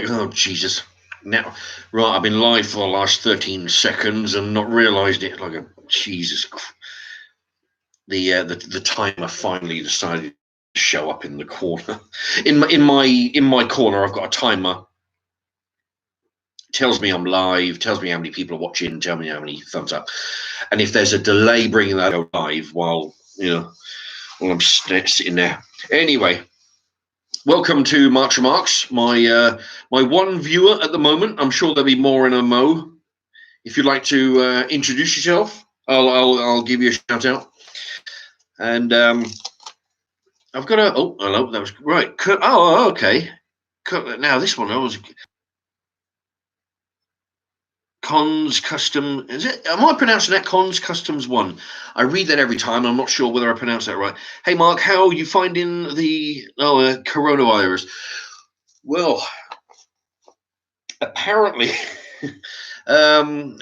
Oh, Jesus. Now, right, I've been live for the last 13 seconds and not realised it. Like a Jesus. The timer finally decided to show up in the corner. In my corner, I've got a timer. Tells me I'm live, tells me how many people are watching, tells me how many thumbs up. And if there's a delay bringing that live while I'm sitting there. Anyway, welcome to March Remarks. My one viewer at the moment. I'm sure there'll be more in a mo. If you'd like to introduce yourself, I'll give you a shout out. And I've got a hello. That was right. Oh, okay. Now this one I was. Cons Custom, is it? Am I pronouncing that Cons Customs 1? I read that every time. I'm not sure whether I pronounce that right. Hey, Mark, how are you finding the coronavirus? Well, apparently,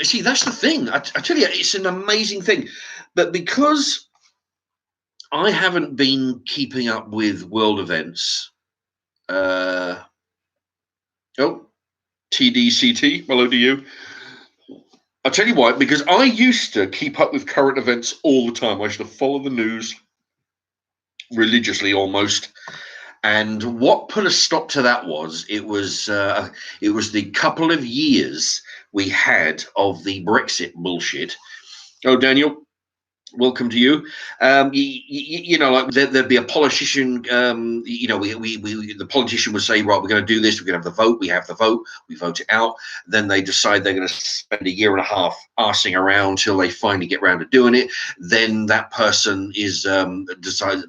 see, that's the thing. I tell you, it's an amazing thing. But because I haven't been keeping up with world events, TDCT, hello to you. I'll tell you why, because I used to keep up with current events all the time. I used to follow the news religiously almost. And what put a stop to that was it was the couple of years we had of the Brexit bullshit. Oh, Daniel, welcome to you. Like there'd be a politician. The politician would say, right, we're going to do this. We're going to have the vote. We have the vote. We vote it out. Then they decide they're going to spend a year and a half arsing around until they finally get around to doing it. Then that person is decided.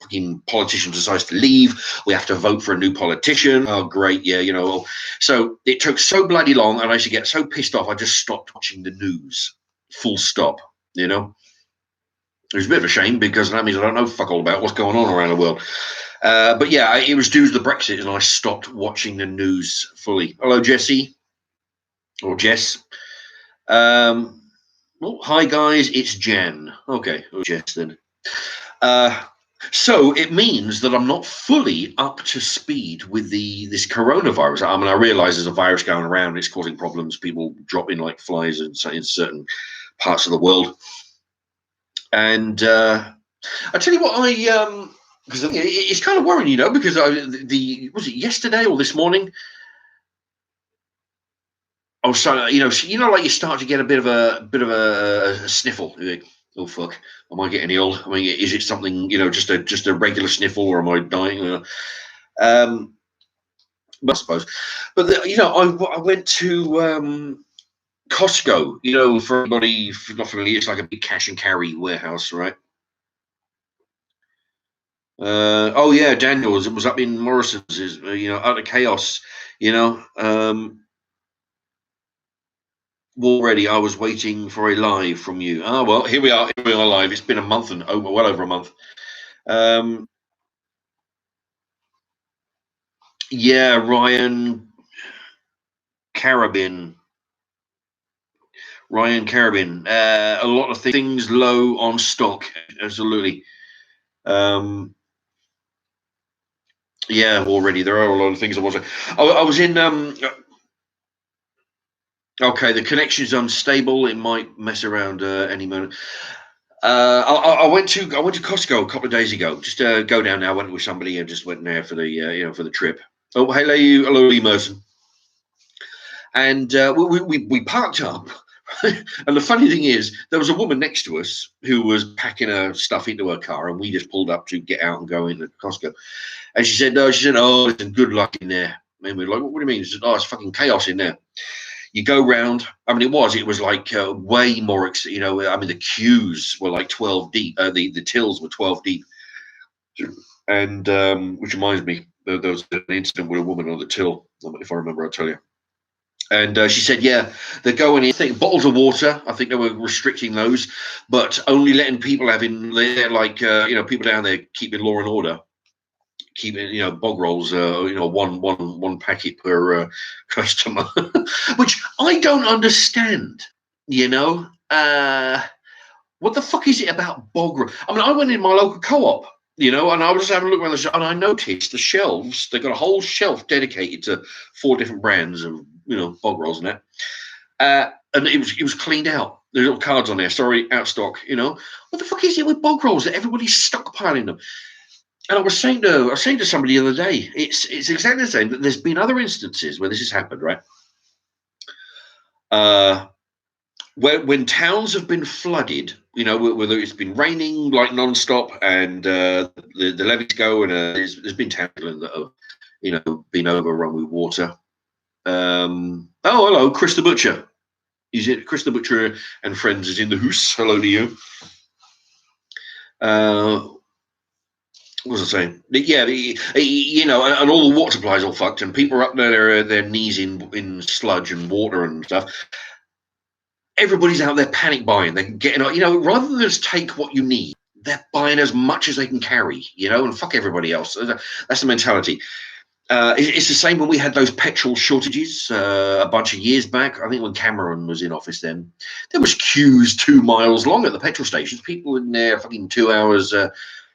Fucking politician decides to leave. We have to vote for a new politician. Oh, great, yeah, So it took so bloody long, and I used to get so pissed off. I just stopped watching the news. Full stop. It was a bit of a shame because that means I don't know fuck all about what's going on around the world. But yeah, it was due to the Brexit, and I stopped watching the news fully. Hello, Jesse. Or Jess. Hi, guys. It's Jen. Okay, Jess then. So it means that I'm not fully up to speed with this coronavirus. I mean, I realise there's a virus going around. It's causing problems. People dropping like flies in certain parts of the world. And I tell you what, because it's kind of worrying, because was it yesterday or this morning? Oh, so like you start to get a bit of a sniffle. You're like, oh fuck, am I getting ill? I mean, is it something just a regular sniffle, or am I dying? I suppose, but I went to Costco. For everybody if you're not familiar, it's like a big cash and carry warehouse, right? Oh yeah, Daniels. It was up in Morrison's. Utter chaos. Already, I was waiting for a live from you. Ah, well, here we are. Here we are live. It's been a month and well over a month. Yeah, Ryan Carabin. A lot of things low on stock. Absolutely. Yeah, already there are a lot of things. I was in. Okay, the connection's unstable. It might mess around any moment. I went to Costco a couple of days ago. Just go down there. I went with somebody and just went there for the for the trip. Oh, hello, Emerson. And we parked up. And the funny thing is, there was a woman next to us who was packing her stuff into her car, and we just pulled up to get out and go into Costco. And she said, "Oh, it's good luck in there." And we were like, "What do you mean?" She said, "Oh, it's fucking chaos in there." You go round. I mean, it was like way more. I mean, the queues were like 12 deep. The tills were 12 deep. And which reminds me, there was an incident with a woman on the till. If I remember, I'll tell you. And she said, yeah, they're going in. I think bottles of water. I think they were restricting those, but only letting people have in there, like people down there keeping law and order. keeping, bog rolls, one packet per customer, which I don't understand. What the fuck is it about bog roll? I mean, I went in my local co-op, and I was just having a look around the shop, and I noticed the shelves. They've got a whole shelf dedicated to 4 different brands of, bog rolls and that. And it was cleaned out. There's little cards on there. Sorry, out of stock. What the fuck is it with bog rolls that everybody's stockpiling them? And I was saying to somebody the other day, it's exactly the same. That there's been other instances where this has happened, right? When towns have been flooded, whether it's been raining like nonstop and the levees go, and there's been towns that have, been overrun with water. Oh, hello, Chris the Butcher. Is it Chris the Butcher and friends is in the house? Hello to you. What was I saying? Yeah, and all the water supplies all fucked, and people are up their knees in sludge and water and stuff. Everybody's out there panic buying. They're getting, rather than just take what you need, they're buying as much as they can carry, and fuck everybody else. That's the mentality. It's the same when we had those petrol shortages a bunch of years back. I think when Cameron was in office then, there was queues 2 miles long at the petrol stations. People in there fucking 2 hours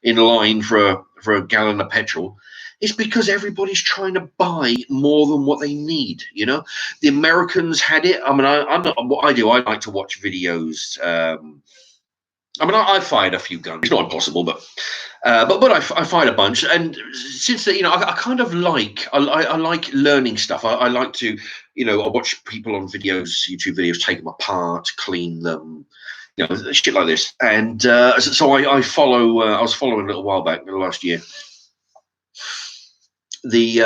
in line for a gallon of petrol. It's because everybody's trying to buy more than what they need. The Americans had it. I mean, I'm not what I do. I like to watch videos. I fired a few guns. It's not impossible, but I fired a bunch. And since that, I kind of like I like learning stuff. I like to, I watch people on YouTube videos, take them apart, clean them, shit like this. And so I follow. I was following a little while back, last year. The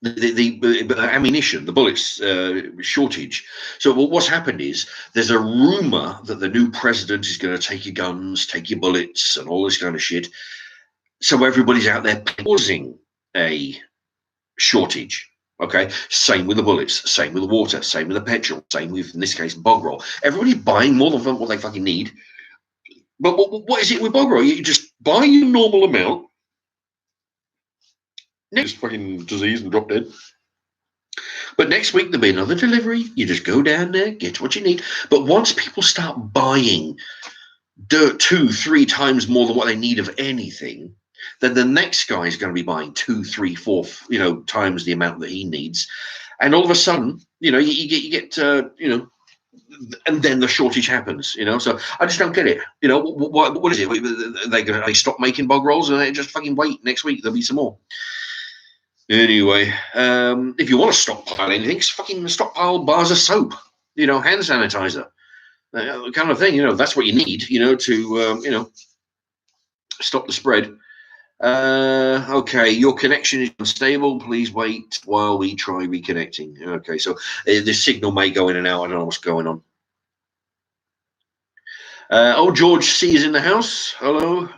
ammunition, the bullets shortage. So what's happened is there's a rumor that the new president is going to take your guns, take your bullets, and all this kind of shit. So everybody's out there causing a shortage. Okay, same with the bullets, same with the water, same with the petrol, same with, in this case, bog roll. Everybody's buying more than what they fucking need. But what is it with bog roll? You just buy your normal amount. Next fucking disease and drop dead. But next week there'll be another delivery. You just go down there, get what you need. But once people start buying 2-3 times more than what they need of anything, then the next guy is going to be buying 2, 3, 4, times the amount that he needs. And all of a sudden, you get and then the shortage happens. So I just don't get it. What is it? They stop making bog rolls and they just fucking wait. Next week there'll be some more. Anyway, if you want to stockpile anything, fucking stockpile bars of soap, hand sanitizer, kind of thing. That's what you need, to, stop the spread. Okay, your connection is unstable. Please wait while we try reconnecting. Okay, so the signal may go in and out. I don't know what's going on. George C is in the house. Hello.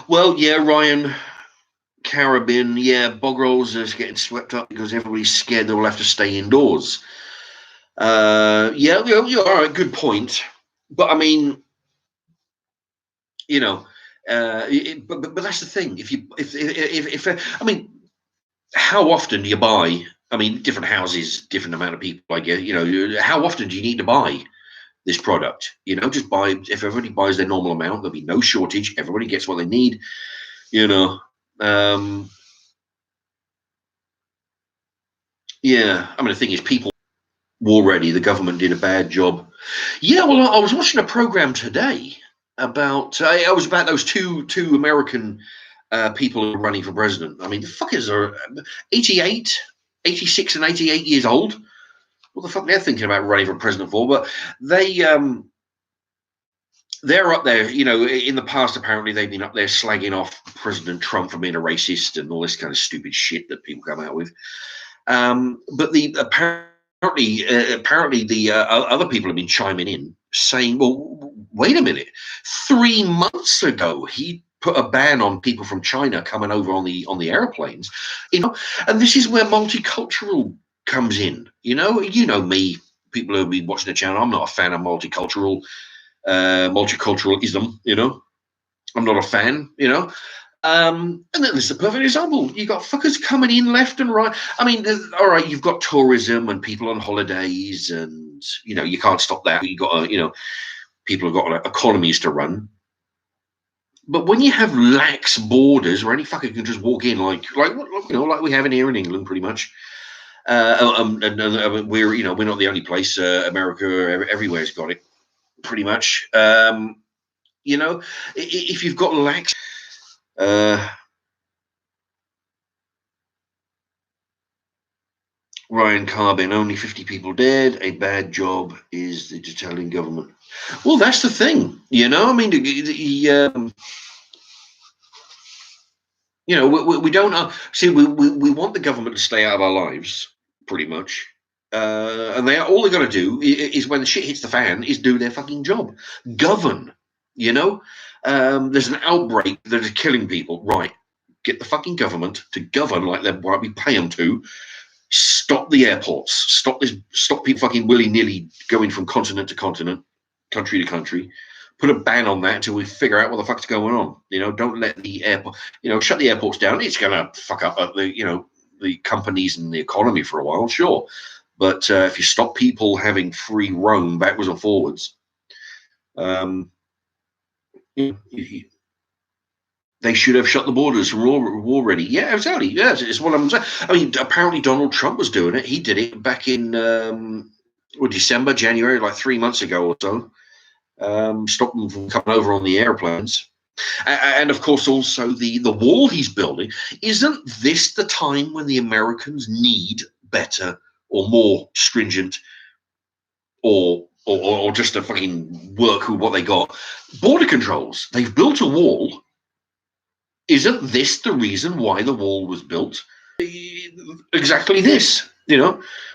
Well, yeah, Ryan Carabin, yeah, bog rolls are getting swept up because everybody's scared they'll have to stay indoors. Yeah, you're all right, good point. But I mean, but that's the thing. If I mean, how often do you buy? I mean, different houses, different amount of people. I guess how often do you need to buy this product? Just buy. If everybody buys their normal amount, there'll be no shortage. Everybody gets what they need. Yeah. I mean, the thing is, people already. The government did a bad job. Yeah. Well, I was watching a program today about. It was about those two American people who are running for president. I mean, the fuckers are 88, 86, and 88 years old. What the fuck they're thinking about running for president for? But they're up there, in the past, apparently they've been up there slagging off President Trump for being a racist and all this kind of stupid shit that people come out with. But apparently the other people have been chiming in saying, well, wait a minute. 3 months ago, he put a ban on people from China coming over on the airplanes, and this is where multicultural comes in. You know me. people who'll be watching the channel, I'm not a fan of multiculturalism. You know, I'm not a fan. You know. And then there's a perfect example. You got fuckers coming in left and right. I mean, all right, you've got tourism and people on holidays, and you know you can't stop that. You got people have got economies to run. But when you have lax borders where any fucker can just walk in, like we have in here in England, pretty much. And we're not the only place. America, everywhere's got it, pretty much. If you've got lax. Ryan Carbin, only 50 people dead. A bad job is the Italian government. Well, that's the thing, you know. I mean, we don't see. We want the government to stay out of our lives, pretty much. And all they're going to do is when the shit hits the fan, is do their fucking job, govern. You know, there's an outbreak that is killing people. Right, get the fucking government to govern like we pay them to. Stop the airports. Stop people fucking willy-nilly going from continent to continent, country to country. Put a ban on that until we figure out what the fuck's going on. You know, don't let the airport. Shut the airports down. It's gonna fuck up the companies and the economy for a while, sure. But if you stop people having free roam backwards and forwards, they should have shut the borders already. Yeah, exactly. Yeah, it's what I'm saying. I mean, apparently Donald Trump was doing it. He did it back in December, January, like 3 months ago or so. Stop them from coming over on the airplanes. And of course, also the wall he's building. Isn't this the time when the Americans need better or more stringent or just to fucking work with what they got? Border controls. They've built a wall. Isn't this the reason why the wall was built? Exactly this,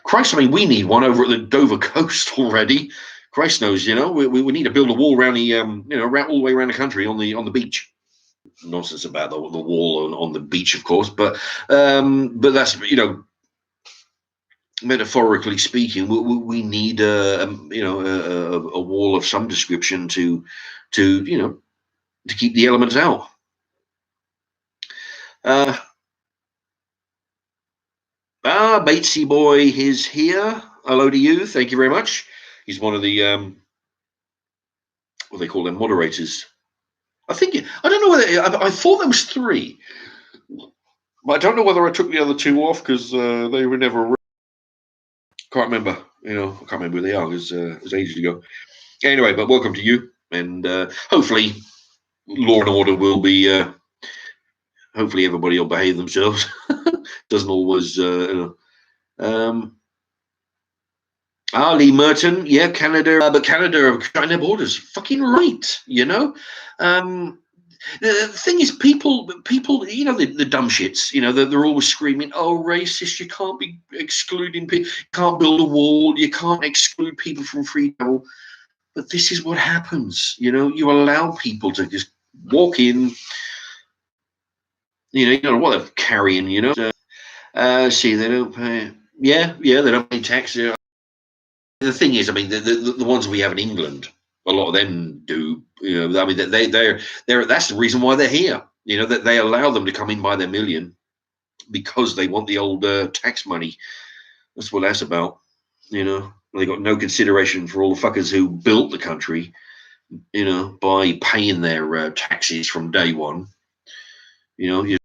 Christ, I mean, we need one over at the Dover coast already. Christ knows, we need to build a wall around the, all the way around the country on the beach. Nonsense about the wall on the beach, of course, but that's, metaphorically speaking, we need a wall of some description to keep the elements out. Batesy boy is here. Hello to you. Thank you very much. He's one of the what they call them, moderators. I don't know whether I thought there was 3, but I don't know whether I took the other 2 off because they were never. Can't remember. I can't remember who they are because it was ages ago. Anyway, but welcome to you, and hopefully, law and order will be. Hopefully everybody will behave themselves. Doesn't always, Lee Merton, yeah, Canada, but Canada have shut their borders. Fucking right, The thing is, people, the dumb shits, they're always screaming, "Oh, racist! You can't be excluding people. You can't build a wall. You can't exclude people from free travel." But this is what happens. You allow people to just walk in. You know what they're carrying. See, they don't pay. Yeah, they don't pay tax. The thing is, I mean, the ones we have in England, a lot of them do. I mean, they're that's the reason why they're here. That they allow them to come in by their million because they want the old tax money. That's what that's about. They got no consideration for all the fuckers who built the country. By paying their taxes from day one. Anyway.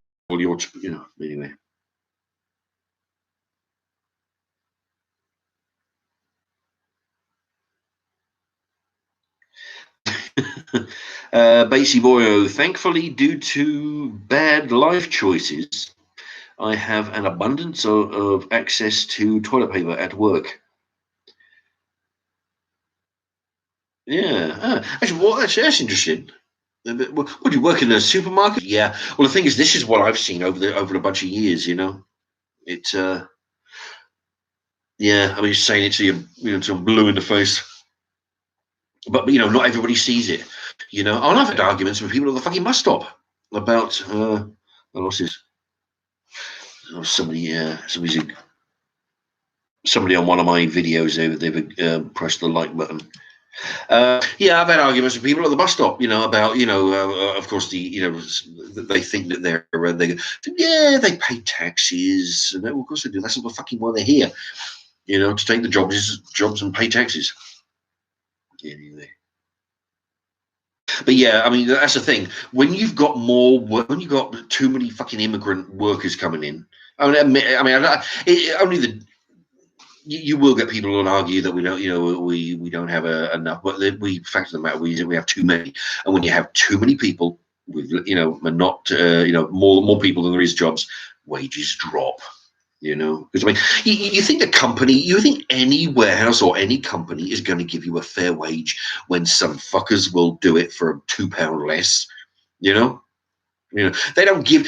Basie Boyo, thankfully, due to bad life choices, I have an abundance of access to toilet paper at work. Yeah, actually, that's interesting. Would you work in a supermarket? Yeah. Well, the thing is, this is what I've seen over a bunch of years. It's yeah. I mean, saying it to you, to blue in the face. But not everybody sees it. And I've had arguments with people at the fucking bus stop about the losses. Somebody's somebody on one of my videos, they've pressed the like button. Yeah, I've had arguments with people at the bus stop, about, of course, they think that they pay taxes. And of course they do. That's not the fucking why they're here, to take the jobs and pay taxes. Anyway. But yeah, I mean, that's the thing. When you've got when you've got too many fucking immigrant workers coming in, you will get people who'll argue that we don't, we don't have enough, but we fact of the matter, we have too many, and when you have too many people with, and not, more people than there is jobs, wages drop. Because I mean, you think you think any warehouse or any company is going to give you a fair wage when some fuckers will do it for £2 less? They don't give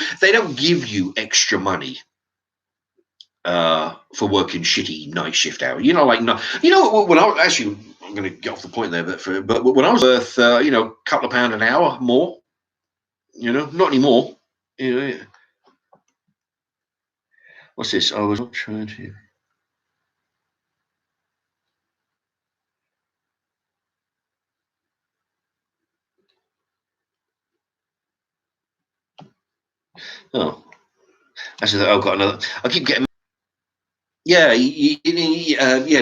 you extra money for working shitty night shift hours. When I actually, I'm going to get off the point there, but when I was worth, a couple of pound an hour more, not anymore. What's this? I was not trying to. Oh, actually, I've got another. I keep getting. Yeah,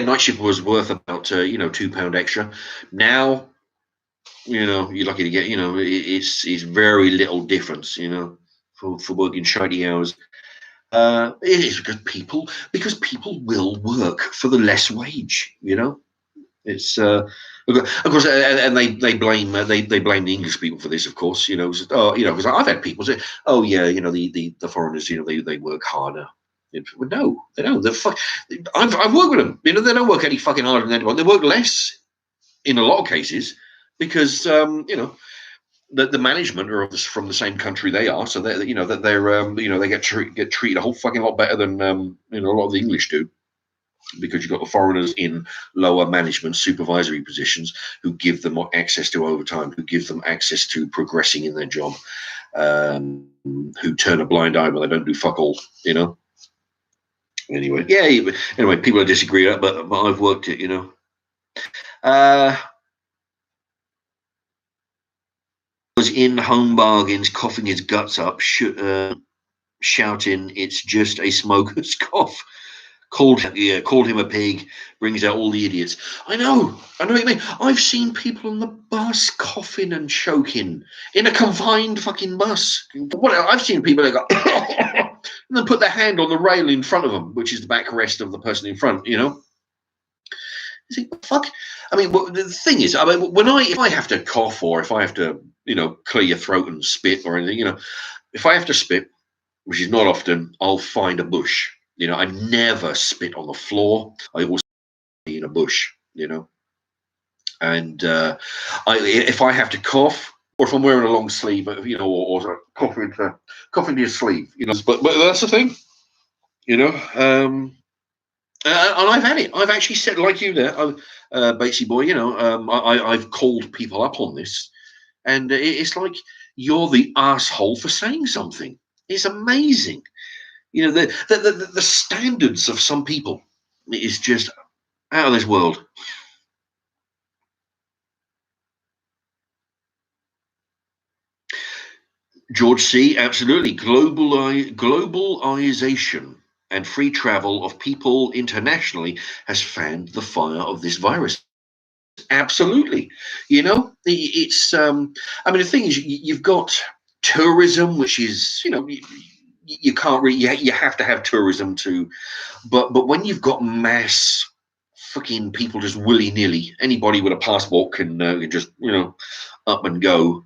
night shift was worth about £2 extra. Now, you're lucky to get. It's very little difference. For working shitty hours. It is because people will work for the less wage. It's of course, and they blame they blame the English people for this, of course. Because I've had people say, oh yeah, the foreigners, they work harder. Well, no, they don't. I've worked with them. They don't work any fucking harder than anyone. They work less in a lot of cases because the management are from the same country they are, so they're they get treated a whole fucking lot better than a lot of the English do. Because you've got the foreigners in lower management supervisory positions who give them access to overtime, who give them access to progressing in their job, who turn a blind eye when they don't do fuck all, Anyway, people disagree, but I've worked it, was in Home Bargains coughing his guts up, shouting, "It's just a smoker's cough." Called him a pig, brings out all the idiots. I know what you mean. I've seen people on the bus coughing and choking in a confined fucking bus. I've seen people that go and then put their hand on the rail in front of them, which is the backrest of the person in front. You think, fuck. I mean, the thing is, if I have to cough or if I have to, clear your throat and spit or anything, if I have to spit, which is not often, I'll find a bush. I never spit on the floor. I always spit in a bush, And if I have to cough, or if I'm wearing a long sleeve, or cough into your sleeve, But that's the thing, And I've had it. I've actually said, like you there, Batesy boy. I've called people up on this, and it's like you're the asshole for saying something. It's amazing. The standards of some people is just out of this world. George C. Absolutely. Globalization and free travel of people internationally has fanned the fire of this virus. Absolutely. It's the thing is, you've got tourism, which is, you can't really, you have to have tourism too, but when you've got mass fucking people just willy-nilly, anybody with a passport can just up and go,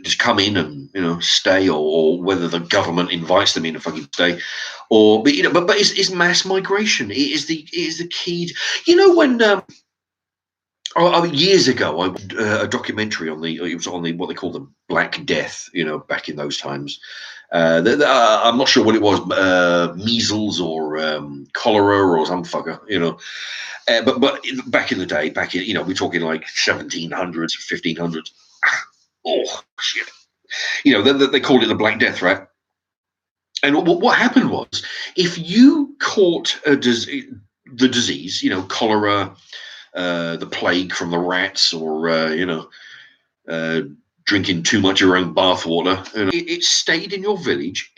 just come in and stay, or whether the government invites them in to fucking stay, but it's mass migration. It is the key. When years ago, I watched a documentary on what they call the Black Death. Back in those times, I'm not sure what it was, measles or cholera or some fucker. But back in the day, we're talking like 1700s, 1500s. Oh shit! They called it the Black Death, right? And what happened was, if you caught the disease, cholera, the plague from the rats, or uh, drinking too much of your own bathwater, it stayed in your village.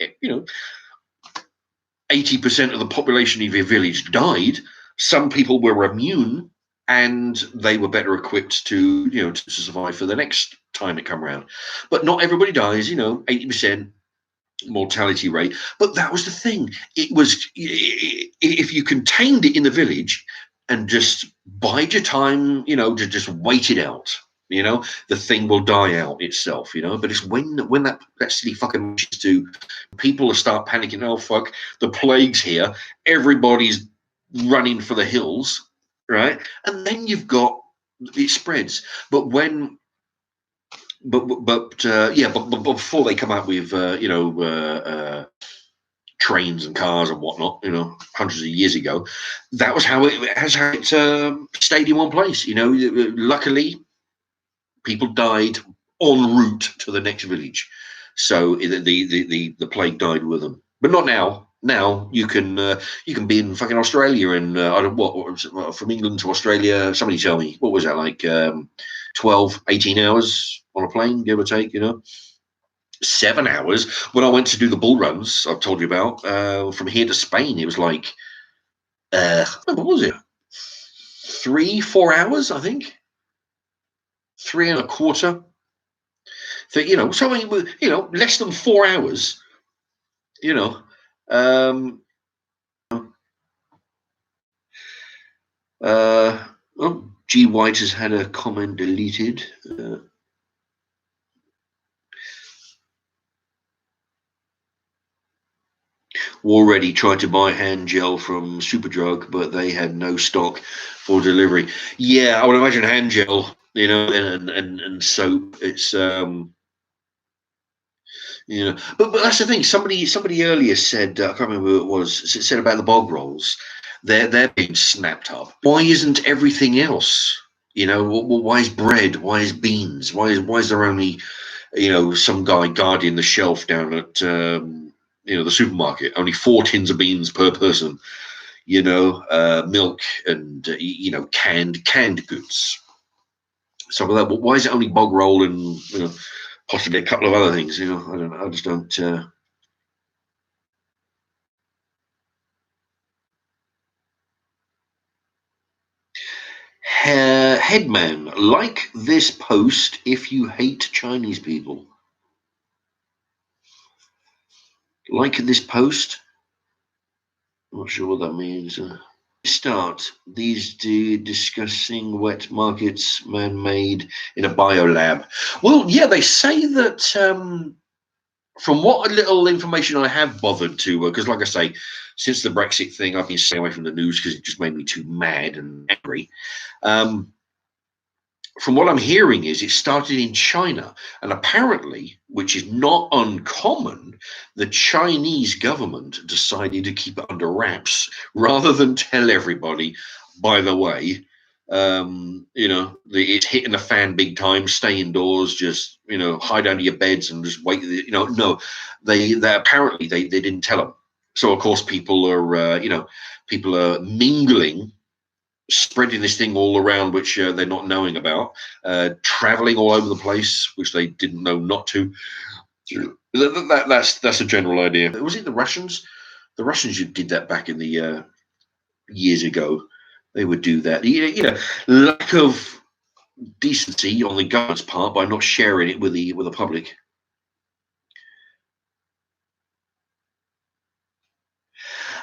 80% of the population of your village died. Some people were immune, and they were better equipped to survive for the next time it come around. But not everybody dies. 80% mortality rate. But that was the thing. It was, if you contained it in the village and just bide your time, to just wait it out, the thing will die out itself, but it's when that silly fucking to people will start panicking. Oh fuck, the plague's here, everybody's running for the hills, right? And then you've got, it spreads. But when but before they come out with trains and cars and whatnot, hundreds of years ago, that was how it stayed in one place. Luckily, people died en route to the next village, so the plague died with them. But not now. Now you can be in fucking Australia, and I don't what was it, from England to Australia. Somebody tell me, what was that like? 12, 18 hours on a plane, give or take. 7 hours. When I went to do the bull runs, I've told you about, from here to Spain, it was like, what was it? 3-4 hours, I think. 3.25. So less than 4 hours. G White has had a comment deleted. Already tried to buy hand gel from Superdrug, but they had no stock for delivery. Yeah, I would imagine hand gel, and soap. It's but that's the thing. Somebody earlier said, I can't remember who it was. It said about the bog rolls. They're being snapped up. Why isn't everything else? Why is bread? Why is beans? Why is there only some guy guarding the shelf down at the supermarket? Only 4 tins of beans per person. Milk and canned goods. Some of that. Why is it only bog roll and possibly a couple of other things? I don't know. I just don't. Headman, like this post if you hate Chinese people. Like this post. I'm not sure what that means. Start these discussing wet markets man-made in a biolab. Well, yeah, they say that from what little information I have bothered to, because like I say, since the Brexit thing, I've been staying away from the news because it just made me too mad and angry. From what I'm hearing is it started in China, and apparently, which is not uncommon, the Chinese government decided to keep it under wraps rather than tell everybody, by the way, it's hitting the fan big time, stay indoors, just, hide under your beds and just wait. No, they apparently they didn't tell them. So of course people are mingling, spreading this thing all around, which they're not knowing about, traveling all over the place, which they didn't know not to. That's a general idea. Was it the Russians? The Russians who did that back in the years ago. They would do that. Lack of decency on the government's part by not sharing it with the public.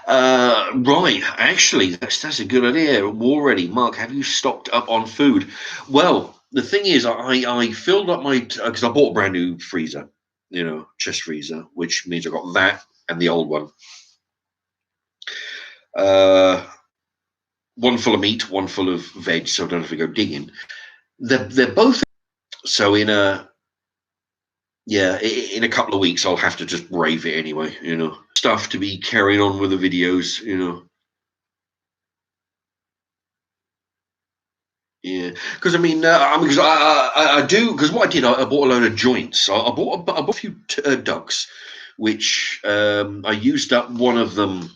Right, actually, that's a good idea. Already, Mark, have you stocked up on food? Well, the thing is, I filled up my, because I bought a brand new freezer, chest freezer, which means I got that and the old one. One full of meat, one full of veg, so I don't have to go digging. They're both. So in a couple of weeks, I'll have to just brave it anyway. Stuff to be carrying on with the videos. Yeah, because because I do, because what I did, I bought a load of joints. I bought a few ducks, which I used up one of them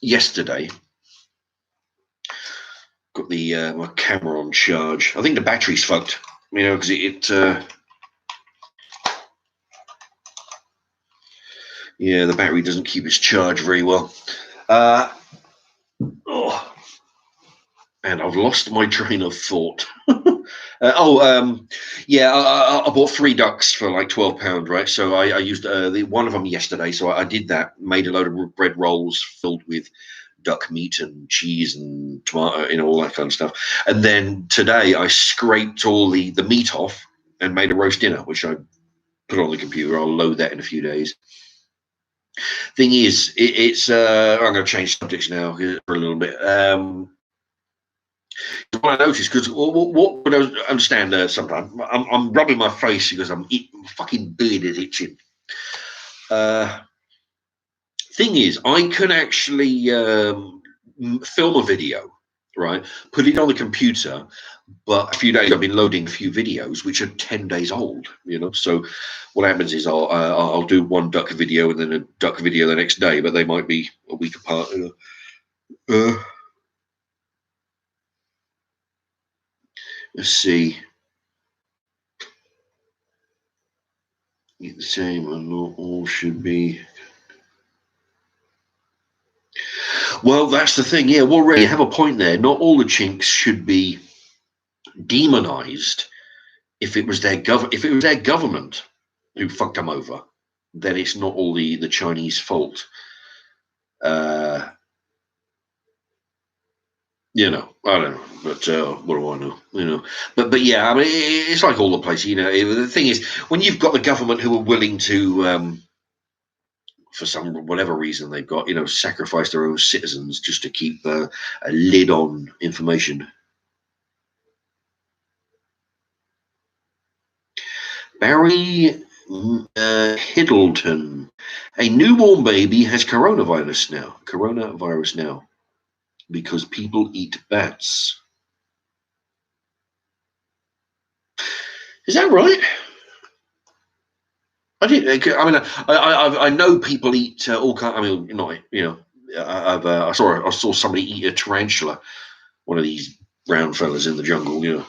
yesterday. Got the my camera on charge. I think the battery's fucked, you know, because yeah, the battery doesn't keep its charge very well. Oh, and I've lost my train of thought. Yeah, I bought 3 ducks for like £12, right? So I used one of them yesterday. So I did that, made a load of bread rolls filled with duck meat and cheese and tomato, you know, all that kind of stuff. And then today I scraped all the meat off and made a roast dinner, which I put on the computer. I'll load that in a few days. Thing is, it's I'm going to change subjects now for a little bit. What I noticed, because what I understand sometimes, I'm rubbing my face because I'm fucking beard is itching. Thing is, I can actually film a video, right? Put it on the computer, but a few days I've been loading a few videos which are 10 days old, you know. So what happens is I'll do one duck video and then a duck video the next day, but they might be a week apart, you know. Let's see. The same, and not all should be. Well, that's the thing. Yeah, well, Ray, you have a point there. Not all the chinks should be demonized. If it was their government who fucked them over, then it's not all the Chinese fault. You know, I don't know, but what do I know? You know, but yeah, I mean, it's like all the places. You know, the thing is, when you've got the government who are willing to, for some whatever reason they've got, you know, sacrifice their own citizens just to keep a lid on information. Barry Hiddleton, a newborn baby has coronavirus now, because people eat bats. Is that right? I didn't. I mean, I know people eat all kind. I mean, not, you know. I saw somebody eat a tarantula, one of these brown fellas in the jungle, you know,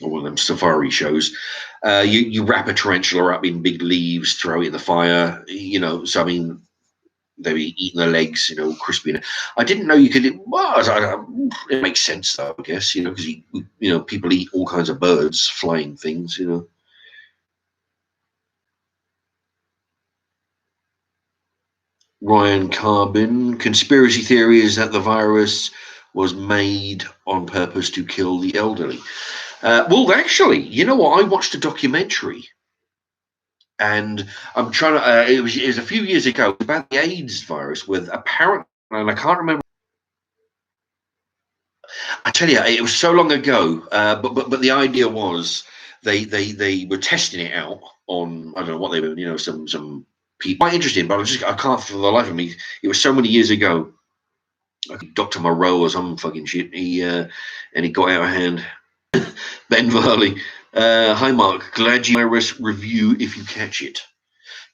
or one of them safari shows. You wrap a tarantula up in big leaves, throw it in the fire, you know. So I mean, they were eating the legs, you know, crispy. I didn't know you could. Well, it makes sense though, I guess, you know, because you know, people eat all kinds of birds, flying things, you know. Ryan Carbon, conspiracy theory is that the virus was made on purpose to kill the elderly. Well, actually, you know what? I watched a documentary, and I'm trying to. It was a few years ago about the AIDS virus, with apparently, and I can't remember. I tell you, it was so long ago. But the idea was they were testing it out on, I don't know what they were, you know, some people. Quite interesting, but I can't for the life of me. It was so many years ago. Like Dr. Moreau or some fucking shit. And he got out of hand. Ben Varley. Hi Mark, glad you virus review if you catch it.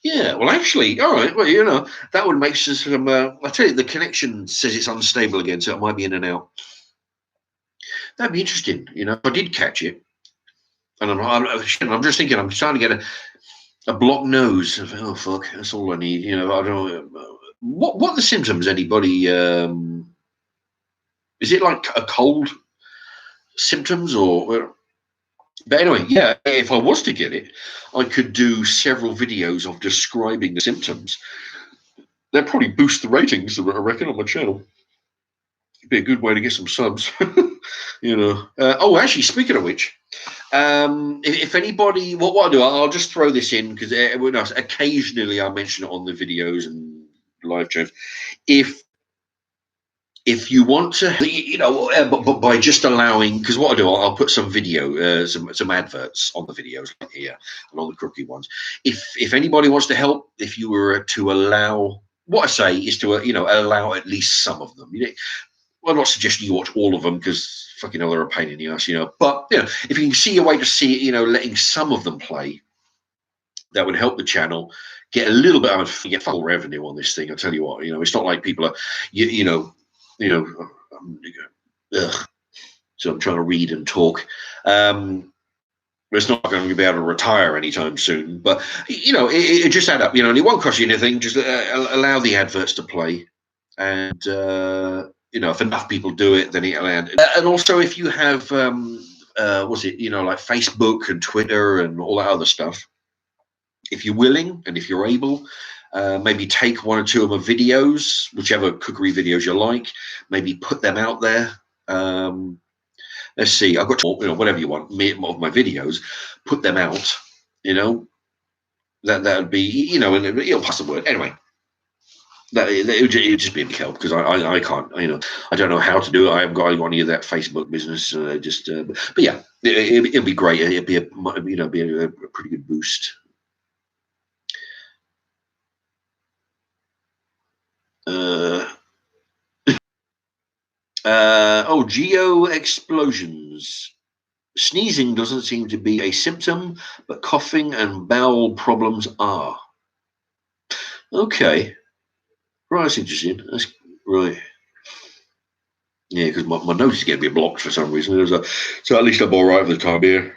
Yeah, well, actually, all right. Well, you know, that would make some. I tell you, the connection says it's unstable again, so it might be in and out. That'd be interesting. You know, if I did catch it, and I'm just thinking, I'm starting to get a blocked nose. Oh fuck, that's all I need. You know, I don't know what the symptoms. Anybody? Is it like a cold symptoms or? But anyway, yeah, if I was to get it, I could do several videos of describing the symptoms. That'd probably boost the ratings, I reckon, on my channel. It'd be a good way to get some subs, you know. Oh, actually, speaking of which, if anybody, what I do, I'll just throw this in because occasionally I mention it on the videos and live chats. If you want to, you know, but by just allowing, because what I do, I'll put some video, some adverts on the videos like here and on the Crookie ones. If anybody wants to help, if you were to allow, what I say is to, you know, allow at least some of them. You know, I'm not suggesting you watch all of them because fucking hell, they're a pain in the ass, you know. But you know, if you can see a way to see it, you know, letting some of them play, that would help the channel get a little bit of get full revenue on this thing. I tell you what, it's not like people are, ugh. So I'm trying to read and talk. It's not going to be able to retire anytime soon, but it just add up. And it won't cost you anything. Just allow the adverts to play, and if enough people do it, then it'll end. And also, if you have like Facebook and Twitter and all that other stuff, if you're willing and if you're able, maybe take one or two of my videos, whichever cookery videos you like, maybe put them out there. Let's see, I've got whatever you want of my videos, put them out. That would be and it'll pass the word anyway. It would just be a big help, because I can't, I don't know how to do it. I haven't got any of that Facebook business. But yeah, it'll be great. It'd be a pretty good boost. Geo explosions. Sneezing doesn't seem to be a symptom, but coughing and bowel problems are. Okay. Right, that's interesting. That's right. Yeah, because my nose is going to be blocked for some reason. So at least I'm all right for the time here.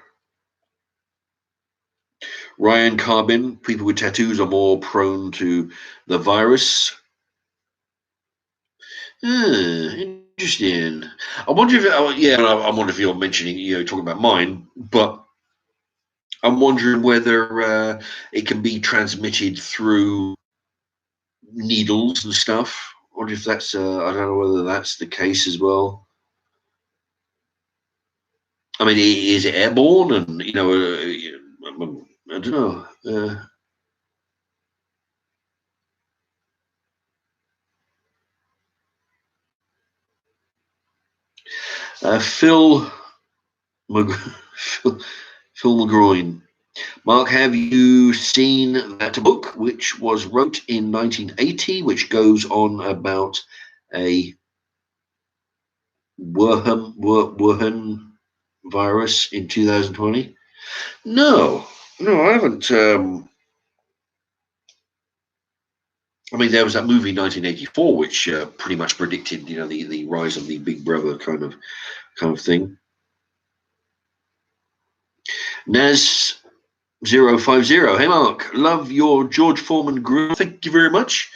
Ryan Carbin, people with tattoos are more prone to the virus. Interesting. I wonder if, I wonder if you're mentioning, talking about mine, but I'm wondering whether it can be transmitted through needles and stuff. I wonder if that's, I don't know whether that's the case as well. I mean, is it airborne? And, I don't know. Phil McGroin. Mark, have you seen that book, which was wrote in 1980, which goes on about a Wuhan virus in 2020? No, I haven't. I mean, there was that movie 1984, which pretty much predicted, the rise of the Big Brother kind of thing. Naz 050. Hey Mark, love your George Foreman grill. Thank you very much.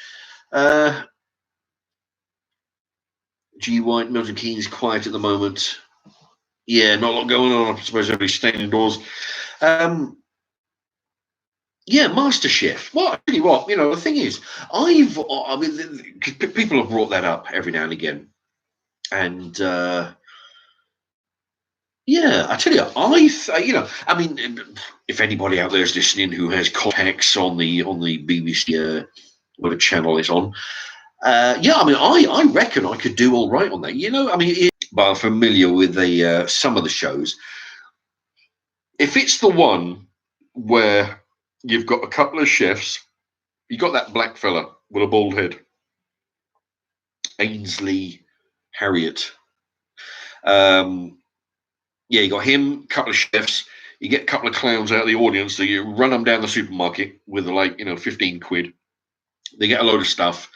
G White, Milton Keynes quiet at the moment. Yeah, not a lot going on. I suppose everybody's staying indoors. Yeah, MasterChef. Well, I tell you what, the thing is, people have brought that up every now and again, and yeah, I tell you, if anybody out there is listening who has contacts on the BBC, whatever channel it's on, I reckon I could do all right on that. But I'm familiar with some of the shows. If it's the one where you've got a couple of chefs, you got that black fella with a bald head, Ainsley Harriott. Yeah, you got him, a couple of chefs. You get a couple of clowns out of the audience. So you run them down the supermarket with 15 quid. They get a load of stuff.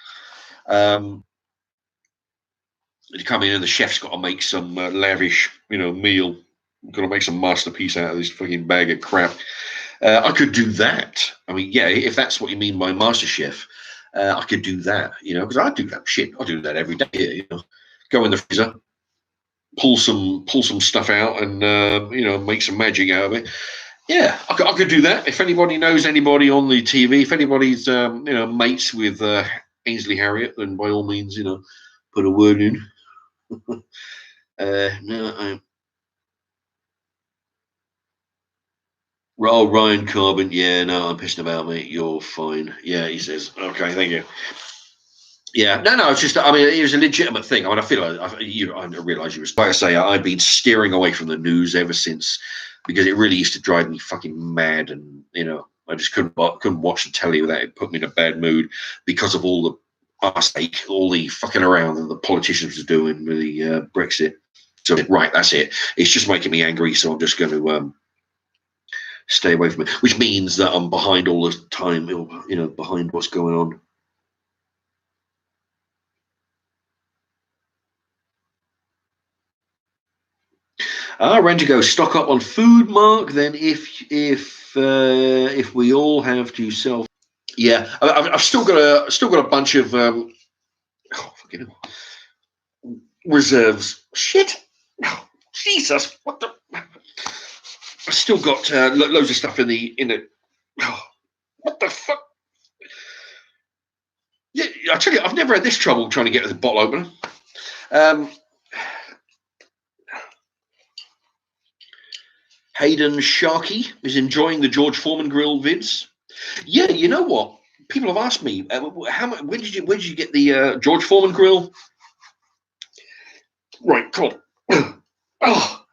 You come in and the chef's got to make some lavish, meal. Got to make some masterpiece out of this fucking bag of crap. I could do that. I mean, yeah, if that's what you mean by MasterChef, I could do that. Because I do that shit. I do that every day. Go in the freezer, pull some stuff out, and make some magic out of it. Yeah, I could do that. If anybody knows anybody on the TV, if anybody's mates with Ainsley Harriott, then by all means, put a word in. Ryan Carbon. Yeah, no, I'm pissing about, mate. You're fine. Yeah, he says. Okay, thank you. Yeah, no, it's just, it was a legitimate thing. I feel like I realize you were, like I say, I've been steering away from the news ever since, because it really used to drive me fucking mad. And, I just couldn't watch the telly without it put me in a bad mood, because of all the arsehole, all the fucking around that the politicians are doing with the Brexit. So, right, that's it. It's just making me angry. So I'm just going to stay away from it, which means that I'm behind all the time, behind what's going on. Ranger goes, stock up on food, Mark. Then if we all have to self, yeah, I've still got a bunch of reserves. Shit, oh, Jesus, what the? I've still got loads of stuff in the. Oh, what the fuck? Yeah, I tell you, I've never had this trouble trying to get the bottle opener. Hayden Sharkey is enjoying the George Foreman grill vids. Yeah, you know what? People have asked me, where did you get the George Foreman grill? Right, come on. Oh,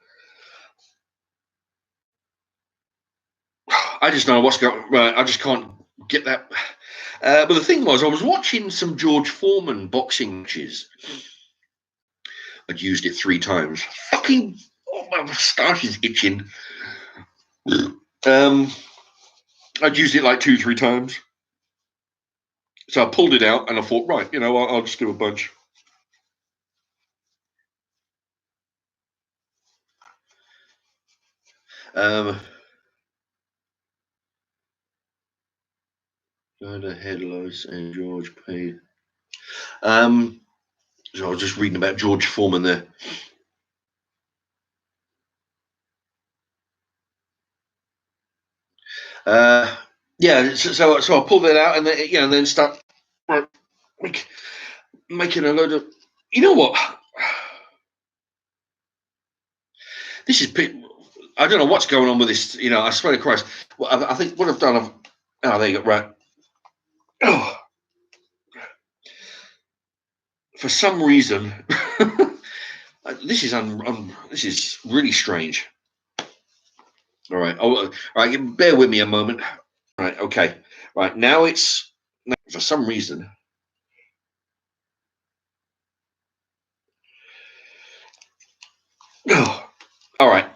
I just know what's going. Right, I just can't get that. But the thing was, I was watching some George Foreman boxing matches. I'd used it 3 times. Fucking, my moustache is itching. I'd used it like 2-3 times. So I pulled it out and I thought, right, I'll just do a bunch. The headlights and George paid. So I was just reading about George Foreman there. Yeah, so I pulled it out and then start making a load of. You know what? This is. I don't know what's going on with this. I swear to Christ. Well, I think what I've done. There you go. Right. Oh. For some reason, this is really strange. All right. All right. Bear with me a moment. Right. Okay. Right. Now for some reason. Oh. All right.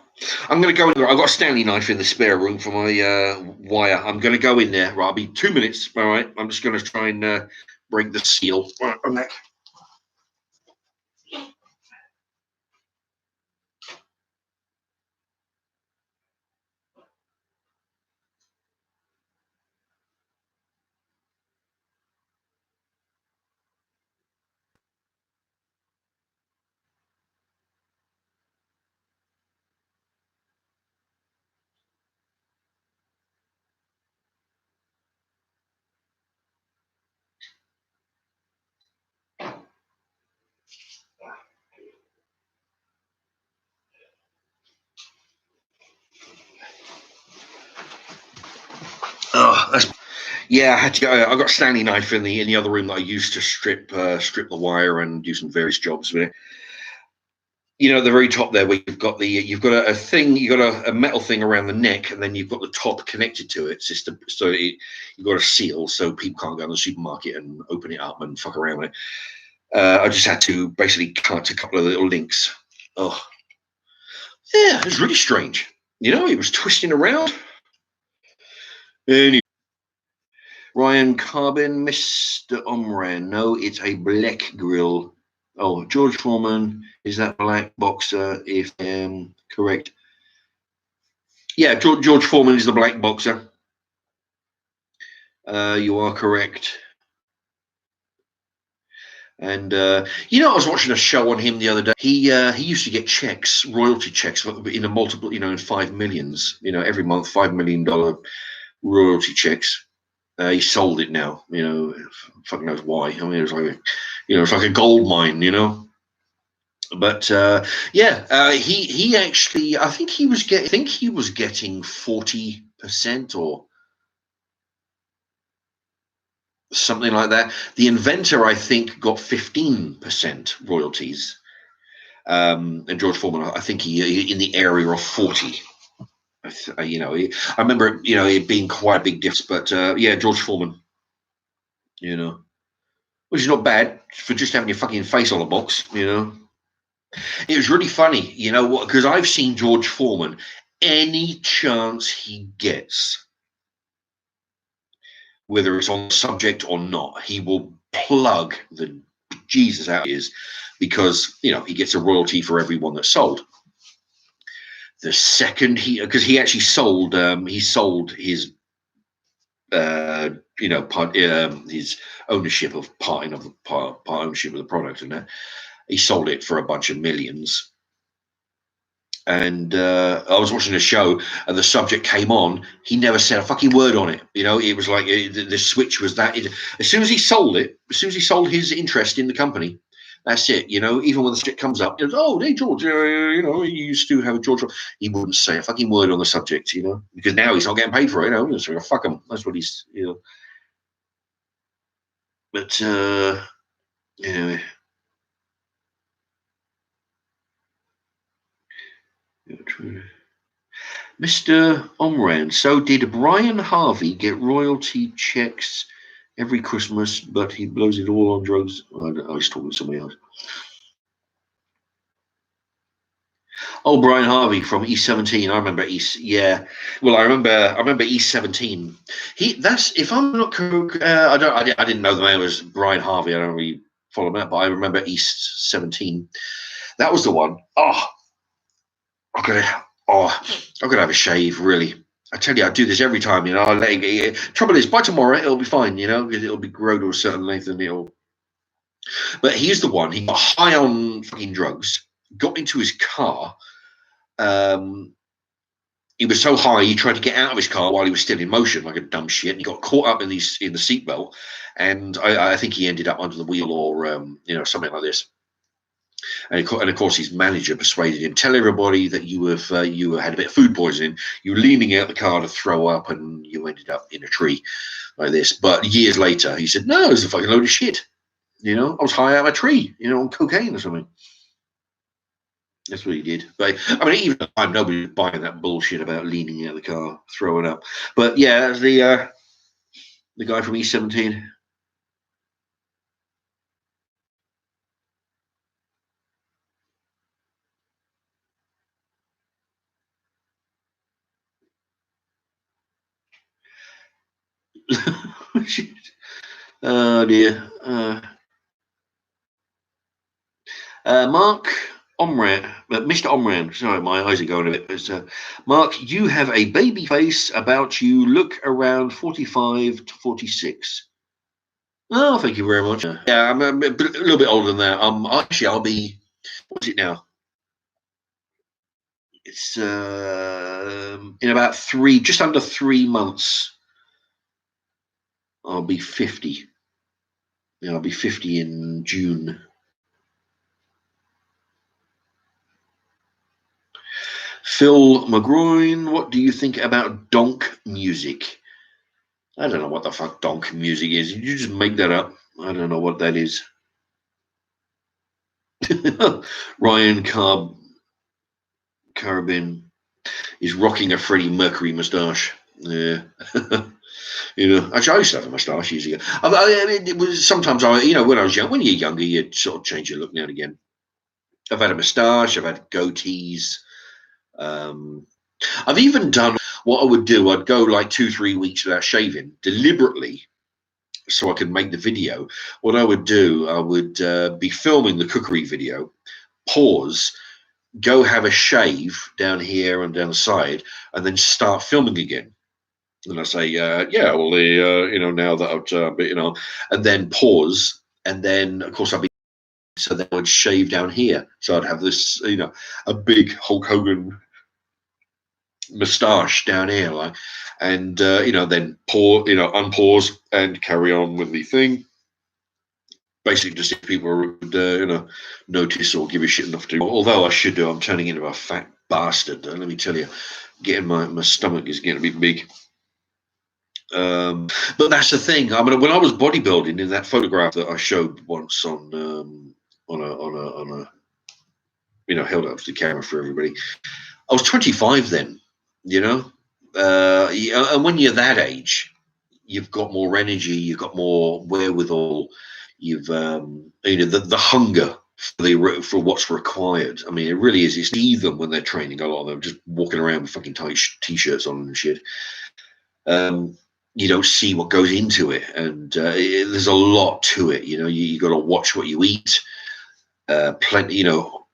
I'm going to go in there. I've got a Stanley knife in the spare room for my wire. I'm going to go in there. Right. I'll be 2 minutes. All right. I'm just going to try and break the seal. Right. I'm back. Oh, yeah. I got a Stanley knife in the other room that I used to strip the wire and do some various jobs with it. At the very top there, where you've got a thing, you've got a metal thing around the neck, and then you've got the top connected to it. You've got a seal, so people can't go in the supermarket and open it up and fuck around with it. I just had to basically cut a couple of little links. Oh, yeah, it was really strange. It was twisting around. Anyway. Ryan Carbon, Mr. Omran. No, it's a black grill. Oh, George Foreman is that black boxer, if I'm correct. Yeah, George Foreman is the black boxer. You are correct. And I was watching a show on him the other day. He used to get checks, royalty checks, in a multiple, in 5 millions. Every month, $5 million royalty checks. He sold it now. Fucking knows why. I mean, it's like a gold mine. But he actually, I think he was getting 40% or something like that. The inventor, I think, got 15% royalties, and George Foreman, I think he in the area of 40. I remember it being quite a big difference, but George Foreman, which is not bad for just having your fucking face on the box. It was really funny, because I've seen George Foreman any chance he gets, whether it's on the subject or not, he will plug the Jesus out of his, because he gets a royalty for every one that's sold. The second because he actually sold, his his ownership of part ownership of the product, and he sold it for a bunch of millions. And I was watching a show, and the subject came on. He never said a fucking word on it. It was like the switch was that. As soon as he sold it, as soon as he sold his interest in the company, that's it. Even when the subject comes up, he goes, "Oh, hey George, he used to have a George." He wouldn't say a fucking word on the subject, because now he's not getting paid for it. So fuck him. That's what he's, But anyway. Mr. Omran, so did Brian Harvey get royalty checks every Christmas, but he blows it all on drugs? I was talking to somebody else. Oh, Brian Harvey from East 17. I remember East. Yeah. Well, I remember East 17. If I'm not correct, I didn't know the man was Brian Harvey. I don't really follow him out, but I remember East 17. That was the one. Oh, I've got to have a shave, really. I tell you, I do this every time, I let it. Trouble is, by tomorrow it'll be fine, because it'll be grown to a certain length, and it'll. But he's the one. He got high on fucking drugs, got into his car. He was so high, he tried to get out of his car while he was still in motion, like a dumb shit. And he got caught up in the seatbelt, and I think he ended up under the wheel, or something like this. And of course, his manager persuaded him, tell everybody that you had a bit of food poisoning. You were leaning out the car to throw up, and you ended up in a tree like this. But years later, he said, no, it was a fucking load of shit. I was high out of a tree, on cocaine or something. That's what he did. But I mean, even at the time, nobody was buying that bullshit about leaning out the car, throwing up. But yeah, the guy from East 17. Oh dear. Mark Omran, Mr. Omran. Sorry, my eyes are going a bit. But Mark, you have a baby face about you. Look around 45 to 46. Oh, thank you very much. Yeah, I'm a little bit older than that. Actually, I'll be. What's it now? It's in about just under 3 months. I'll be 50. Yeah, I'll be 50 in June. Phil McGroin, what do you think about donk music? I don't know what the fuck donk music is. Did you just make that up? I don't know what that is. Ryan Carabin is rocking a Freddie Mercury moustache. Yeah. Actually, I used to have a moustache years ago. I mean, it was sometimes when I was young, when you're younger, you sort of change your look now and again. I've had a moustache. I've had goatees. I've even done what I would do. I'd go like 2-3 weeks without shaving deliberately, so I could make the video. What I would do, I would be filming the cookery video, pause, go have a shave down here and down the side, and then start filming again. And I say, now that I've, and then pause, and then of course so then I would shave down here. So I'd have this, a big Hulk Hogan moustache down here, and then unpause and carry on with the thing. Basically, just if people would, notice or give a shit enough to. Although I should do, I'm turning into a fat bastard. Let me tell you, getting my stomach is getting a bit big. But that's the thing. I mean, when I was bodybuilding, in that photograph that I showed once on a held up to the camera for everybody, I was 25 then. And when you're that age, you've got more energy, you've got more wherewithal, you've the hunger for what's required. I mean, it really is. It's even when they're training. A lot of them just walking around with fucking tight t-shirts on and shit. You don't see what goes into it, and there's a lot to it. You know, you got to watch what you eat. Plenty, you know,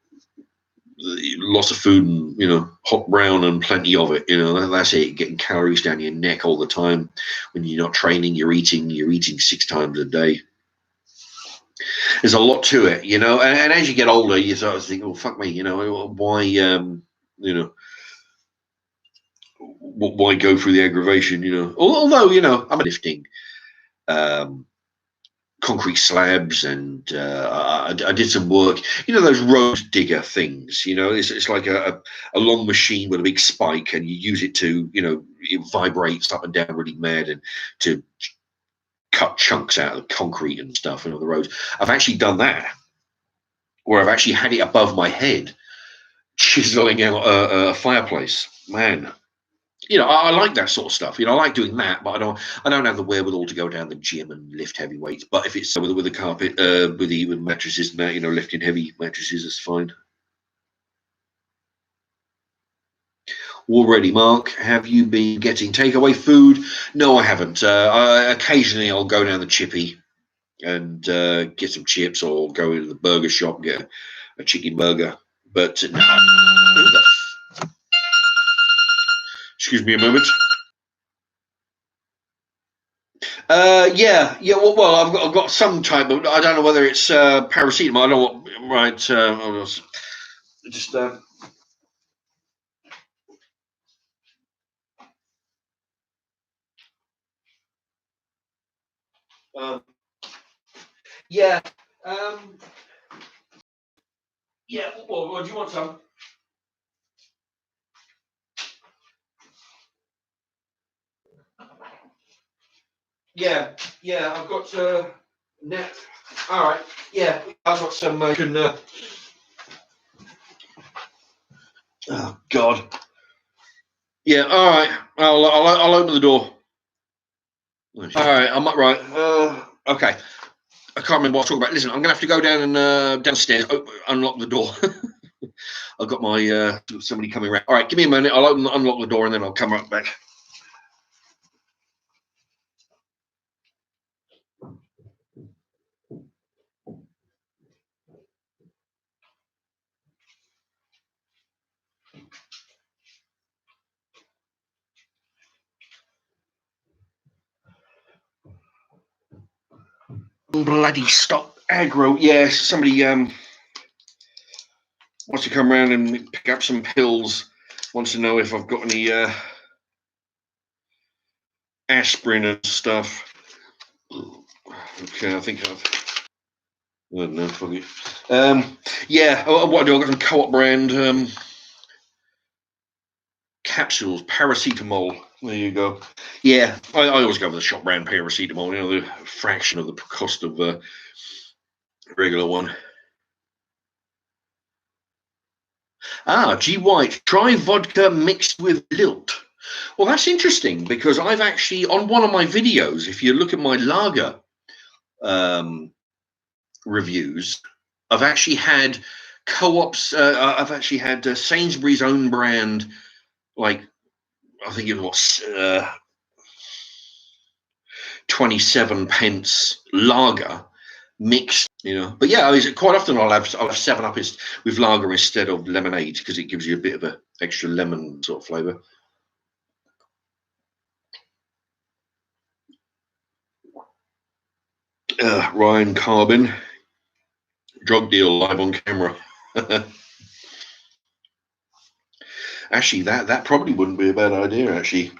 lots of food, and, you know, hot brown and plenty of it. You know, that's it. Getting calories down your neck all the time. When you're not training, you're eating 6 times a day. There's a lot to it, you know. And as you get older, you sort of think, "Oh, fuck me," you know, why, you know, why go through the aggravation, you know? Although, you know, I'm lifting concrete slabs, and I did some work, you know, those road digger things, you know, it's like a long machine with a big spike, and you use it to, you know, it vibrates up and down really mad, and to cut chunks out of concrete and stuff on the roads. I've actually done that, where I've actually had it above my head, chiseling out a fireplace. Man, you know, I like that sort of stuff. You know, I like doing that, but I don't have the wherewithal to go down the gym and lift heavy weights. But if it's with the carpet, with mattresses and that, you know, lifting heavy mattresses is fine. Already, Mark, have you been getting takeaway food? No, I haven't. Occasionally, I'll go down the chippy and get some chips, or go into the burger shop and get a chicken burger. But no. Excuse me a moment. Yeah. Well, I've got some type of. I don't know whether it's paracetamol. I don't know what. Right. I was just. Yeah. Yeah. Well, do you want some? Yeah. Yeah. I've got net. All right. Yeah. I've got some. Oh God. Yeah. All right. I'll open the door. All right. I'm not right. Okay. I can't remember what I was talking about. Listen, I'm gonna have to go down and downstairs, unlock the door. I've got my somebody coming around. All right, give me a minute. I'll unlock the door, and then I'll come right back. Bloody stop aggro. Yeah, somebody wants to come around and pick up some pills. Wants to know if I've got any aspirin and stuff. Okay, I think I've. I don't know. Fuck it. Yeah. What I do? I've got some Co-op brand capsules, paracetamol. There you go. Yeah, I always go with the shop brand paracetamol. You know, the fraction of the cost of the regular one. G White, try vodka mixed with lilt. Well, that's interesting, because I've actually, on one of my videos, if you look at my lager reviews, I've actually had Co-ops. I've actually had Sainsbury's own brand, like, I think it was 27 pence lager mixed, you know. But yeah, quite often I'll have 7-Up with lager instead of lemonade, because it gives you a bit of a extra lemon sort of flavour. Ryan Carbon, drug deal live on camera. Actually, that probably wouldn't be a bad idea. Actually,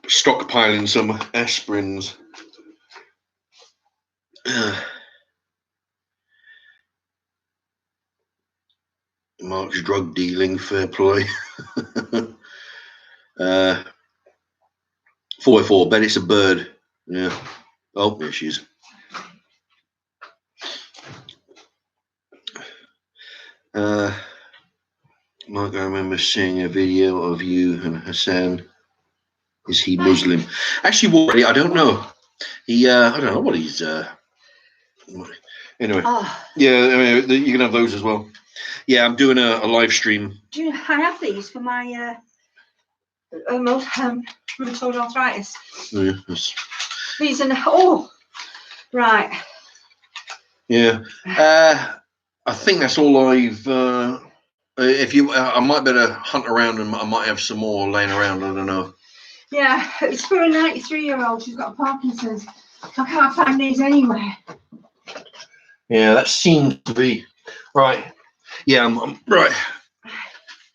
stockpiling some aspirins. Mark's drug dealing, fair play. 404, bet it's a bird. Yeah. Oh, there she is. Mark, I remember seeing a video of you and Hassan. Is he Muslim? Actually, I don't know. I don't know what he's. Anyway, Oh, yeah, I mean, you can have those as well. Yeah, I'm doing a live stream. do you know, I have these for my rheumatoid arthritis. Yeah, yes. These are right. Yeah. I think that's all I've. If you, I might better hunt around and I might have some more laying around. I don't know. Yeah, it's for a 93-year-old. She's got Parkinson's. I can't find these anywhere. Yeah, that seems to be right. Yeah, I'm right.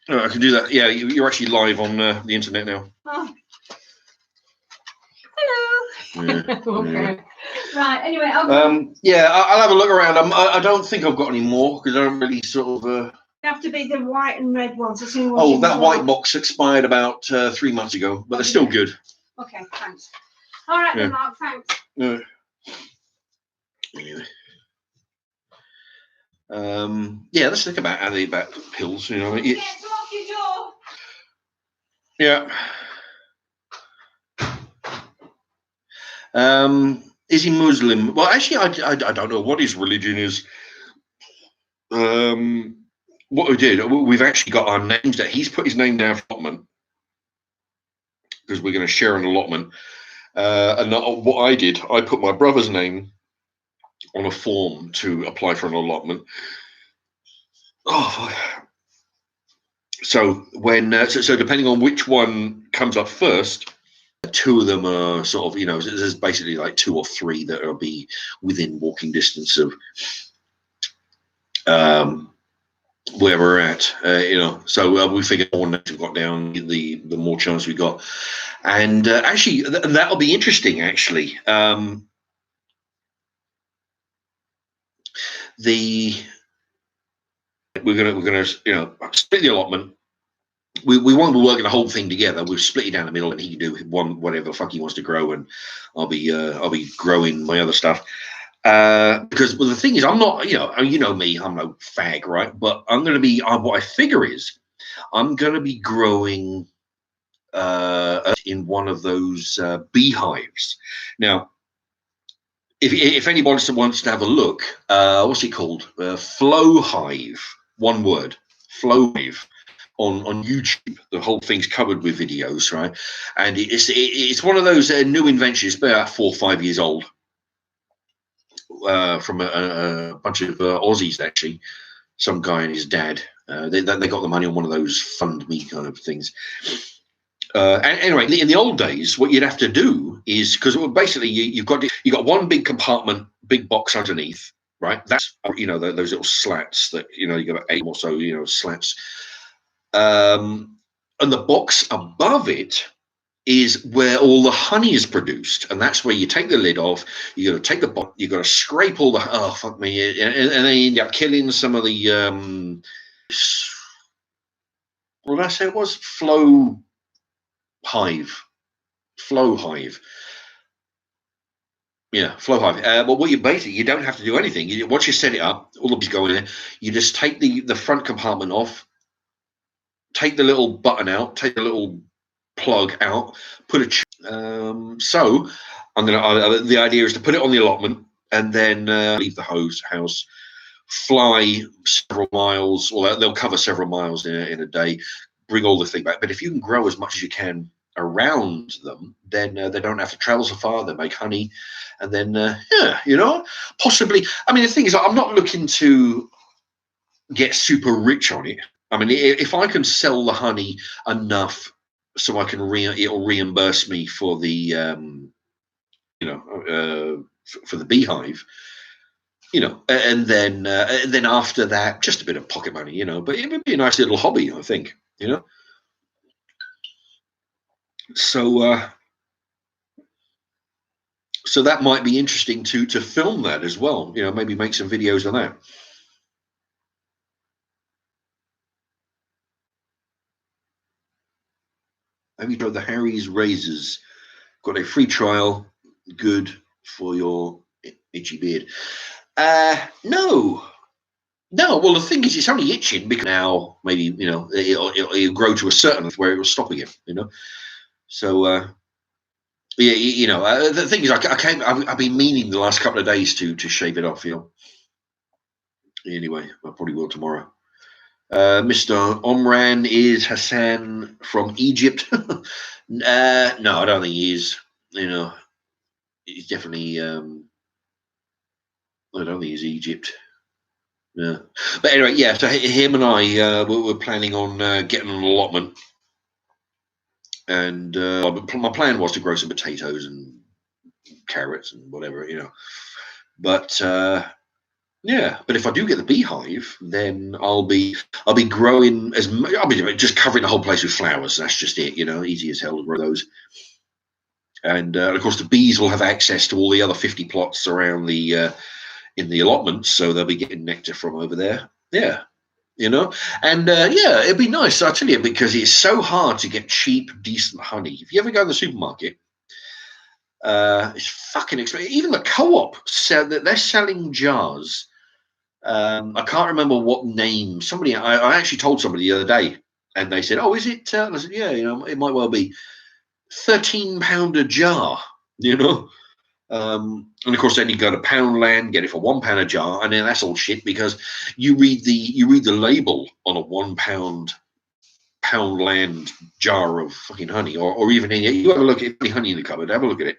Oh, I can do that. Yeah, you're actually live on the internet now. Oh. Hello. Yeah, Okay. yeah. Right. Anyway, yeah, I'll have a look around. I don't think I've got any more because I don't really sort of. They have to be the white and red ones. Oh, that white box expired about 3 months ago, but they're still good. Okay, thanks. All right, then, Mark. Thanks. Yeah. Anyway. Yeah, let's think about about pills. You know. Get to lock your door. Yeah. Is he Muslim? Well, actually, I don't know what his religion is. What we did, we've actually got our names that he's put his name down for allotment because we're going to share an allotment. And what I did, I put my brother's name on a form to apply for an allotment. Oh, so when so depending on which one comes up first, two of them are sort of, you know, there's basically like 2 or 3 that will be within walking distance of where we're at, you know. So we figured the more names we've got down, the more chance we got. And actually, that'll be interesting. Actually, we're gonna you know, split the allotment. We won't be working the whole thing together. We'll split it down the middle, and he can do whatever the fuck he wants to grow, and I'll be growing my other stuff. Because well, the thing is, I'm not, you know me, I'm no fag, right? But I'm going to be, what I figure is, I'm going to be growing in one of those beehives. Now, if anybody wants to have a look, what's it called? Flow Hive, one word, Flow Hive. On YouTube, the whole thing's covered with videos, right? And it's one of those new inventions, about 4 or 5 years old. From a bunch of Aussies, actually, some guy and his dad. They got the money on one of those fund me kind of things. Anyway, in the old days, what you'd have to do is, because basically you've got one big compartment, big box underneath, right? That's, you know, those little slats that, you know, you got 8 or so, you know, slats. And the box above it is where all the honey is produced, and that's where you take the lid off. You got to take the box, you got to scrape all the, oh fuck me, and then you end up killing some of the what did I say it was? Flow hive. Yeah, flow hive. But what you don't have to do anything. Once you set it up, all the bees go in there. You just take the front compartment off, take the little button out, take the little plug out, put a so I'm gonna the idea is to put it on the allotment and then leave the house, fly several miles, or they'll cover several miles in a day, bring all the thing back. But if you can grow as much as you can around them, then they don't have to travel so far. They make honey, and then yeah, you know, possibly. I mean, the thing is, I'm not looking to get super rich on it. I mean, if I can sell the honey enough so I can it'll reimburse me for the you know, for the beehive, you know, and then after that, just a bit of pocket money, you know. But it would be a nice little hobby, I think, you know. So so that might be interesting to film that as well, you know, maybe make some videos on that. Have you tried the Harry's razors? Got a free trial, good for your itchy beard. No. Well, the thing is, it's only itching because now maybe, you know, it'll grow to a certain where it will stop again, you know. So yeah, you know, the thing is, I've been meaning the last couple of days to shave it off, you know. Anyway, I probably will tomorrow. Mr. Omran is Hassan from Egypt. No, I don't think he is. You know, he's definitely. I don't think he's Egypt. Yeah, but anyway, yeah. So him and I, we're planning on getting an allotment, and my plan was to grow some potatoes and carrots and whatever, But yeah, but if I do get the beehive, then I'll be growing I'll be just covering the whole place with flowers. That's just it, easy as hell to grow those. And of course, the bees will have access to all the other 50 plots around the in the allotments, so they'll be getting nectar from over there. Yeah, and yeah, it'd be nice. I tell you, because it's so hard to get cheap, decent honey. If you ever go to the supermarket, it's fucking expensive. Even the co-op they're selling jars. I can't remember what name. I actually told somebody the other day, and they said, "Oh, is it?" And I said, "Yeah, it might well be £13 a jar." And of course, then you go to Poundland, get it for £1 a jar, and then that's all shit because you read the label on a £1 Poundland jar of fucking honey, or even you have a look at any honey in the cupboard. Have a look at it.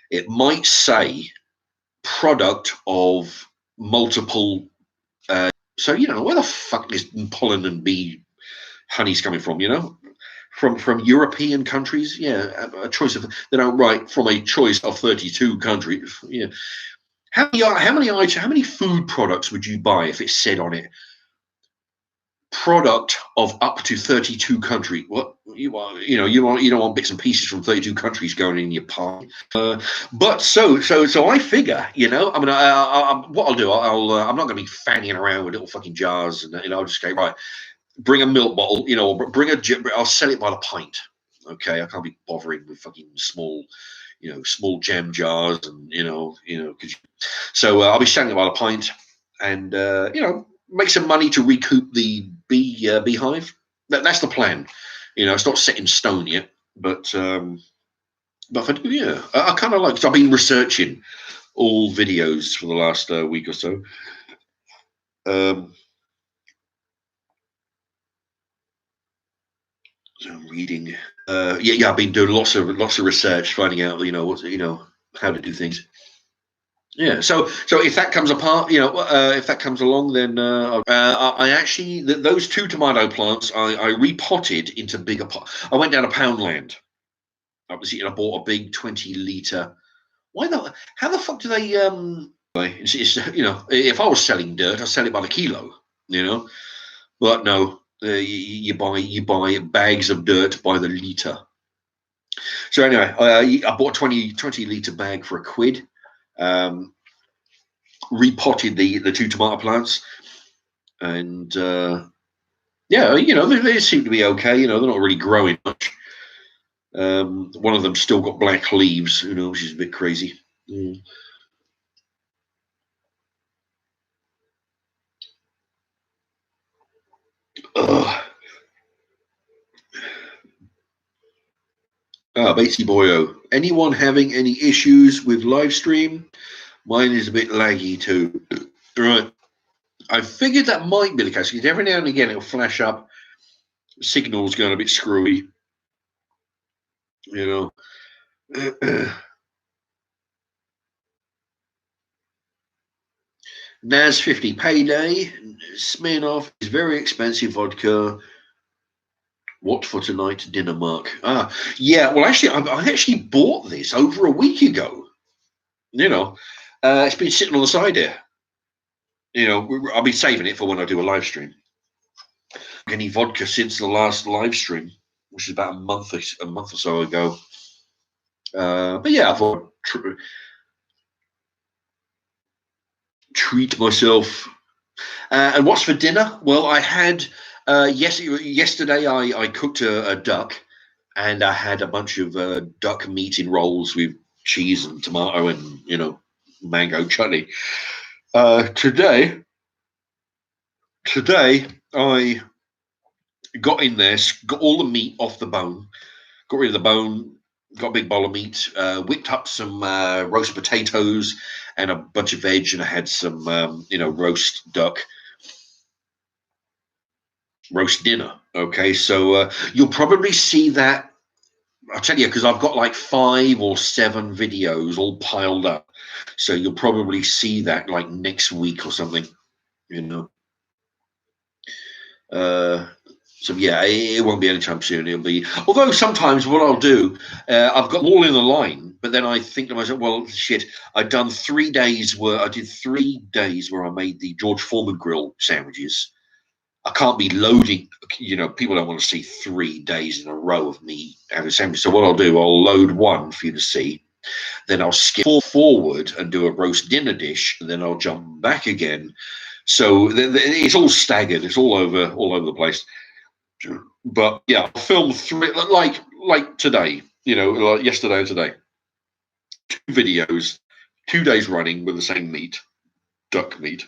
It might say product of multiple. So where the fuck is pollen and bee honey's coming from? From European countries. Yeah, a choice of from a choice of 32 countries. Yeah. How many food products would you buy if it said on it product of up to 32 countries? What you don't want bits and pieces from 32 countries going in your pie. But so I figure, I mean, what I'll do, I'm not going to be fanning around with little fucking jars, and I'll just go, right, bring a milk bottle, I'll sell it by the pint. Okay, I can't be bothering with fucking small jam jars, and so I'll be selling it by the pint, and make some money to recoup the beehive. That's the plan. It's not set in stone yet, but if I do, yeah, I kind of like. Cause I've been researching all videos for the last week or so. So I'm reading. Yeah, I've been doing lots of research, finding out, how to do things. Yeah. So if that comes apart, if that comes along, then I actually those 2 tomato plants I repotted into bigger pot. I went down to Poundland. Obviously, and I bought a big 20-litre. Why not? How the fuck do they? It's, if I was selling dirt, I'd sell it by the kilo. But no, you buy bags of dirt by the litre. So anyway, I bought a 20-litre bag for £1. Repotted the 2 tomato plants, and yeah, they seem to be okay. They're not really growing much. One of them still got black leaves, which is a bit crazy. Batesy Boyo. Anyone having any issues with live stream? Mine is a bit laggy too. Right. I figured that might be the case because every now and again it'll flash up. Signal's going a bit screwy. Naz 50 payday. Smirnoff is very expensive vodka. What for tonight dinner, Mark? Yeah. Well, actually, I actually bought this over a week ago. It's been sitting on the side here. I'll be saving it for when I do a live stream. Any vodka since the last live stream, which is about a month or so ago. But yeah, I thought treat myself. And what's for dinner? Well, I had yesterday. I cooked a duck, and I had a bunch of duck meat in rolls with cheese and tomato and mango chutney. Today I got in there, got all the meat off the bone, got rid of the bone, got a big bowl of meat, whipped up some roast potatoes and a bunch of veg, and I had some, roast duck, roast dinner. Okay, so you'll probably see that. I'll tell you, because I've got like 5 or 7 videos all piled up. So you'll probably see that like next week or something, you know. So yeah, it won't be anytime soon. It'll be, although sometimes what I'll do, I've got them all in the line, but then I think to myself, well, shit, I've done 3 days where I did 3 days where I made the George Foreman grill sandwiches. I can't be loading, people don't want to see 3 days in a row of me having a sandwich. So what I'll do, I'll load one for you to see, then I'll skip forward and do a roast dinner dish, and then I'll jump back again. So it's all staggered. It's all over the place. But yeah, I'll film 3 like today. Like yesterday and today. 2 videos, 2 days running with the same meat, duck meat.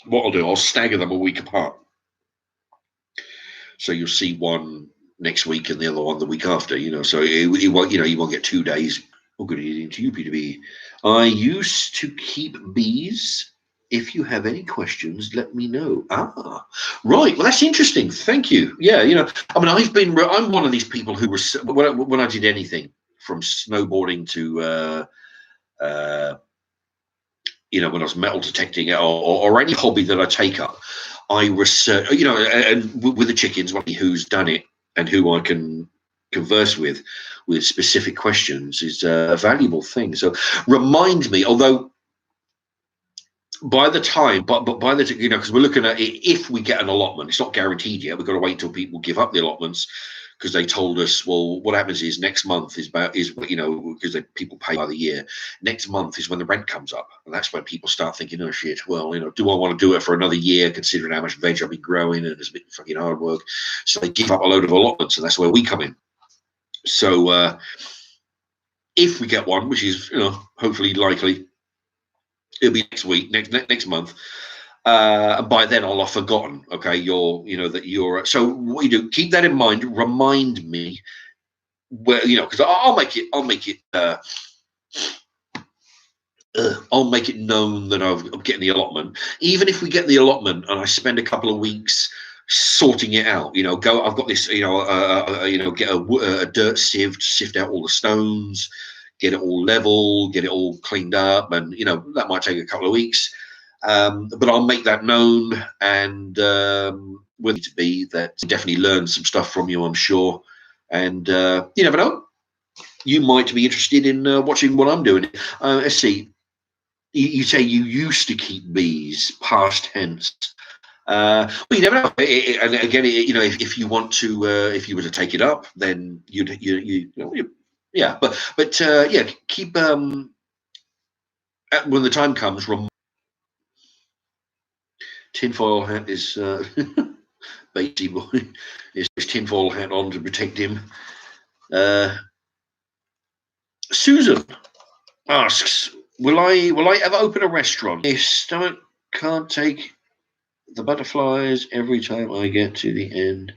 What I'll do, I'll stagger them a week apart. So you'll see one next week and the other one the week after. So you won't get 2 days. Oh, good evening to you, Peter B. I used to keep bees. If you have any questions, let me know. Right. Well, that's interesting. Thank you. Yeah. I'm one of these people who was, when I did anything from snowboarding to, when I was metal detecting or any hobby that I take up, I research, and with the chickens, who's done it and who I can converse with specific questions is a valuable thing. So remind me, although by the time, but by the, because we're looking at it, if we get an allotment, it's not guaranteed yet. We've got to wait until people give up the allotments, because they told us, well, what happens is next month because people pay by the year. Next month is when the rent comes up, and that's when people start thinking, oh shit, well, do I want to do it for another year, considering how much veg I've been growing, and it's a bit fucking hard work. So they give up a load of allotments, and that's where we come in. So if we get one, which is hopefully likely, it'll be next week, next month. And by then I'll have forgotten. Okay, so what you do, keep that in mind. Remind me where, because I'll make it. I'll make it known that I'm getting the allotment. Even if we get the allotment and I spend a couple of weeks sorting it out, I've got this, get a dirt sieve to sift out all the stones, get it all level, get it all cleaned up, and that might take a couple of weeks. But I'll make that known, and will to be that definitely learn some stuff from you, I'm sure. And you never know, you might be interested in watching what I'm doing. Let's see. You say you used to keep bees, past tense. Well, you never know. And again, if you want to, if you were to take it up, then yeah. But yeah, keep when the time comes. Tinfoil hat is Beatty boy is his tinfoil hat on to protect him. Susan asks, Will I ever open a restaurant? My stomach can't take the butterflies every time I get to the end.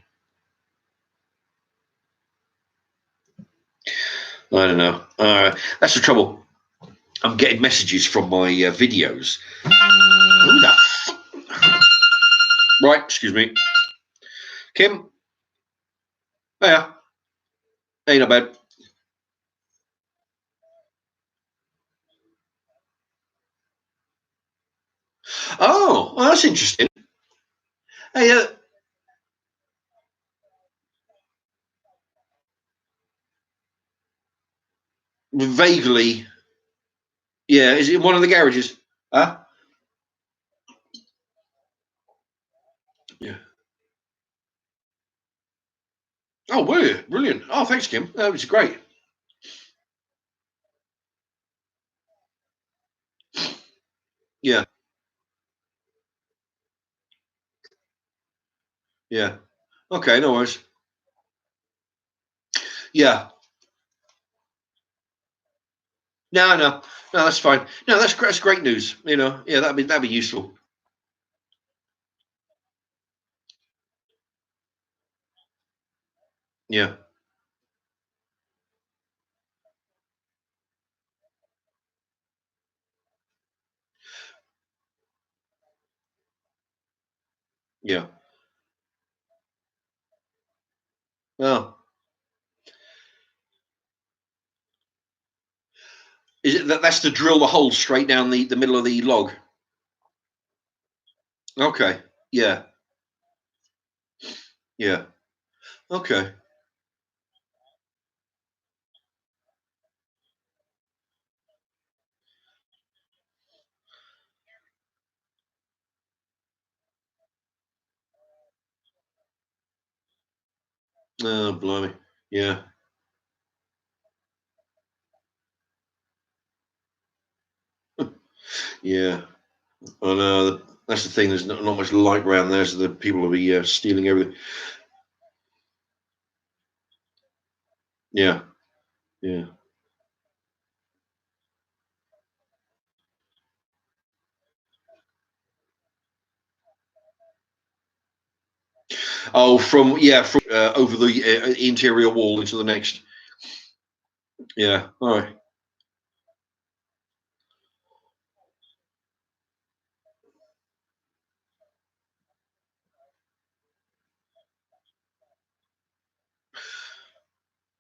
I don't know. That's the trouble. I'm getting messages from my videos. Who the Right, excuse me. Kim? Yeah. Ain't no bad. Oh, well, that's interesting. Hey, vaguely. Yeah, is it in one of the garages? Huh? Yeah. Oh, brilliant. Oh, thanks, Kim. That was great. Yeah. Yeah. Okay, no worries. Yeah. No, that's fine. No, that's great news. Yeah, that'd be useful. Yeah. Yeah. Oh. Is it that's to drill the hole straight down the middle of the log? Okay. Yeah. Yeah. Okay. Oh, blimey. Yeah. Yeah. I know. That's the thing. There's not much light around there, so the people will be stealing everything. Yeah. Yeah. Oh, from over the interior wall into the next. Yeah. All right.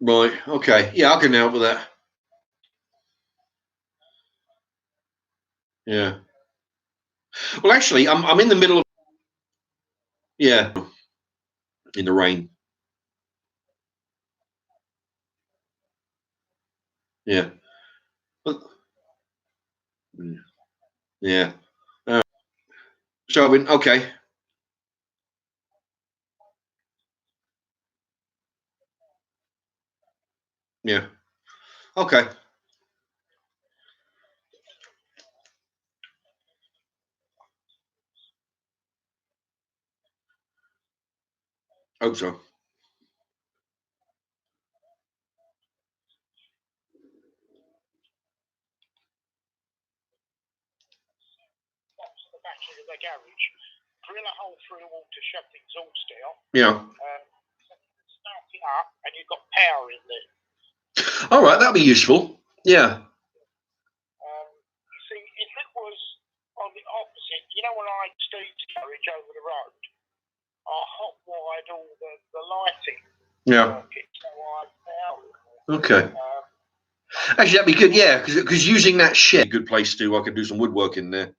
Right. Okay. Yeah, I can help with that. Yeah. Well, actually, I'm in the middle of. Yeah. In the rain. Yeah. Yeah. So, okay. Yeah. Okay. Hope so. The back of the garage, drill a hole through the wall to shut the exhaust out. Yeah. Start it up, and you've got power in there. All right, that'll be useful. Yeah. You see, if it was on the opposite, you know, when I had Steve's garage over the road, I hot wired all the lighting. Yeah. So I had power. Okay. Actually, that'd be good. Yeah, because using that shed, good place to. I could do some woodwork in there.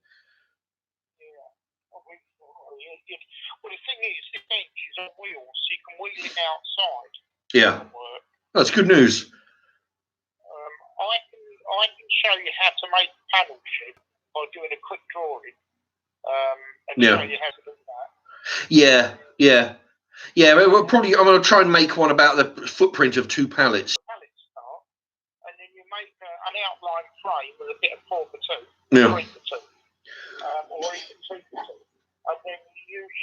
Well, the thing is, the bench is on wheels, so you can wheel it outside. Yeah. That's good news. I can show you how to make a panel shed by doing a quick drawing. And show you how to do that. Yeah. Yeah. We're probably. I'm going to try and make one about the footprint of 2 pallets. And then you make an outline frame with a bit of 4x2, 3x2, or even 2x2, and then you use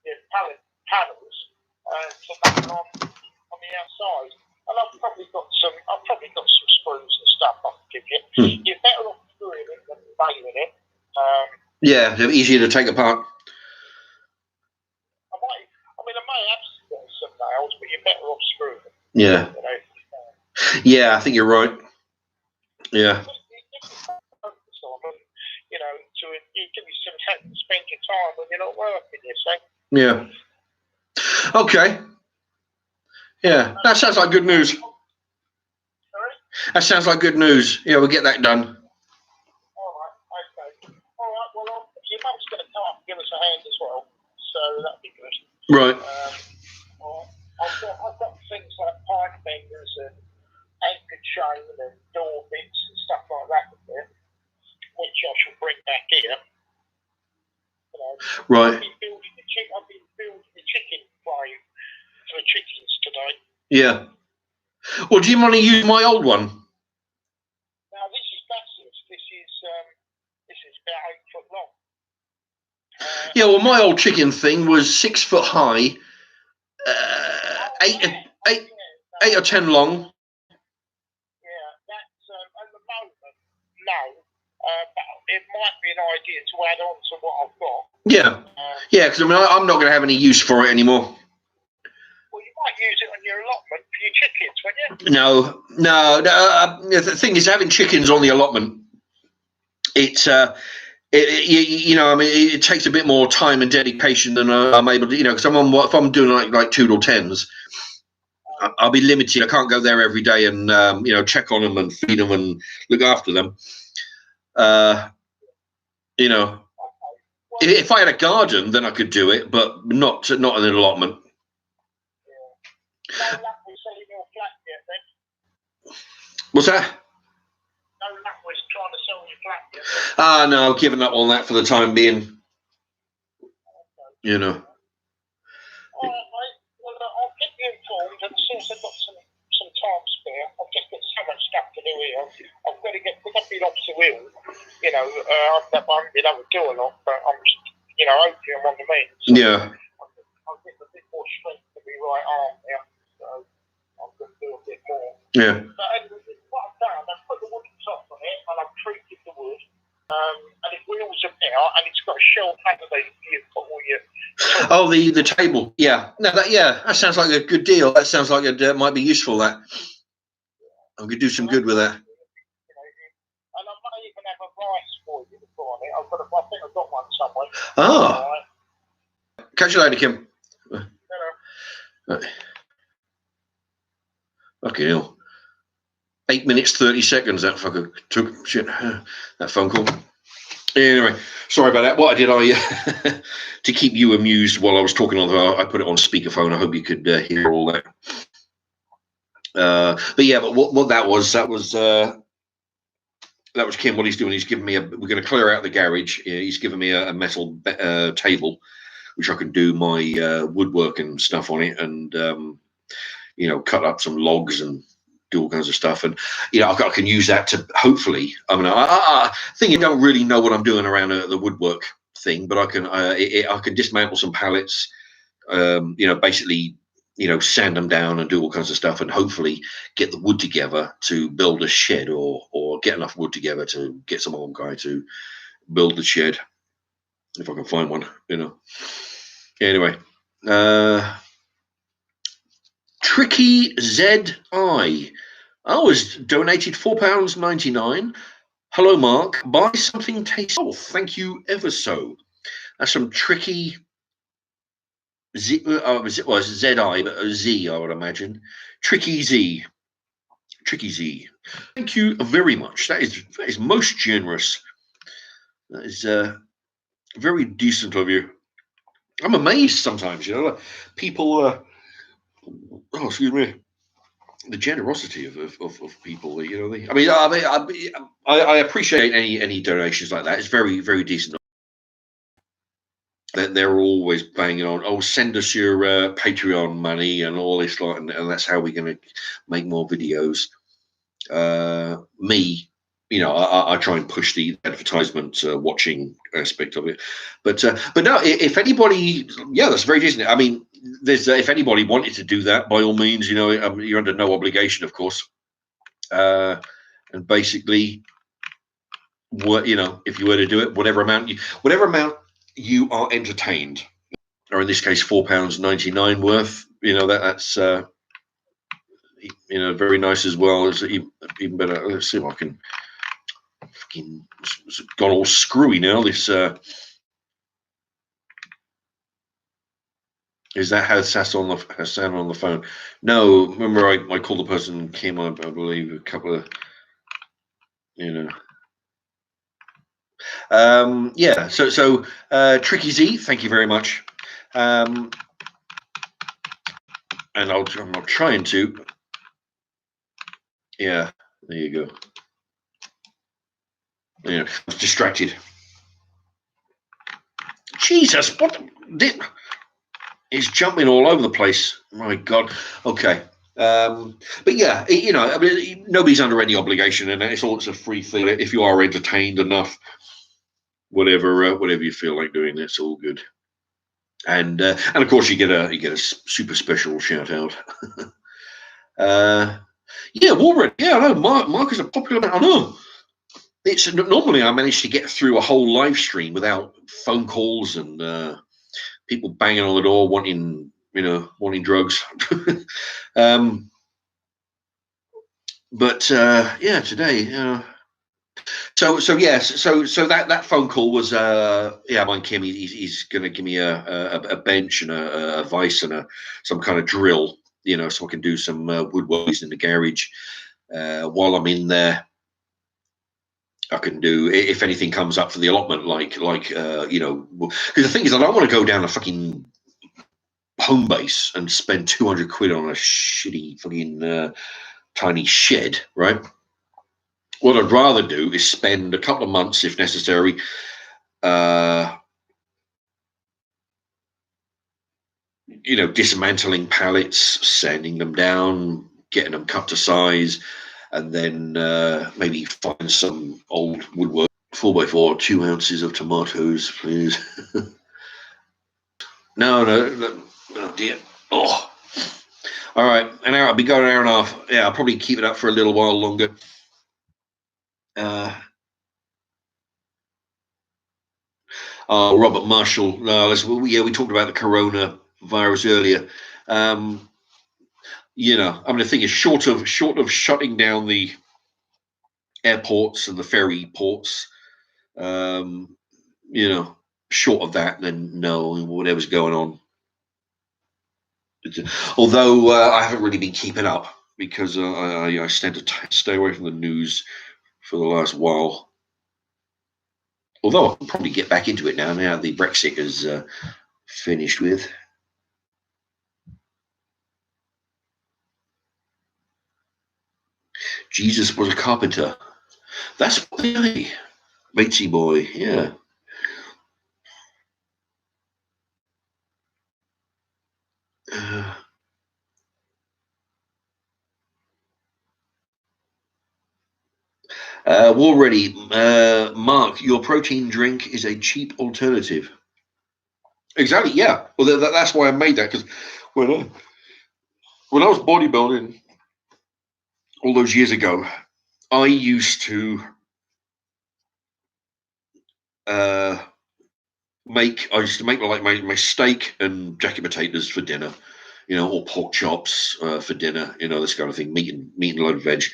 your pallet panels to make on the outside. And I've probably got some screws and stuff I can give you. You're better off screwing it than nailing it. Yeah, they're easier to take apart. I may have some nails, but you're better off screwing them. Yeah. You know? Yeah, I think you're right. Yeah. You know, you give you some time to spend your time when you're not working, you see. Yeah. Okay. Yeah, that sounds like good news. Sorry? That sounds like good news. Yeah, we'll get that done. All right, okay. All right, well, your mum's going to come up and give us a hand as well, so that'd be good. Right. I've got things like pipe benders and anchor chain and door bits and stuff like that in there, which I shall bring back here. You know, Right. I've been building the chicken frame for the chickens today. Yeah. Well, do you want to use my old one? Now this is massive. This is about 8 foot long. Yeah. Well, my old chicken thing was 6 foot high, 8 or 10 long. Yeah, that's at the moment, no. But it might be an idea to add on to what I've got. Yeah. Yeah, because I mean, I'm not going to have any use for it anymore. Well, you might use it on your allotment for your chickens, wouldn't you? No. The thing is, having chickens on the allotment, it's you know, I mean, it takes a bit more time and dedication than I'm able to, you know, because if I'm doing like 2 or 10s, I'll be limited. I can't go there every day and you know, check on them and feed them and look after them. You know, if I had a garden, then I could do it, but not an allotment. No luck with selling your flat yet, then? What's that? No luck with trying to sell your flat yet? No, I've given up on that for the time being. You know. All right, mate. Well, I'll keep you informed, and as soon as I've got some time spare, I've just got so much stuff to do here. I've got to get, because I've been off so ill, you know, I haven't been able to do a lot, but I'm, you know, hopefully I'm on the mend. So Yeah. I'll get a bit more strength to my right arm now, so I'm going to do a bit more. Yeah. But anyway, what I've done, I've put the wooden top on it, and I've treated the wood, and it wheels about, and it's got a shell panel that you put all your... Oh, the table. Yeah. No, that sounds like a good deal. That sounds like it might be useful. That I could do some good with that. And I might even have a rice for you on it. I think I've got one somewhere. Oh. Right. Catch you later, Kim. Hello. Okay, hell. 8 minutes 30 seconds. That fucker took shit. That phone call. Anyway, sorry about that. What I did, to keep you amused while I was talking on I put it on speakerphone. I hope you could hear all that. But yeah, but what that was Kim. What he's doing, he's giving me we're going to clear out the garage. He's given me a metal table, which I can do my woodwork and stuff on it, and you know, cut up some logs and do all kinds of stuff. And you know, I can use that to hopefully. I mean, I think you don't really know what I'm doing around the woodwork thing, but I can dismantle some pallets. You know, basically, you know, sand them down and do all kinds of stuff, and hopefully get the wood together to build a shed, or get enough wood together to get some arm guy to build the shed, if I can find one. You know. Anyway. Tricky ZI. I was donated £4.99. Hello, Mark. Buy something tasty. Oh, thank you ever so. That's some Tricky Z. It was ZI, but a Z, I would imagine. Tricky Z. Tricky Z. Thank you very much. That is most generous. That is very decent of you. I'm amazed sometimes, you know, people. Oh, excuse me. The generosity of people, you know. I appreciate any donations like that. It's very, very decent. They're always banging on. Oh, send us your Patreon money and all this, like, and that's how we're going to make more videos. Me, you know, I try and push the advertisement watching aspect of it, but no, if anybody, yeah, that's very decent. I mean, there's if anybody wanted to do that, by all means, you know, you're under no obligation, of course, and basically, what, you know, if you were to do it, whatever amount you are entertained, or in this case, £4.99 worth, you know, that's you know, very nice as well. As even better. Let's see if I can. Fucking, it's gone all screwy now. This is that Hassan on the phone? No, remember I called the person, Kim, I believe, a couple of, you know. Yeah. So Tricky Z, thank you very much. And I'm not trying to. Yeah, there you go. Yeah, I was distracted. Jesus, what? It's jumping all over the place. My God. Okay. But yeah, you know, I mean, nobody's under any obligation, and it's a free thing. If you are entertained enough, whatever you feel like doing, it's all good. And of course, you get a super special shout out. Yeah, Warren. Yeah, I know. Mark is a popular man. I know. It's normally I manage to get through a whole live stream without phone calls and people banging on the door wanting drugs. But yeah, today So yes, so that phone call was mine Kim. He's going to give me a bench and a vise and some kind of drill, so I can do some woodworking in the garage while I'm in there. I can do, if anything comes up for the allotment, like because the thing is, I don't want to go down a fucking home base and spend 200 quid on a shitty fucking tiny shed, right? What I'd rather do is spend a couple of months, if necessary, dismantling pallets, sanding them down, getting them cut to size, and then maybe find some old woodwork. 4x4, 2 ounces of tomatoes, please. No, dear. Oh, all right. An hour. I'll be going an hour and a half. Yeah, I'll probably keep it up for a little while longer. Robert Marshall. We talked about the coronavirus earlier. The thing is, short of shutting down the airports and the ferry ports, short of that, then no, whatever's going on. Although I haven't really been keeping up because I tend to stay away from the news for the last while. Although I'll probably get back into it now the Brexit is finished with. Jesus was a carpenter. That's why. Matesy boy, yeah. War ready. Mark, your protein drink is a cheap alternative. Exactly, yeah. Well, that's why I made that, because when I was bodybuilding all those years ago, I used to make like my steak and jacket potatoes for dinner, or pork chops for dinner, this kind of thing, meat and loaded veg.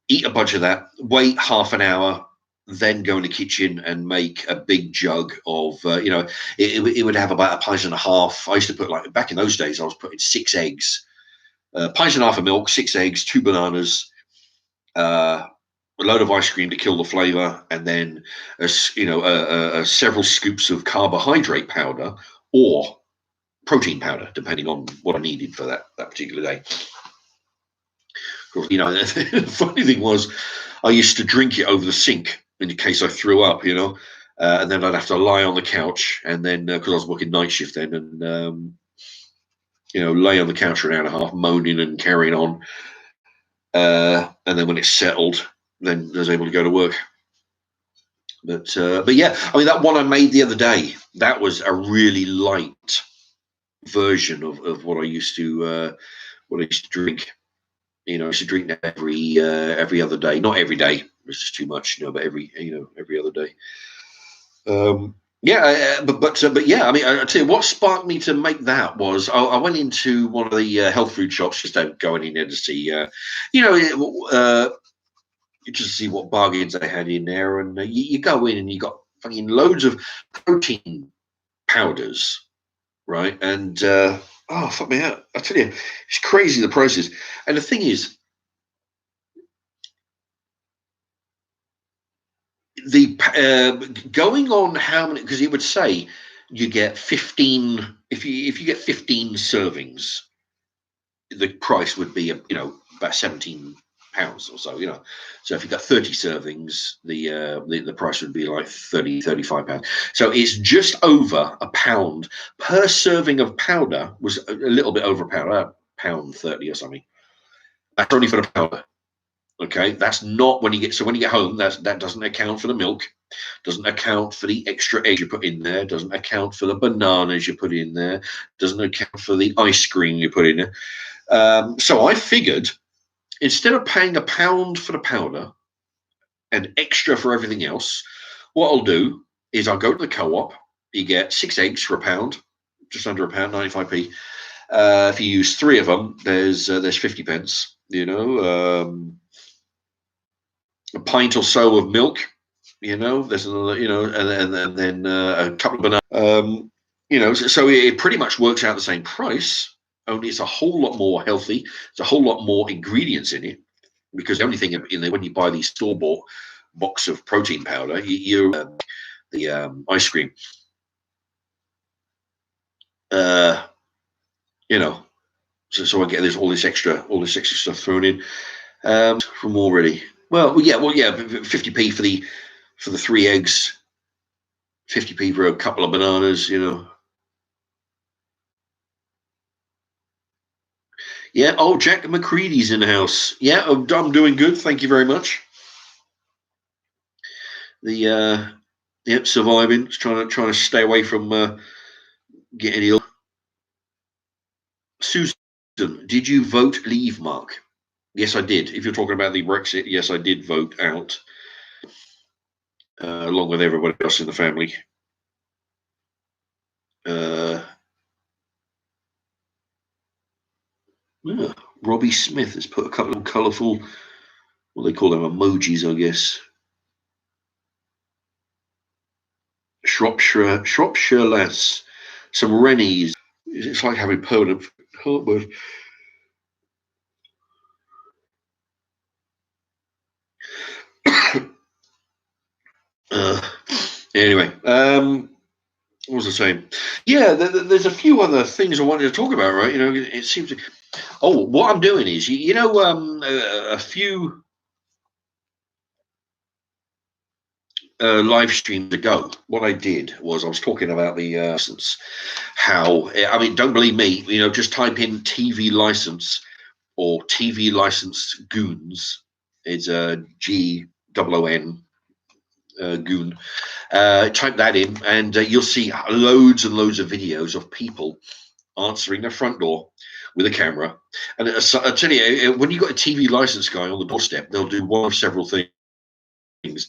Eat a bunch of that, wait half an hour, then go in the kitchen and make a big jug of, it would have about a pint and a half. I used to put, like, back in those days, I was putting 6 eggs, pint and a half of milk, 6 eggs, 2 bananas, a load of ice cream to kill the flavor, and then several scoops of carbohydrate powder or protein powder, depending on what I needed for that particular day. The funny thing was, I used to drink it over the sink in case I threw up, and then I'd have to lie on the couch, and then because I was working night shift then, and lay on the couch for an hour and a half, moaning and carrying on, and then when it settled, then I was able to go to work. But yeah, I mean, that one I made the other day, that was a really light version of what I used to drink. I used to drink that every other day. Not every day, it's just too much, but every other day. But yeah, I mean, I tell you what sparked me to make that was I went into one of the health food shops, just going in there to see, just to see what bargains they had in there, and you go in and you got fucking loads of protein powders, right? And oh, fuck me out. I tell you, it's crazy, the prices. And the thing is, the going on how many, because it would say you get 15, if you get 15 servings, the price would be about 17 pounds or so, so if you got 30 servings, the price would be like 35 pounds. So it's just over £1 per serving of powder. Was a little bit over £1.30 or something. That's only for the powder. Okay, that's not when you get home. That doesn't account for the milk, doesn't account for the extra eggs you put in there, doesn't account for the bananas you put in there, doesn't account for the ice cream you put in there. So I figured, instead of paying £1 for the powder and extra for everything else, what I'll do is I'll go to the co-op. You get 6 eggs for £1, just under £1, 95p. If you use 3 of them, there's 50 pence. a pint or so of milk. There's another, and then a couple of bananas. So it pretty much works out the same price. Only it's a whole lot more healthy. It's a whole lot more ingredients in it, because the only thing when you buy these store-bought box of protein powder, the ice cream, so I get there's all this extra stuff thrown in from already. Well, yeah, 50p for the 3 eggs, 50p for a couple of bananas, Yeah. Oh, Jack McCready's in the house. Yeah, I'm doing good. Thank you very much. Surviving. Trying to stay away from getting ill. Susan, did you vote leave, Mark? Yes, I did. If you're talking about the Brexit, yes, I did vote out, along with everybody else in the family. Robbie Smith has put a couple of colourful, what they call them, emojis, I guess. Shropshire lass, some Rennies. It's like having permanent heartburn. Anyway, what was I saying? Yeah, there's a few other things I wanted to talk about, right? It seems to. Oh, what I'm doing is, a few live streams ago, what I did was I was talking about the license. How, I mean, don't believe me, just type in TV license or TV license goons. It's a GOON. Goon. Type that in, and you'll see loads and loads of videos of people answering their front door with a camera. And I tell you, when you've got a TV license guy on the doorstep, they'll do one of several things.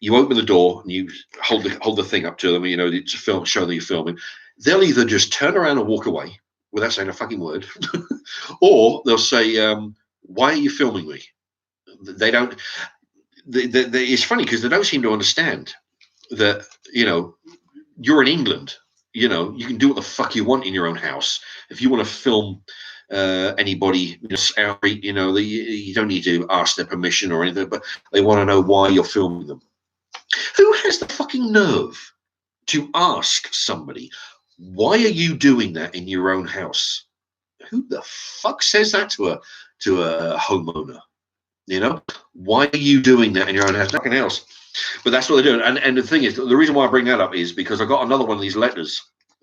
You open the door and you hold the thing up to them, to show that you're filming. They'll either just turn around and walk away without saying a fucking word, or they'll say, "Why are you filming me?" They don't. It's funny because they don't seem to understand that you're in England. You can do what the fuck you want in your own house. If you want to film anybody out, you don't need to ask their permission or anything, but they want to know why you're filming them. Who has the fucking nerve to ask somebody, why are you doing that in your own house? Who the fuck says that to a homeowner? Why are you doing that in your own house? Nothing else. But that's what they're doing. And the thing is, the reason why I bring that up is because I got another one of these letters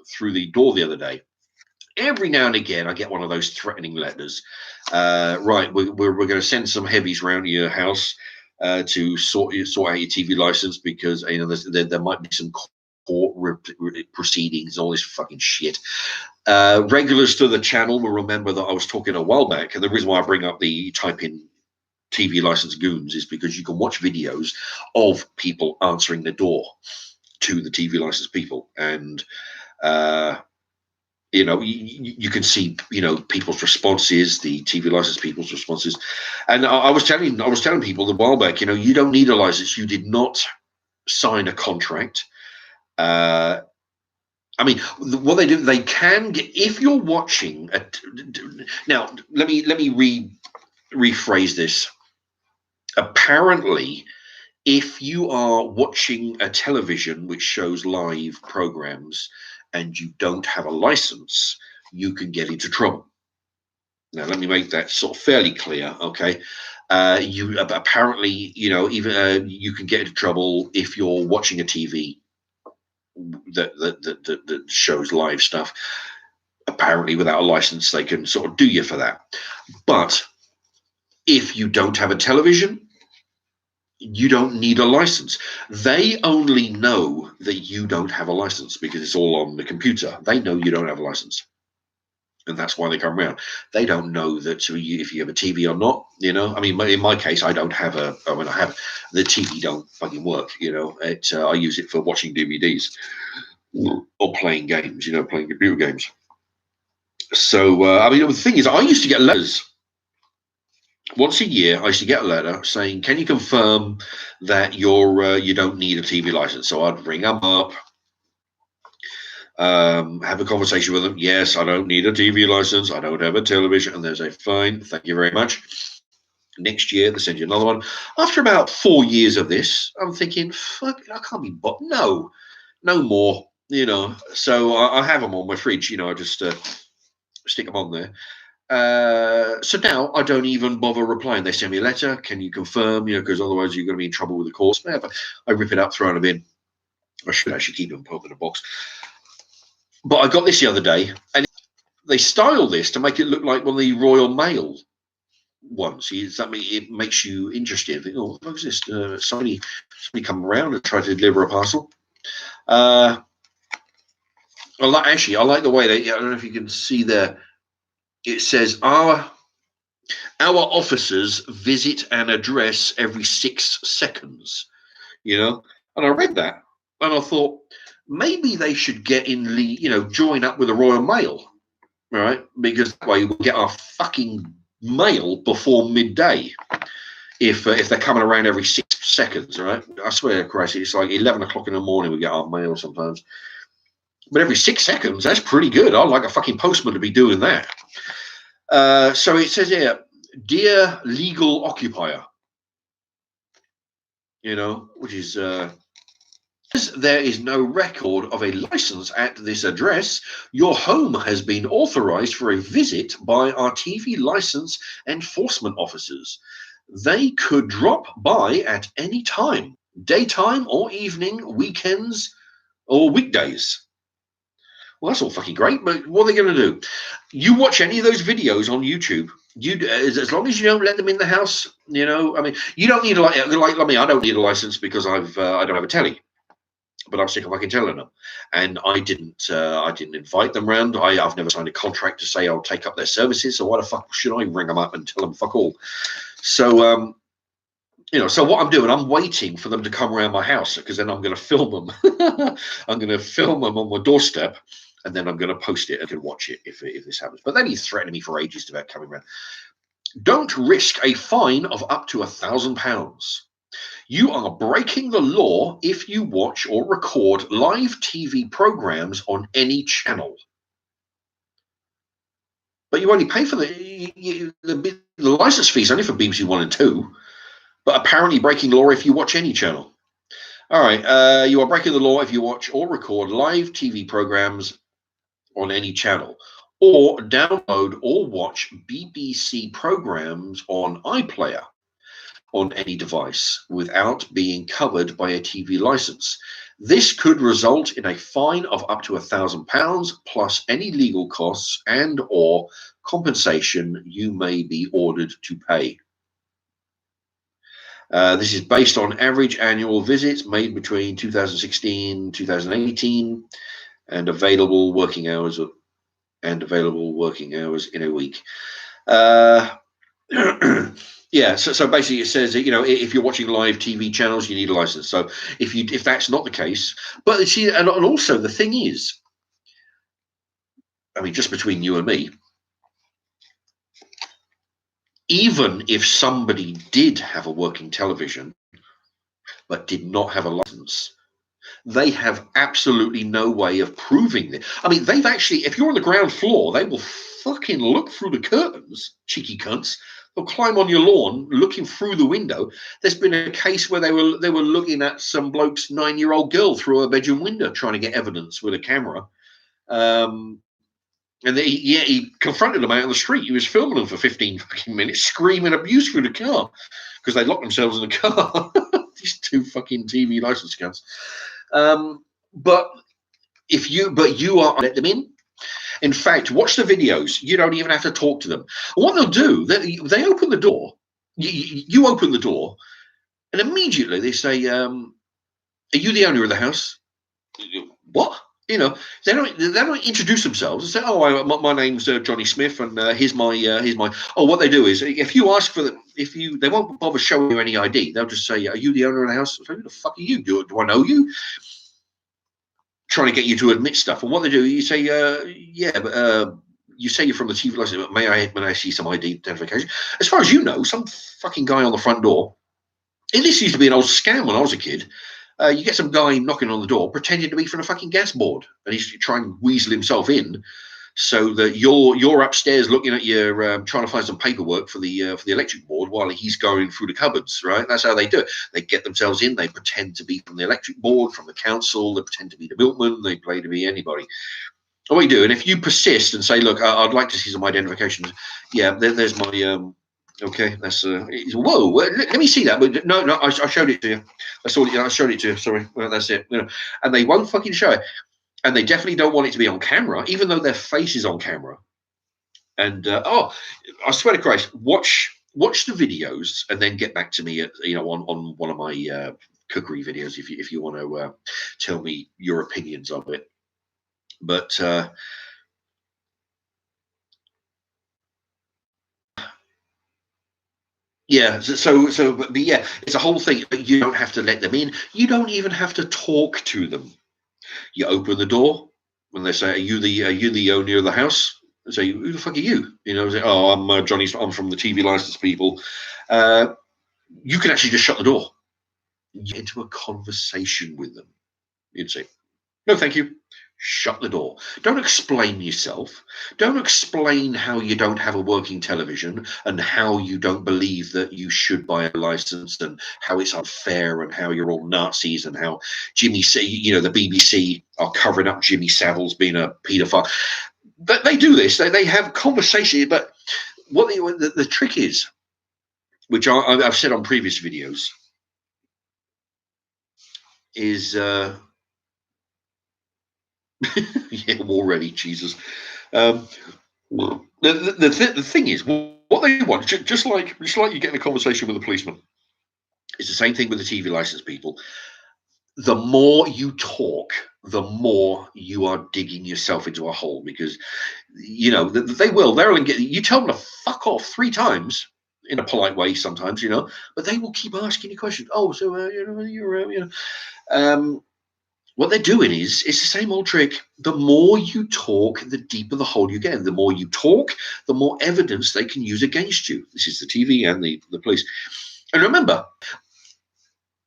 through the door the other day. Every now and again, I get one of those threatening letters. Right, we're going to send some heavies around your house to sort out your TV license, because there might be some court proceedings, all this fucking shit. Regulars to the channel will remember that I was talking a while back, and the reason why I bring up the type in TV license goons is because you can watch videos of people answering the door to the TV license people, and you can see people's responses, the TV license people's responses. And I was telling people a while back, you don't need a license. You did not sign a contract. I mean, what they do, they can get, if you're watching now, let me rephrase this. Apparently, if you are watching a television which shows live programs and you don't have a license, you can get into trouble. Now, let me make that sort of fairly clear, okay? You apparently, even you can get into trouble if you're watching a TV that shows live stuff. Apparently, without a license, they can sort of do you for that. But if you don't have a television, you don't need a license. They only know that you don't have a license because it's all on the computer. They know you don't have a license, and that's why they come around. They don't know that if you have a TV or not. I mean, in my case, I don't have I have the TV. Don't fucking work. I use it for watching DVDs or playing games. Playing computer games. So I mean, the thing is, I used to get letters once a year, I used to get a letter saying, "Can you confirm that you don't need a TV license?" So I'd ring them up, have a conversation with them. Yes, I don't need a TV license. I don't have a television, and they say, "Fine, thank you very much." Next year, they send you another one. After about 4 years of this, I'm thinking, "Fuck, I can't be bought. No more." So I have them on my fridge. I just stick them on there. So now I don't even bother replying. They send me a letter. Can you confirm? Because otherwise you're going to be in trouble with the courts. But I rip it up, throw them in. I should actually keep them, put them in a box. But I got this the other day, and they style this to make it look like one of the Royal Mail ones. It makes you interested. Think, oh, what is this? Somebody come around and try to deliver a parcel. I like the way I don't know if you can see there. It says our officers visit an address every 6 seconds. And I read that and I thought maybe they should get in join up with the Royal Mail, right? Because that way we'll get our fucking mail before midday. If they're coming around every 6 seconds, right? I swear, Christ, it's like 11 o'clock in the morning we get our mail sometimes. But every 6 seconds, that's pretty good. I'd like a fucking postman to be doing that. So it says here, "Dear legal occupier," which is, as there is no record of a license at this address, your home has been authorized for a visit by our TV license enforcement officers. They could drop by at any time, daytime or evening, weekends or weekdays. Well, that's all fucking great, but what are they going to do? You watch any of those videos on YouTube, as long as you don't let them in the house, you don't need like me. I don't need a license because I don't have a telly, but I'm sick of fucking telling them. And I didn't invite them round. I've never signed a contract to say I'll take up their services. So why the fuck should I ring them up and tell them fuck all? So so what I'm doing, I'm waiting for them to come around my house because then I'm going to film them. I'm going to film them on my doorstep. And then I'm going to post it and can watch it if this happens. But then he's threatening me for ages about coming around. Don't risk a fine of up to £1,000. You are breaking the law if you watch or record live TV programs on any channel. But you only pay for the license fees only for BBC 1 and 2. But apparently breaking law if you watch any channel. All right, you are breaking the law if you watch or record live TV programs on any channel, or download or watch BBC programs on iPlayer on any device without being covered by a TV license. This could result in a fine of up to £1,000 plus any legal costs and or compensation you may be ordered to pay. This is based on average annual visits made between 2016 and 2018 and available working hours in a week. Yeah, so basically it says that, if you're watching live TV channels, you need a license. So if that's not the case, but see, and also the thing is, just between you and me, even if somebody did have a working television but did not have a license, they have absolutely no way of proving it. They've actually, if you're on the ground floor, they will fucking look through the curtains, cheeky cunts. They'll climb on your lawn, looking through the window. There's been a case where they were looking at some bloke's 9-year-old girl through a bedroom window, trying to get evidence with a camera. And he confronted them out on the street. He was filming them for 15 fucking minutes, screaming abuse through the car because they locked themselves in the car. These two fucking TV license cunts. But you are let them in. In fact, watch the videos. You don't even have to talk to them. And what they'll do, they open the door. You open the door, and immediately they say, "Are you the owner of the house?" What? They don't introduce themselves and say, "Oh, my name's Johnny Smith, and here's my." Oh, what they do is, if you ask for they won't bother showing you any ID. They'll just say, "Are you the owner of the house?" So, who the fuck are you? Do I know you? Trying to get you to admit stuff. And what they do, you say, "Yeah, but you say you're from the TV license, may I see some identification? As far as you know, some fucking guy on the front door. And this used to be an old scam when I was a kid. You get some guy knocking on the door pretending to be from a fucking gas board, and he's trying to weasel himself in, so that you're upstairs looking at your trying to find some paperwork for the electric board while he's going through the cupboards. Right? That's how they do it. They get themselves in. They pretend to be from the electric board, from the council. They pretend to be the milkman. They play to be anybody. What we do, and if you persist and say, "Look, I'd like to see some identifications," yeah, there's my okay, that's whoa. Let me see that. But no, I showed it to you. I showed it to you. Sorry, well, that's it. You know, and they won't fucking show it, and they definitely don't want it to be on camera, even though their face is on camera. And I swear to Christ, watch the videos and then get back to me at, on one of my cookery videos if you want to tell me your opinions of it. But yeah, but yeah, it's a whole thing. But you don't have to let them in. You don't even have to talk to them. You open the door when they say, "Are you the owner of the house?" They say, "Who the fuck are you?" You know, say, "Oh, I'm Johnny. I'm from the TV license people." You can actually just shut the door. You get into a conversation with them. You'd say, "No, thank you." Shut the door. Don't explain yourself. Don't explain how you don't have a working television and how you don't believe that you should buy a license and how it's unfair and how you're all Nazis and how the BBC are covering up Jimmy Savile's being a paedophile. But they do this. They have conversation. But what the trick is, which I've said on previous videos, is yeah, already, Jesus. The thing is, what they want, just like you get in a conversation with a policeman, it's the same thing with the TV license people. The more you talk, the more you are digging yourself into a hole, because they'll get you. Tell them to fuck off 3 times in a polite way sometimes, but they will keep asking you questions. Oh, so what they're doing is it's the same old trick. The more you talk, the deeper the hole you get in. The more you talk, the more evidence they can use against you. This is the TV and the police. And remember,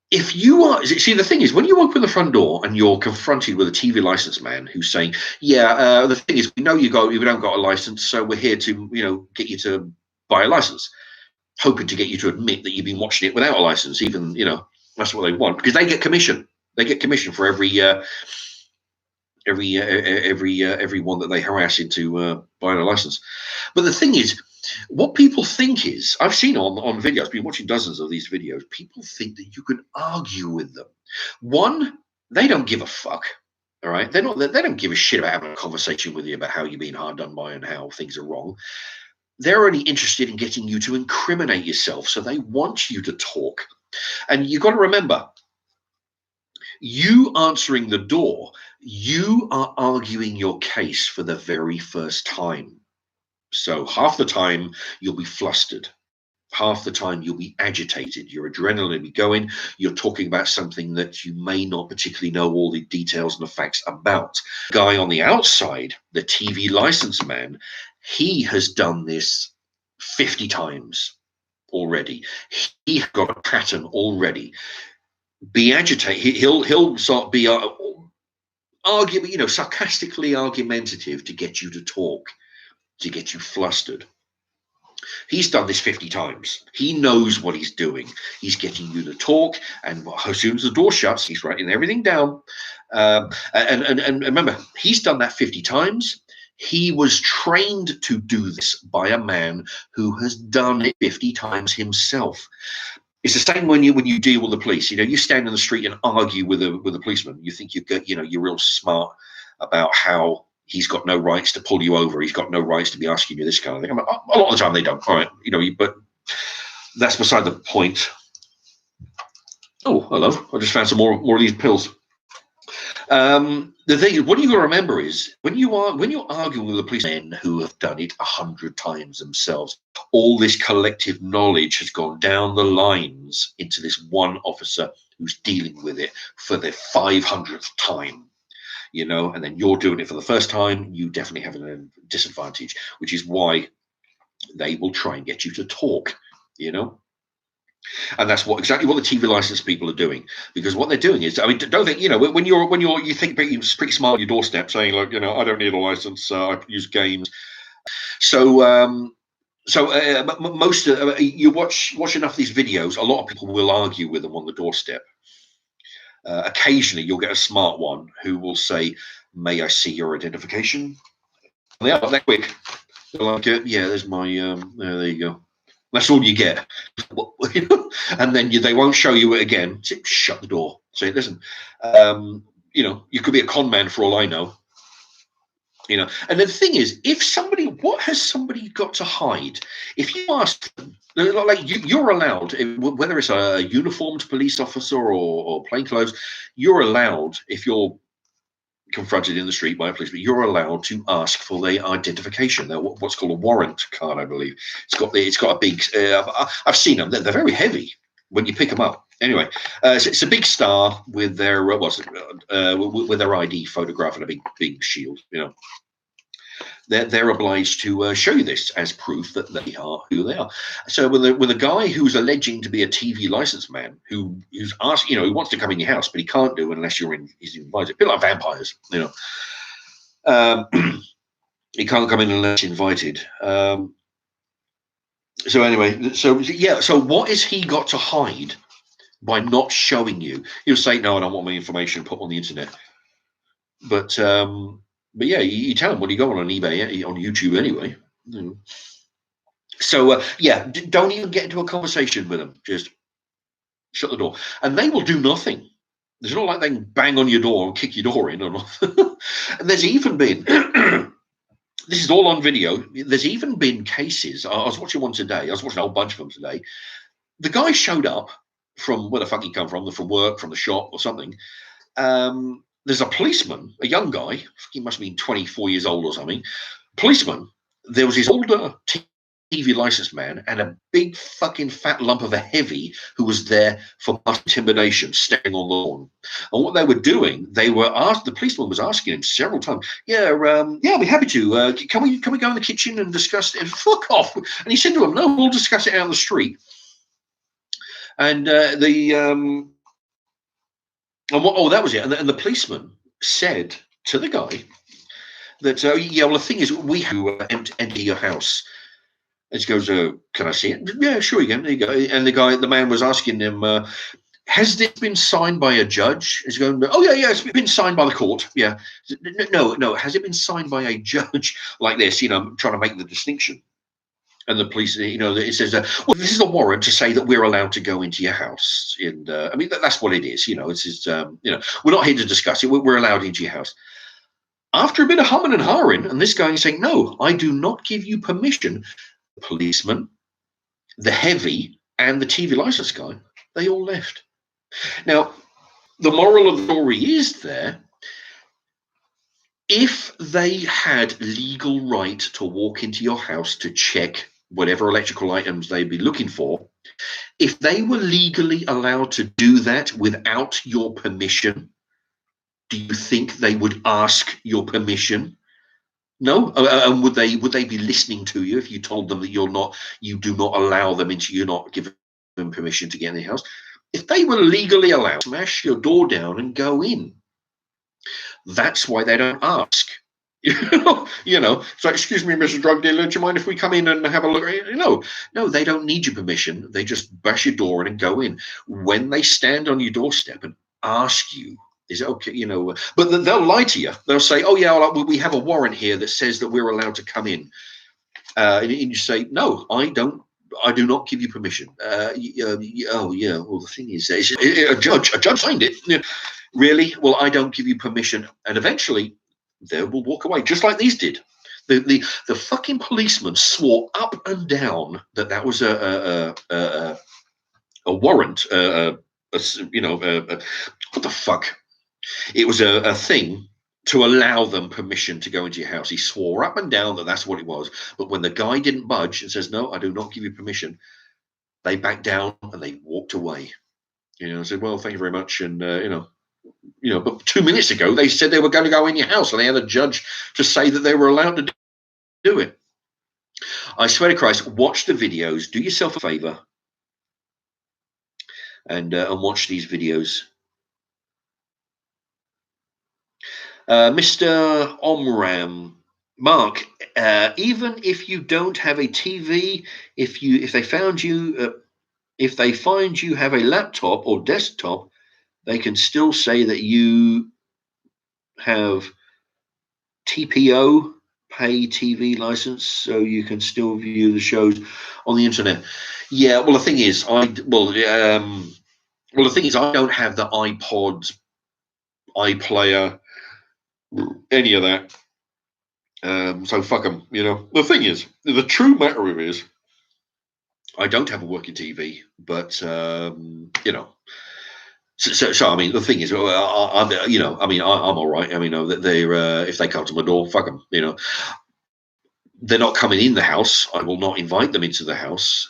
if you are, see, the thing is, when you open the front door and you're confronted with a TV license man who's saying, "Yeah, the thing is, we know you don't got a license, so we're here to, get you to buy a license," hoping to get you to admit that you've been watching it without a license. Even, that's what they want, because they get commission. They get commission for every one that they harass into buying a license. But the thing is, what people think is, I've seen on videos, I've been watching dozens of these videos, people think that you can argue with them. One, they don't give a fuck. All right, they don't give a shit about having a conversation with you about how you're being hard done by and how things are wrong. They're only interested in getting you to incriminate yourself, so they want you to talk. And you've got to remember, you answering the door, you are arguing your case for the very first time. So half the time you'll be flustered. Half the time you'll be agitated. Your adrenaline will be going. You're talking about something that you may not particularly know all the details and the facts about. Guy on the outside, the TV license man, he has done this 50 times already. He's got a pattern already. Be agitated. He'll sort of be sarcastically argumentative to get you to talk, to get you flustered. He's done this 50 times. He knows what he's doing. He's getting you to talk, and as soon as the door shuts, he's writing everything down. And remember, he's done that 50 times. He was trained to do this by a man who has done it 50 times himself. It's the same when you deal with the police. You stand in the street and argue with a policeman. You think you're real smart about how he's got no rights to pull you over. He's got no rights to be asking you this kind of thing. I mean, a lot of the time they don't. All right, but that's beside the point. Oh, hello! I just found some more of these pills. The thing is, what you got to remember is when you're arguing with the policemen who have done it 100 times themselves, all this collective knowledge has gone down the lines into this one officer who's dealing with it for the 500th time. you know, and then you're doing it for the first time, you definitely have a disadvantage, which is why they will try and get you to talk, you know. And that's exactly what the TV license people are doing, because what they're doing is, I mean, don't think, you know, when you think pretty smart on your doorstep saying, like, you know, I don't need a license, I use games. So most you watch enough of these videos, a lot of people will argue with them on the doorstep. Occasionally, you'll get a smart one who will say, "May I see your identification?" And they are that quick. They're like, "Yeah, there's my there you go." That's all you get. And then they won't show you it again. Shut the door. Say, listen, you know, you could be a con man for all I know. You know, and the thing is, what has somebody got to hide? If you ask them, like you're allowed, whether it's a uniformed police officer or plainclothes, you're allowed, if you're confronted in the street by a policeman, you're allowed to ask for their identification. They're what's called a warrant card, I believe. It's got a big. I've seen them. They're very heavy when you pick them up. Anyway, it's a big star with their with their ID photograph and a big shield. You know, they're obliged to show you this as proof that they are who they are. So with a guy who's alleging to be a TV license man, who's asked, you know, who wants to come in your house, but he can't do unless he's invited. A bit like vampires, you know. He can't come in unless invited. So anyway, so what has he got to hide by not showing you? He'll say, "No, I don't want my information put on the internet." But yeah, you tell them when you go on eBay, on YouTube anyway. So yeah, don't even get into a conversation with them. Just shut the door, and they will do nothing. It's not like they can bang on your door and kick your door in or nothing. And there's even been, this is all on video. There's even been cases. I was watching one today. I was watching a whole bunch of them today. The guy showed up from where the fuck he come from work, from the shop or something. There's a policeman, a young guy. He must have been 24 years old or something. Policeman. There was his older TV licensed man and a big fucking fat lump of a heavy who was there for intimidation, standing on the lawn. And what they were doing, the policeman was asking him several times, yeah, I'll be happy to. Can we go in the kitchen and discuss it? Fuck off. And he said to him, no, we'll discuss it out on the street. And that was it. And the policeman said to the guy that, yeah, well, the thing is, we have to enter your house. And he goes, can I see it? Yeah, sure you can. There you go. And the man was asking him, has this been signed by a judge? He's going, oh, yeah, it's been signed by the court. Yeah. No, has it been signed by a judge like this? You know, I'm trying to make the distinction. And the police, you know, it says, well, this is a warrant to say that we're allowed to go into your house. And I mean, that's what it is. You know, it's just, you know, we're not here to discuss it. We're allowed into your house. After a bit of humming and hawing, and this guy is saying, no, I do not give you permission. The policeman, the heavy, and the TV license guy, they all left. Now, the moral of the story is there. If they had legal right to walk into your house to check whatever electrical items they'd be looking for, if they were legally allowed to do that without your permission, do you think they would ask your permission? No, and would they be listening to you if you told them that you do not allow them into, you're not giving them permission to get in the house? If they were legally allowed, smash your door down and go in. That's why they don't ask. You know. So, excuse me, Mr. Drug Dealer, do you mind if we come in and have a look? No, they don't need your permission. They just bash your door in and go in. When they stand on your doorstep and ask you, is it okay? You know, but they'll lie to you. They'll say, "Oh yeah, we have a warrant here that says that we're allowed to come in," and you say, "No, I don't. I do not give you permission." Oh yeah. Well, the thing is, a judge signed it. Really? Well, I don't give you permission, and eventually they will walk away, just like these did. The fucking policeman swore up and down that was a warrant. What the fuck? It was a thing to allow them permission to go into your house. He swore up and down that that's what it was. But when the guy didn't budge and says, no, I do not give you permission, they backed down and they walked away. You know, I said, well, thank you very much. And, you know, but 2 minutes ago they said they were going to go in your house, and they had a judge to say that they were allowed to do it. I swear to Christ, watch the videos. Do yourself a favor and watch these videos. Mr. Omram, Mark, even if you don't have a TV, if they find you have a laptop or desktop, they can still say that you have TPO, pay TV license, so you can still view the shows on the internet. Yeah, well, the thing is, I don't have the iPod, iPlayer, any of that. So fuck them. The thing is, the true matter of it is, I don't have a working TV, but So I mean, the thing is, I'm all right. I mean, they're if they come to my door, fuck them. They're not coming in the house. I will not invite them into the house.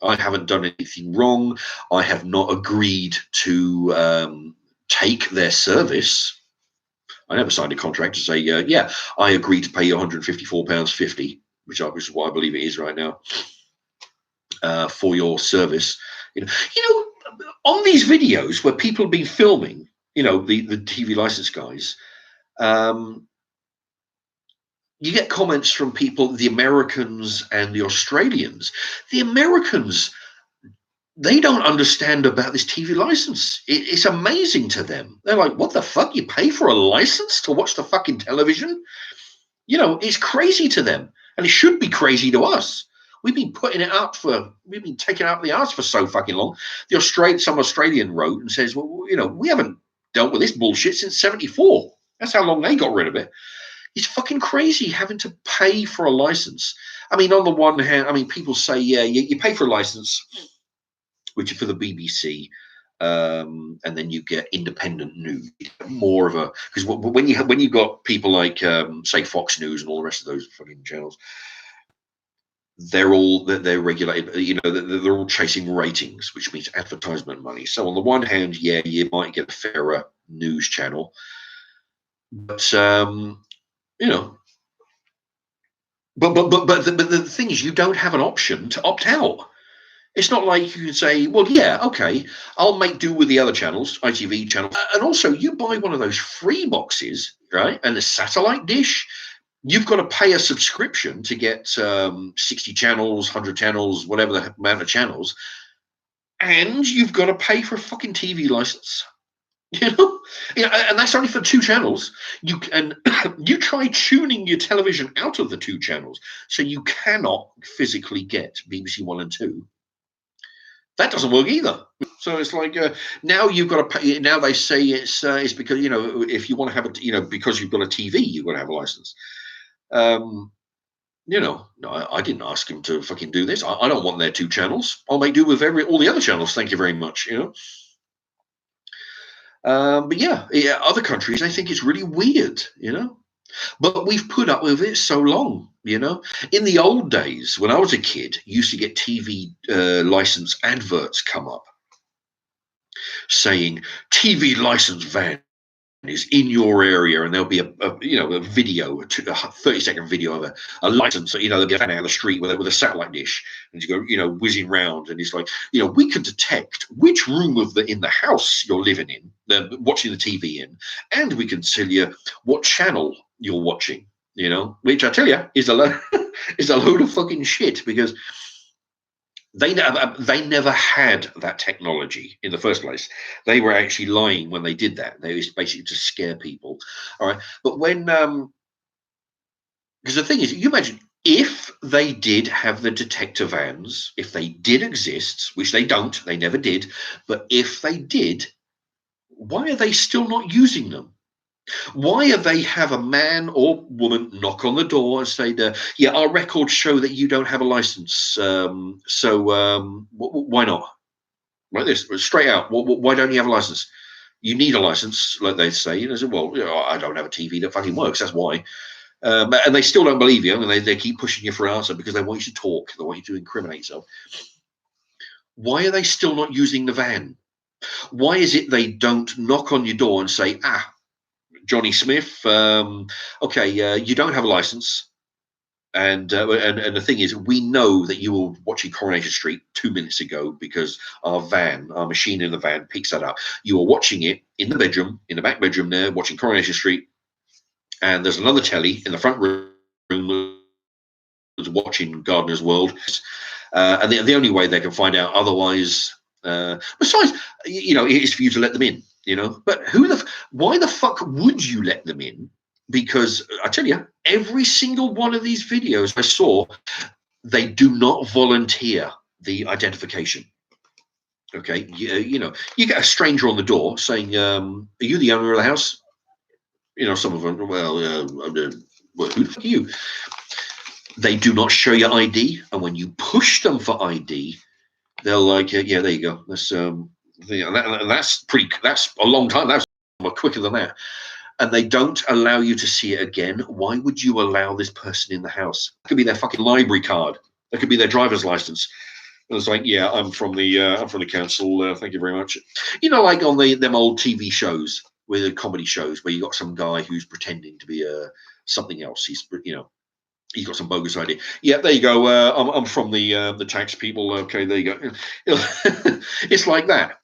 I haven't done anything wrong. I have not agreed to take their service. I never signed a contract to say, yeah, I agree to pay you £154.50, which is what I believe it is right now, for your service. On these videos where people have been filming, the TV license guys, you get comments from people, the Americans and the Australians. The Americans, they don't understand about this TV license. It's amazing to them. They're like, what the fuck? You pay for a license to watch the fucking television? It's crazy to them. And it should be crazy to us. We've been taking it out the arse for so fucking long. Some Australian wrote and says, well, we haven't dealt with this bullshit since 74. That's how long they got rid of it. It's fucking crazy having to pay for a license. I mean, on the one hand, people say, yeah, you pay for a license, which is for the BBC, and then you get independent news, more of a, because when you got people like say Fox News and all the rest of those fucking channels, they're regulated, they're all chasing ratings, which means advertisement money. So on the one hand, yeah, you might get a fairer news channel, but but the thing is, you don't have an option to opt out. It's not like you can say, well, yeah, okay, I'll make do with the other channels, ITV channel. And also, you buy one of those free boxes, right, and a satellite dish, you've got to pay a subscription to get 60 channels, 100 channels, whatever the amount of channels. And you've got to pay for a fucking TV license. And that's only for 2 channels. You try tuning your television out of the 2 channels, so you cannot physically get BBC 1 and 2. That doesn't work either. So it's like now you've got to pay. Now they say it's because if you want to have because you've got a TV, you've got to have a license. No, I didn't ask him to fucking do this. I don't want their 2 channels. I'll make do with all the other channels. Thank you very much. But yeah, other countries, I think it's really weird, but we've put up with it so long, In the old days, when I was a kid, you used to get TV license adverts come up saying TV license van is in your area, and there'll be a video, a 30-second video of a license. There'll be a van out of the street with a satellite dish, and you go, whizzing round, and it's like, we can detect which room in the house you're living in, watching the TV in, and we can tell you what channel you're watching. Which I tell you is a load of fucking shit, because they never had that technology in the first place. They were actually lying when they did that. They was basically to scare people. All right. But when, because the thing is, you imagine if they did have the detector vans, if they did exist, which they don't, they never did. But if they did, why are they still not using them? Why do they have a man or woman knock on the door and say, yeah, our records show that you don't have a license, so why not? Like this, straight out, why don't you have a license? You need a license, like they say. And I said, well, I don't have a TV that fucking works, that's why. And they still don't believe you, and they keep pushing you for an answer because they want you to talk, they want you to incriminate yourself. Why are they still not using the van? Why is it they don't knock on your door and say, Johnny Smith, okay, you don't have a license. And the thing is, we know that you were watching Coronation Street 2 minutes ago because our machine in the van picks that up. You were watching it in the bedroom, in the back bedroom there, watching Coronation Street. And there's another telly in the front room was watching Gardener's World. And the only way they can find out otherwise, besides, is for you to let them in, But why the fuck would you let them in? Because I tell you, every single one of these videos I saw, they do not volunteer the identification. Okay, you get a stranger on the door saying, "Are you the owner of the house?" Some of them, well, who the fuck are you? They do not show your ID, and when you push them for ID, they're like, "Yeah, there you go." That's that's a long time. That's quicker than that. And they don't allow you to see it again. Why would you allow this person in the house? It could be their fucking library card. It could be their driver's license. And it's like, yeah, I'm from the council. Thank you very much. Like on them old TV shows, with the comedy shows, where you got some guy who's pretending to be something else. He's got some bogus idea. Yeah, there you go. I'm from the tax people. Okay, there you go. It's like that,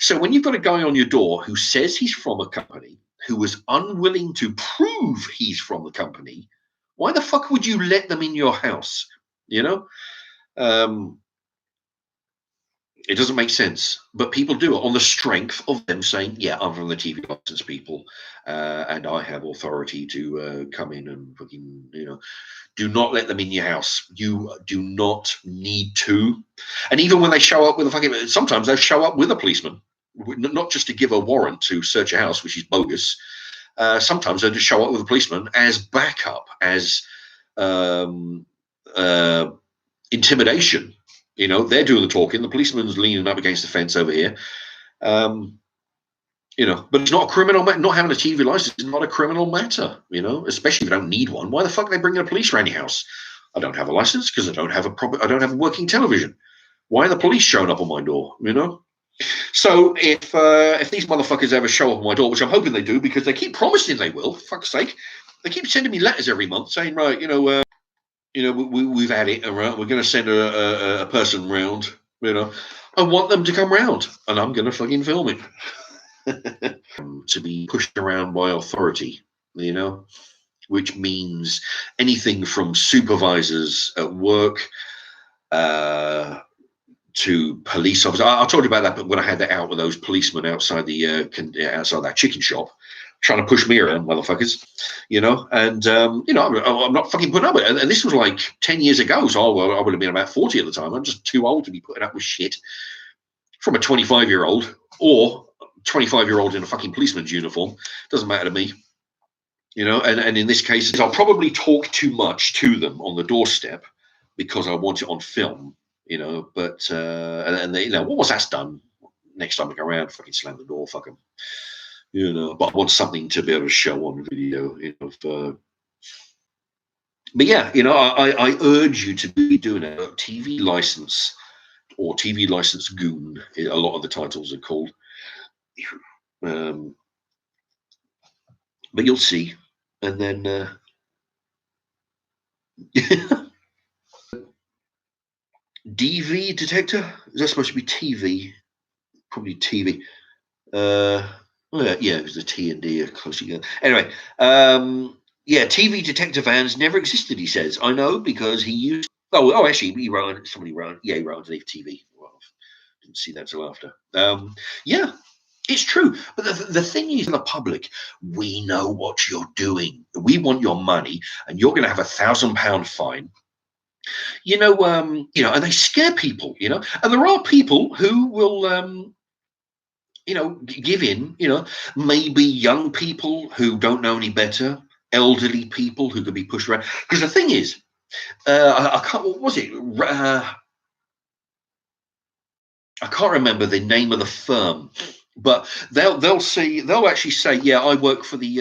So when you've got a guy on your door who says he's from a company, who was unwilling to prove he's from the company, why the fuck would you let them in your house? It doesn't make sense, but people do it on the strength of them saying, yeah, I'm from the TV license people, and I have authority to come in and fucking, do not let them in your house. You do not need to. And even when they show up with sometimes they show up with a policeman, not just to give a warrant to search a house, which is bogus. Sometimes they just show up with a policeman as backup, as intimidation. They're doing the talking. The policeman's leaning up against the fence over here. But it's not a criminal matter. Not having a TV license is not a criminal matter, especially if you don't need one. Why the fuck are they bringing the police around your house? I don't have a license because I don't have a working television. Why are the police showing up on my door, So if these motherfuckers ever show up on my door, which I'm hoping they do, because they keep promising they will, for fuck's sake, they keep sending me letters every month saying, right, we've had it, all right, we're going to send a person round, I want them to come round, and I'm going to fucking film it. To be pushed around by authority, which means anything from supervisors at work, to police officers. I told you about that, but when I had that out with those policemen outside outside that chicken shop, trying to push me around, motherfuckers, and I'm not fucking putting up with it. And this was like 10 years ago, so I would have been about 40 at the time. I'm just too old to be putting up with shit from a 25-year-old or 25-year-old in a fucking policeman's uniform. Doesn't matter to me, and in this case, I'll probably talk too much to them on the doorstep because I want it on film. But once that's done, next time I go around, fucking slam the door, fuck them, But I want something to be able to show on video, But yeah, I urge you to be doing a TV license or TV license goon. A lot of the titles are called, but you'll see, and then. DV detector? Is that supposed to be TV? Probably TV. Yeah, it was the T and D are close together. Anyway, yeah, TV detector vans never existed, he says. I know because he used. Oh, actually, he wrote. Somebody wrote. Yeah, he wrote underneath TV. Well, didn't see that till after. Yeah, it's true. But the thing is, in the public, we know what you're doing. We want your money, and you're going to have £1,000 fine. And they scare people, and there are people who will, give in, maybe young people who don't know any better, elderly people who could be pushed around. Because the thing is, I can't, what was it? I can't remember the name of the firm, but they'll actually say, yeah, I work for the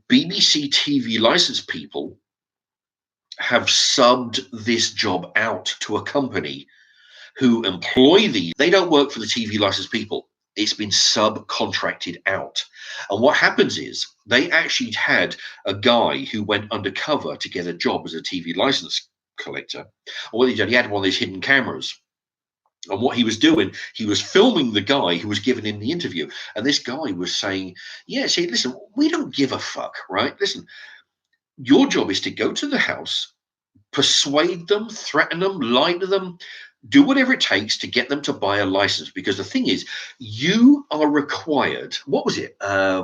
BBC TV license people have subbed this job out to a company who employ these, they don't work for the TV license people. It's been subcontracted out. And what happens is they actually had a guy who went undercover to get a job as a TV license collector. And what he did, he had one of these hidden cameras. And what he was doing, he was filming the guy who was giving him the interview. And this guy was saying, yeah, see, listen, we don't give a fuck, right? Listen, your job is to go to the house, persuade them, threaten them, lie to them, do whatever it takes to get them to buy a license. Because the thing is, you are required, what was it? I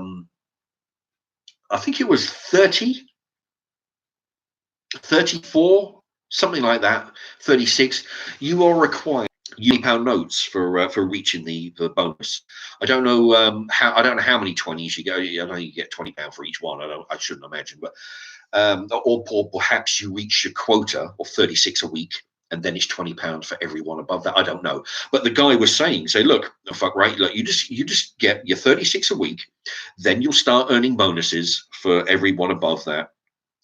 think it was 34, something like that, 36. You are required £20 notes for reaching the bonus. I don't know how many 20s you go. I know you get £20 for each one. I shouldn't imagine, but or perhaps you reach your quota of 36 a week, and then it's £20 for everyone above that. I don't know, but the guy was saying, look, fuck right, look, you just get your 36 a week, then you'll start earning bonuses for everyone above that.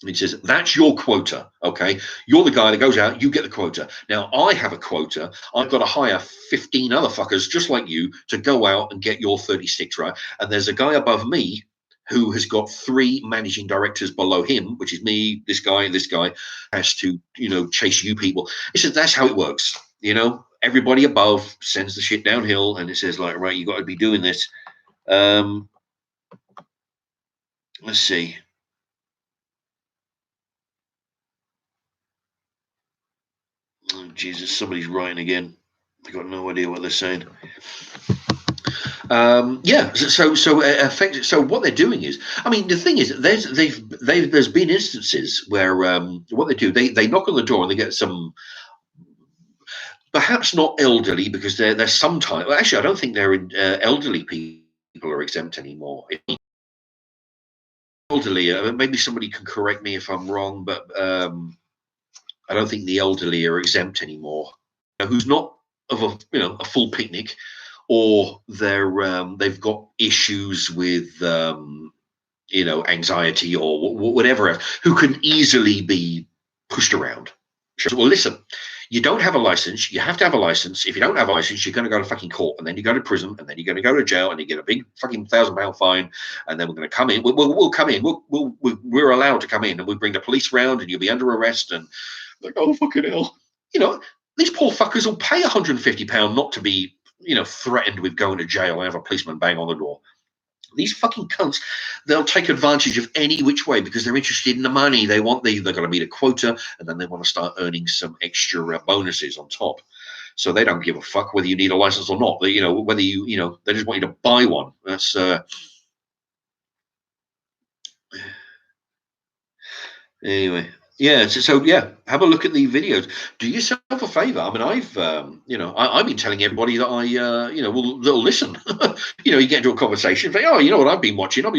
He says, that's your quota, okay? You're the guy that goes out, you get the quota. Now, I have a quota. I've got to hire 15 other fuckers just like you to go out and get your 36, right? And there's a guy above me who has got 3 managing directors below him, which is me, this guy, has to, chase you people. He says, that's how it works, Everybody above sends the shit downhill, and it says, like, right, you got to be doing this. Let's see. Oh, Jesus, somebody's writing again. I got no idea what they're saying. So what they're doing is, I mean, the thing is, there's been instances where what they do, they knock on the door and they get some, perhaps not elderly, because they're sometimes, well, actually, I don't think they're elderly people are exempt anymore. Elderly, maybe somebody can correct me if I'm wrong, but I don't think the elderly are exempt anymore. Who's not of a full picnic, or they've got issues with anxiety or whatever, who can easily be pushed around. Well, listen, you don't have a license. You have to have a license. If you don't have a license, you're going to go to fucking court, and then you go to prison, and then you're going to go to jail, and you get a big fucking £1,000 fine, and then we're going to come in. We'll come in. We're allowed to come in, and we bring the police round, and you'll be under arrest. And like, oh fucking hell, these poor fuckers will pay £150 not to be, threatened with going to jail and have a policeman bang on the door. These fucking cunts, they'll take advantage of any which way because they're interested in the money. They're going to meet a quota, and then they want to start earning some extra bonuses on top. So they don't give a fuck whether you need a license or not. They, whether you, they just want you to buy one. That's anyway. Yeah, so yeah, have a look at the videos. Do yourself a favor. I mean, I've been telling everybody that will listen. You get into a conversation, say, oh, you know what I've been watching? So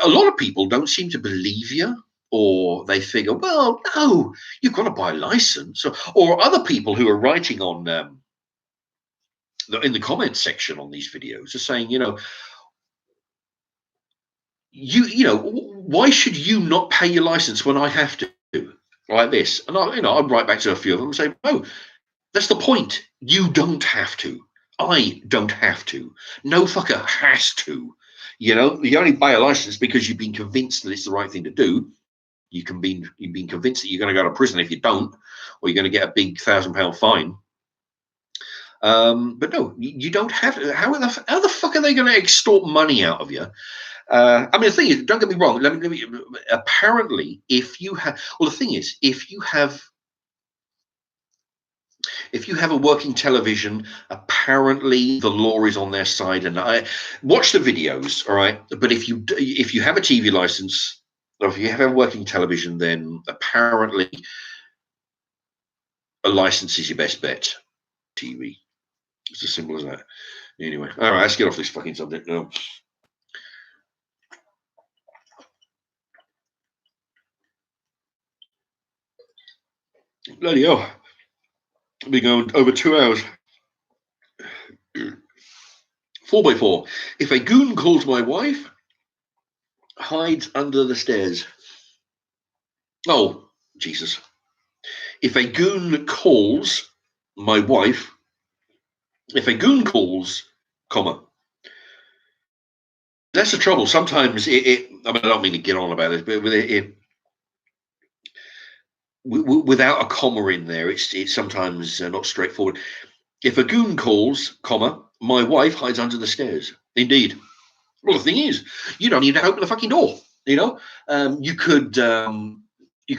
a lot of people don't seem to believe you, or they figure, well, no, you've got to buy a license, or other people who are writing on in the comments section on these videos are saying, why should you not pay your license when I have to, like this? And I'd write back to a few of them and say, no, that's the point. You don't have to. I don't have to. No fucker has to. You only buy a license because you've been convinced that it's the right thing to do. You've been convinced that you're going to go to prison if you don't, or you're going to get a big £1,000 fine. But no, you don't have to. How the fuck are they going to extort money out of you? I mean, the thing is, don't get me wrong. Apparently, if you have, well, the thing is, if you have a working television, apparently the law is on their side. And I watch the videos, all right. But if you have a TV license, or if you have a working television, then apparently a license is your best bet. TV. It's as simple as that. Anyway, all right, let's get off this fucking subject now. Bloody hell. I've been going over 2 hours. 4x4. If a goon calls my wife, hides under the stairs. Oh, Jesus. If a goon calls my wife, if a goon calls, comma, that's the trouble. Sometimes I mean, I don't mean to get on about this, but without a comma in there, it's sometimes not straightforward. If a goon calls, comma, my wife hides under the stairs. Indeed. Well, the thing is, you don't need to open the fucking door. You know, you can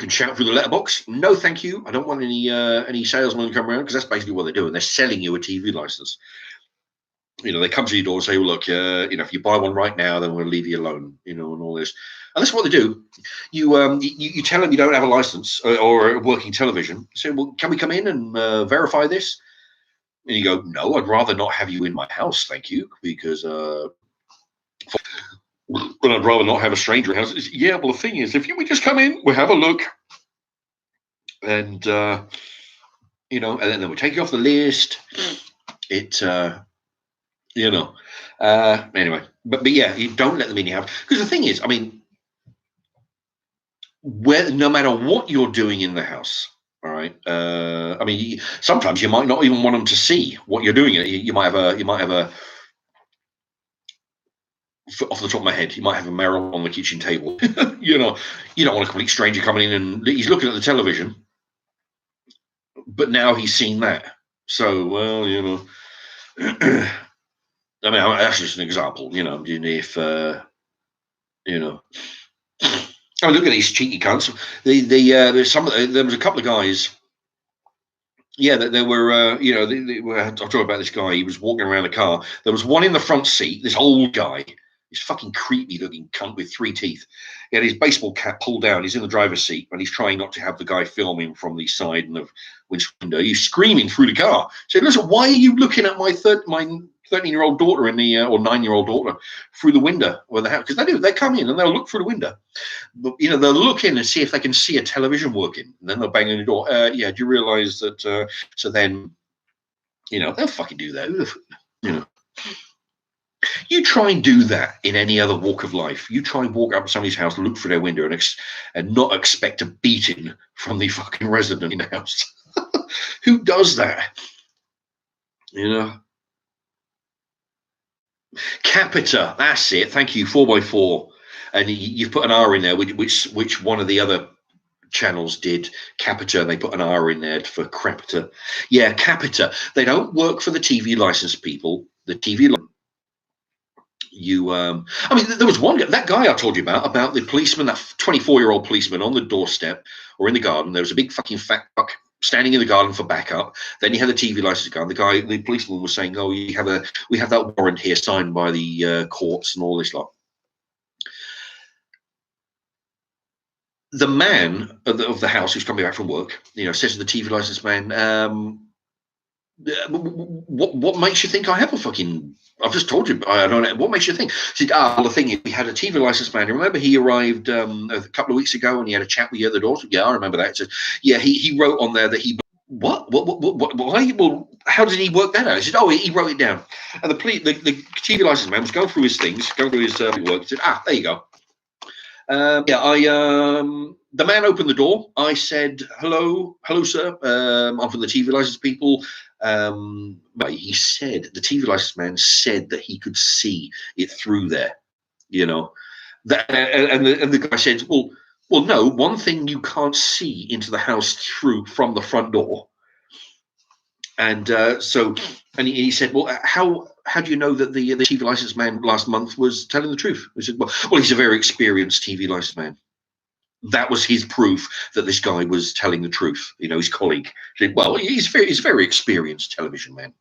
shout through the letterbox. No, thank you. I don't want any salesmen to come around, because that's basically what they're doing. They're selling you a TV license. You know, they come to your door and say, well, look, if you buy one right now, then we'll leave you alone, and all this. And that's what they do. You tell them you don't have a license or a working television. Say, well, can we come in and verify this? And you go, no, I'd rather not have you in my house, thank you, because I'd rather not have a stranger in the house. Yeah, well, the thing is, if we just come in, we'll have a look, and and then we take you off the list. Anyway, but yeah, you don't let them in your house, because the thing is, I mean, no matter what you're doing in the house, all right. I mean, sometimes you might not even want them to see what you're doing. You might have a off the top of my head, you might have a marijuana on the kitchen table. You don't want a complete stranger coming in and he's looking at the television, but now he's seen that. So, well, I mean, that's just an example. If oh, look at these cheeky cunts. There was a couple of guys. Yeah, they were. I'll talk about this guy. He was walking around the car. There was one in the front seat. This old guy. This fucking creepy-looking cunt with 3 teeth. He had his baseball cap pulled down. He's in the driver's seat, and he's trying not to have the guy filming from the side and the window. He's screaming through the car. Saying, "Listen, why are you looking at my 13-year-old daughter or 9-year-old daughter through the window of the house?" Because they do. They come in and they'll look through the window. But, they'll look in and see if they can see a television working. And then they'll bang on the door. Yeah, do you realise that? So then, they'll fucking do that. You try and do that in any other walk of life. You try and walk up to somebody's house, look through their window, and not expect a beating from the fucking resident in the house. Who does that? Capita, that's it. Thank you, 4x4. And you've put an R in there, which one of the other channels did. Capita, and they put an R in there for Crapita. Yeah, Capita. They don't work for the TV license people. The TV. I mean, there was one guy, that guy I told you about the policeman, that 24-year-old policeman on the doorstep or in the garden. There was a big fucking fat fuck standing in the garden for backup. Then he had a TV license gun. The policeman was saying, "Oh, we have that warrant here signed by the courts and all this lot." The man of the house who's coming back from work, says to the TV license man, what makes you think I have a fucking? I've just told you. I don't know. What makes you think? He said, well, the thing is, we had a TV license man. Remember, he arrived a couple of weeks ago, and he had a chat with you at the door. Yeah, I remember that. So, yeah, he wrote on there that he. What? Why? Well, how did he work that out? He said, he wrote it down. And the TV license man was going through his things, going through his work. He said, there you go. The man opened the door. I said, hello, sir. I'm from the TV license people. He said, the TV license man said that he could see it through there, that, and the guy said, well, no, one thing you can't see into the house from the front door. And he said, well, how do you know that the TV license man last month was telling the truth? I said, well, he's a very experienced TV license man. That was his proof that this guy was telling the truth. His colleague said, well, he's a very experienced television man,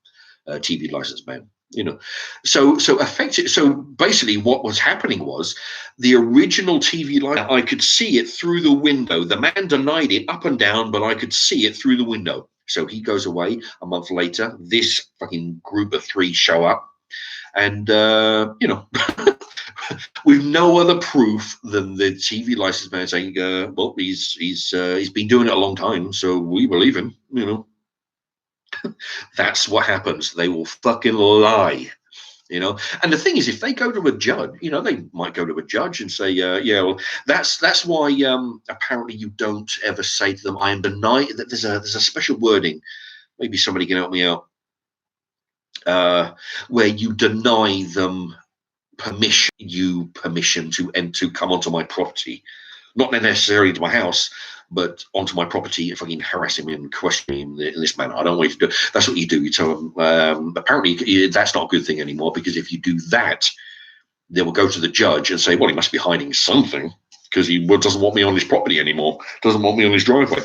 TV license man. So basically, what was happening was the original TV license. I could see it through the window. The man denied it up and down, but I could see it through the window. So he goes away. A month later, this fucking group of 3 show up, and with no other proof than the TV license man saying, well, he's been doing it a long time, so we believe him. That's what happens. They will fucking lie. And the thing is, if they go to a judge, they might go to a judge and say, yeah, well, that's why apparently you don't ever say to them, I am denying that there's a special wording. maybe somebody can help me out, where you deny them permission to come onto my property, not necessarily to my house, but onto my property, if I can harass him and question him in this manner. I don't want you to do. That's what you do. You tell them. Apparently, that's not a good thing anymore, because if you do that, they will go to the judge and say, well, he must be hiding something, because he doesn't want me on his property anymore, doesn't want me on his driveway.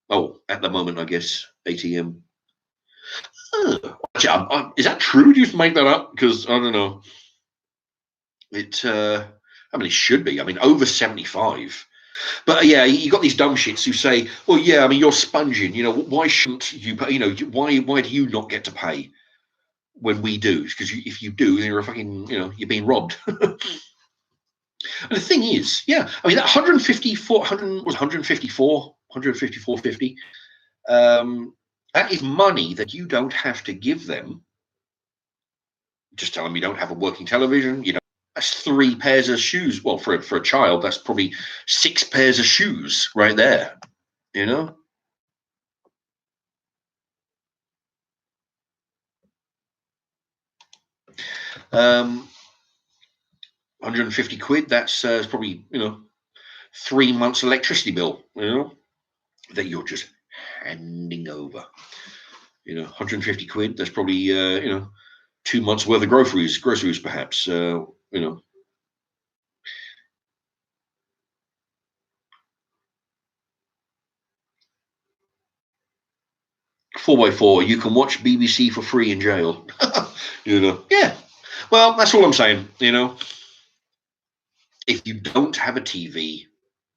Oh, at the moment, I guess, ATM. Is that true? Do you just make that up? Because I don't know. I mean, it should be. I mean, over 75. But yeah, you got these dumb shits who say, well, yeah, I mean, you're sponging. You know, why shouldn't you pay? You know, why do you not get to pay when we do? Because if you do, then you're a fucking, you know, you're being robbed. And the thing is, yeah, I mean, that 154.50. That is money that you don't have to give them. Just tell them you don't have a working television. You know, that's 3 pairs of shoes. Well, for a child, that's probably 6 pairs of shoes right there. You know. 150 quid. That's probably, you know, 3 months electricity bill. You know, that you're just handing over. You know, 150 quid. That's probably you know, 2 months worth of groceries perhaps. You know. "4x4, you can watch BBC for free in jail." You know, yeah. Well, that's all I'm saying. You know, if you don't have a TV,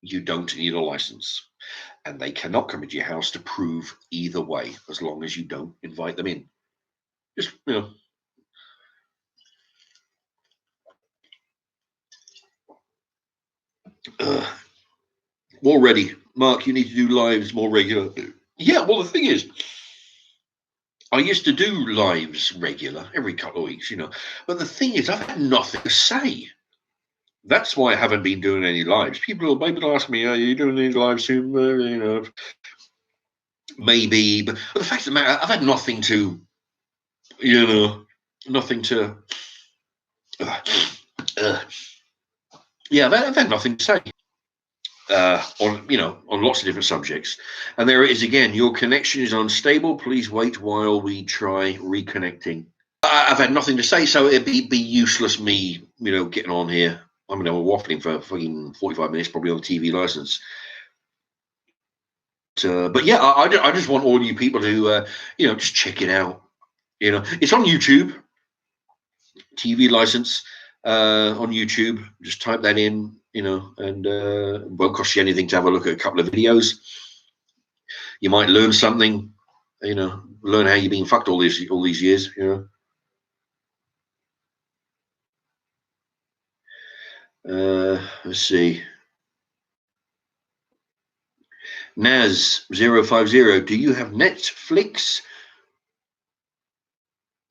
you don't need a license, and they cannot come into your house to prove either way, as long as you don't invite them in. Just, you know. Already, Mark, you need to do lives more regular. Yeah, well, the thing is, I used to do lives regular every couple of weeks, you know, but the thing is, I've had nothing to say. That's why I haven't been doing any lives. People ask me, "Are you doing any lives soon?" You know, maybe, but the fact of the matter, I've had nothing to, you know, nothing to. Yeah, I've had nothing to say. On, you know, on lots of different subjects. And there it is again. Your connection is unstable. Please wait while we try reconnecting. I've had nothing to say, so it'd be useless me, you know, getting on here. I mean, we're waffling for fucking 45 minutes, probably on the TV license. But yeah, I just want all you people to, you know, just check it out. You know, it's on YouTube. TV license on YouTube. Just type that in, you know, and it won't cost you anything to have a look at a couple of videos. You might learn something, you know, learn how you've been fucked all these years, you know. Let's see. Naz050, do you have Netflix?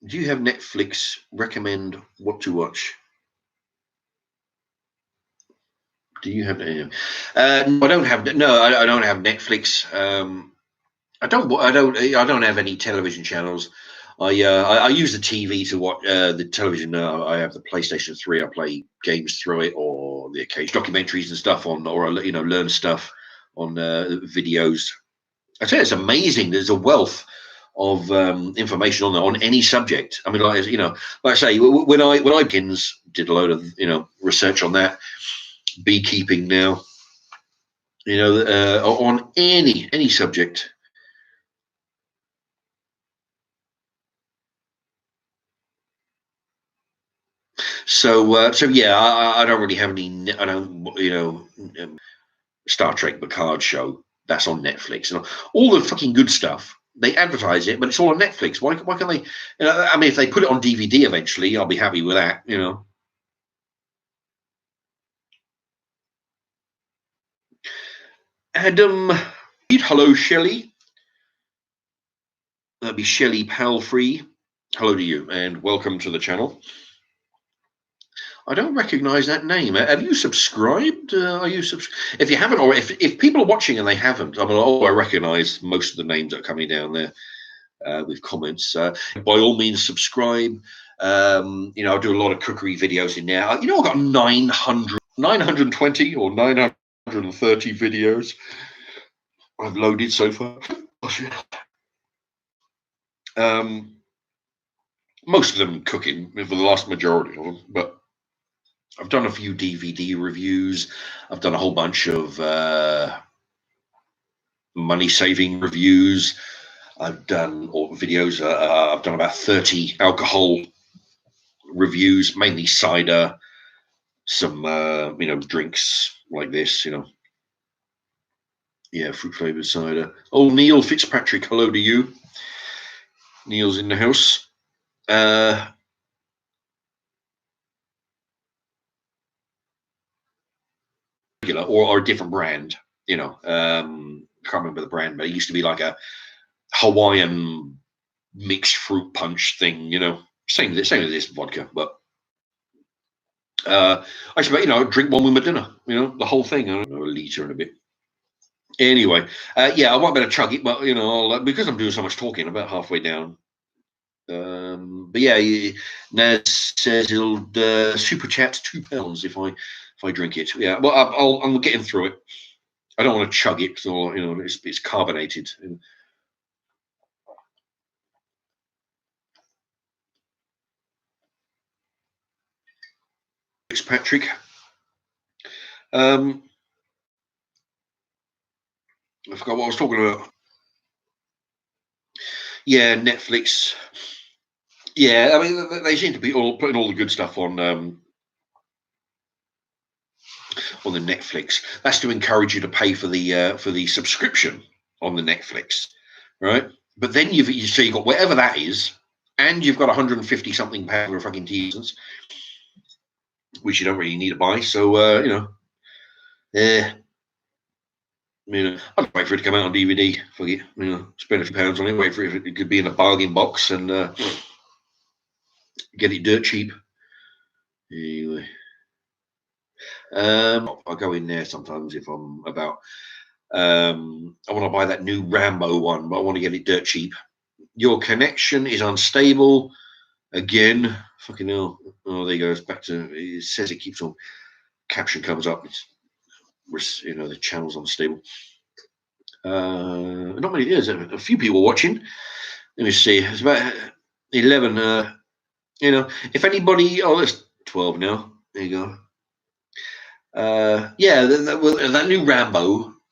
Do you have Netflix? Recommend what to watch? Do you have? I don't have. No, I don't have Netflix. I don't have any television channels. I use the TV to watch the television. I have the PlayStation 3. I play games through it, or the occasional documentaries and stuff on, or you know, learn stuff on videos. I tell you, it's amazing. There's a wealth of information on any subject. I mean, like, you know, like I say, when I did a load of, you know, research on that, beekeeping now, you know, on any subject. So yeah, I don't really have any. I don't, you know, Star Trek Picard show, that's on Netflix, and all the fucking good stuff. They advertise it, but it's all on Netflix. Why can't they? You know, I mean, if they put it on DVD eventually, I'll be happy with that. You know. Adam, hello, Shelley. That'd be Shelley Palfrey. Hello to you, and welcome to the channel. I don't recognize that name. Have you subscribed? Are you if you haven't, or if people are watching and they haven't, I mean, I recognize most of the names that are coming down there with comments. By all means, subscribe. You know, I do a lot of cookery videos in there. You know, I've got 920 or 930 videos I've loaded so far. Most of them cooking for the last majority of them, but I've done a few DVD reviews. I've done a whole bunch of money-saving reviews. I've done videos. I've done about 30 alcohol reviews, mainly cider, some you know, drinks like this, you know. Yeah, fruit flavored cider. Oh, Neil Fitzpatrick, hello to you. Neil's in the house. Or a different brand, you know. Can't remember the brand, but it used to be like a Hawaiian mixed fruit punch thing, you know. Same as this vodka, but I should, you know, drink one with my dinner, you know, the whole thing. I don't know, a liter and a bit. Anyway, yeah, I won't better chug it, but you know, because I'm doing so much talking, about halfway down. But yeah, Naz says he'll super chat £2 if I drink it. Yeah, well, I'm getting through it. I don't want to chug it, or you know, it's carbonated. Patrick. I forgot what I was talking about. Yeah, Netflix. Yeah, I mean, they seem to be putting all the good stuff on the Netflix. That's to encourage you to pay for the subscription on the Netflix, right? But then you've got whatever that is, and you've got 150 something pounds for a fucking seasons, which you don't really need to buy. So you know, yeah. You know, I'd wait for it to come out on DVD. Forget, you know, spend a few pounds on it. Wait for it. It could be in a bargain box and get it dirt cheap. Anyway, I'll go in there sometimes if I'm about. I want to buy that new Rambo one, but I want to get it dirt cheap. Your connection is unstable again. Fucking hell. Oh, there you go. It's back to. It says it keeps on. Caption comes up. It's, you know, the channel's unstable. Not many. There's a few people watching. Let me see. It's about 11. You know, if anybody. Oh, there's 12 now. There you go. Yeah, that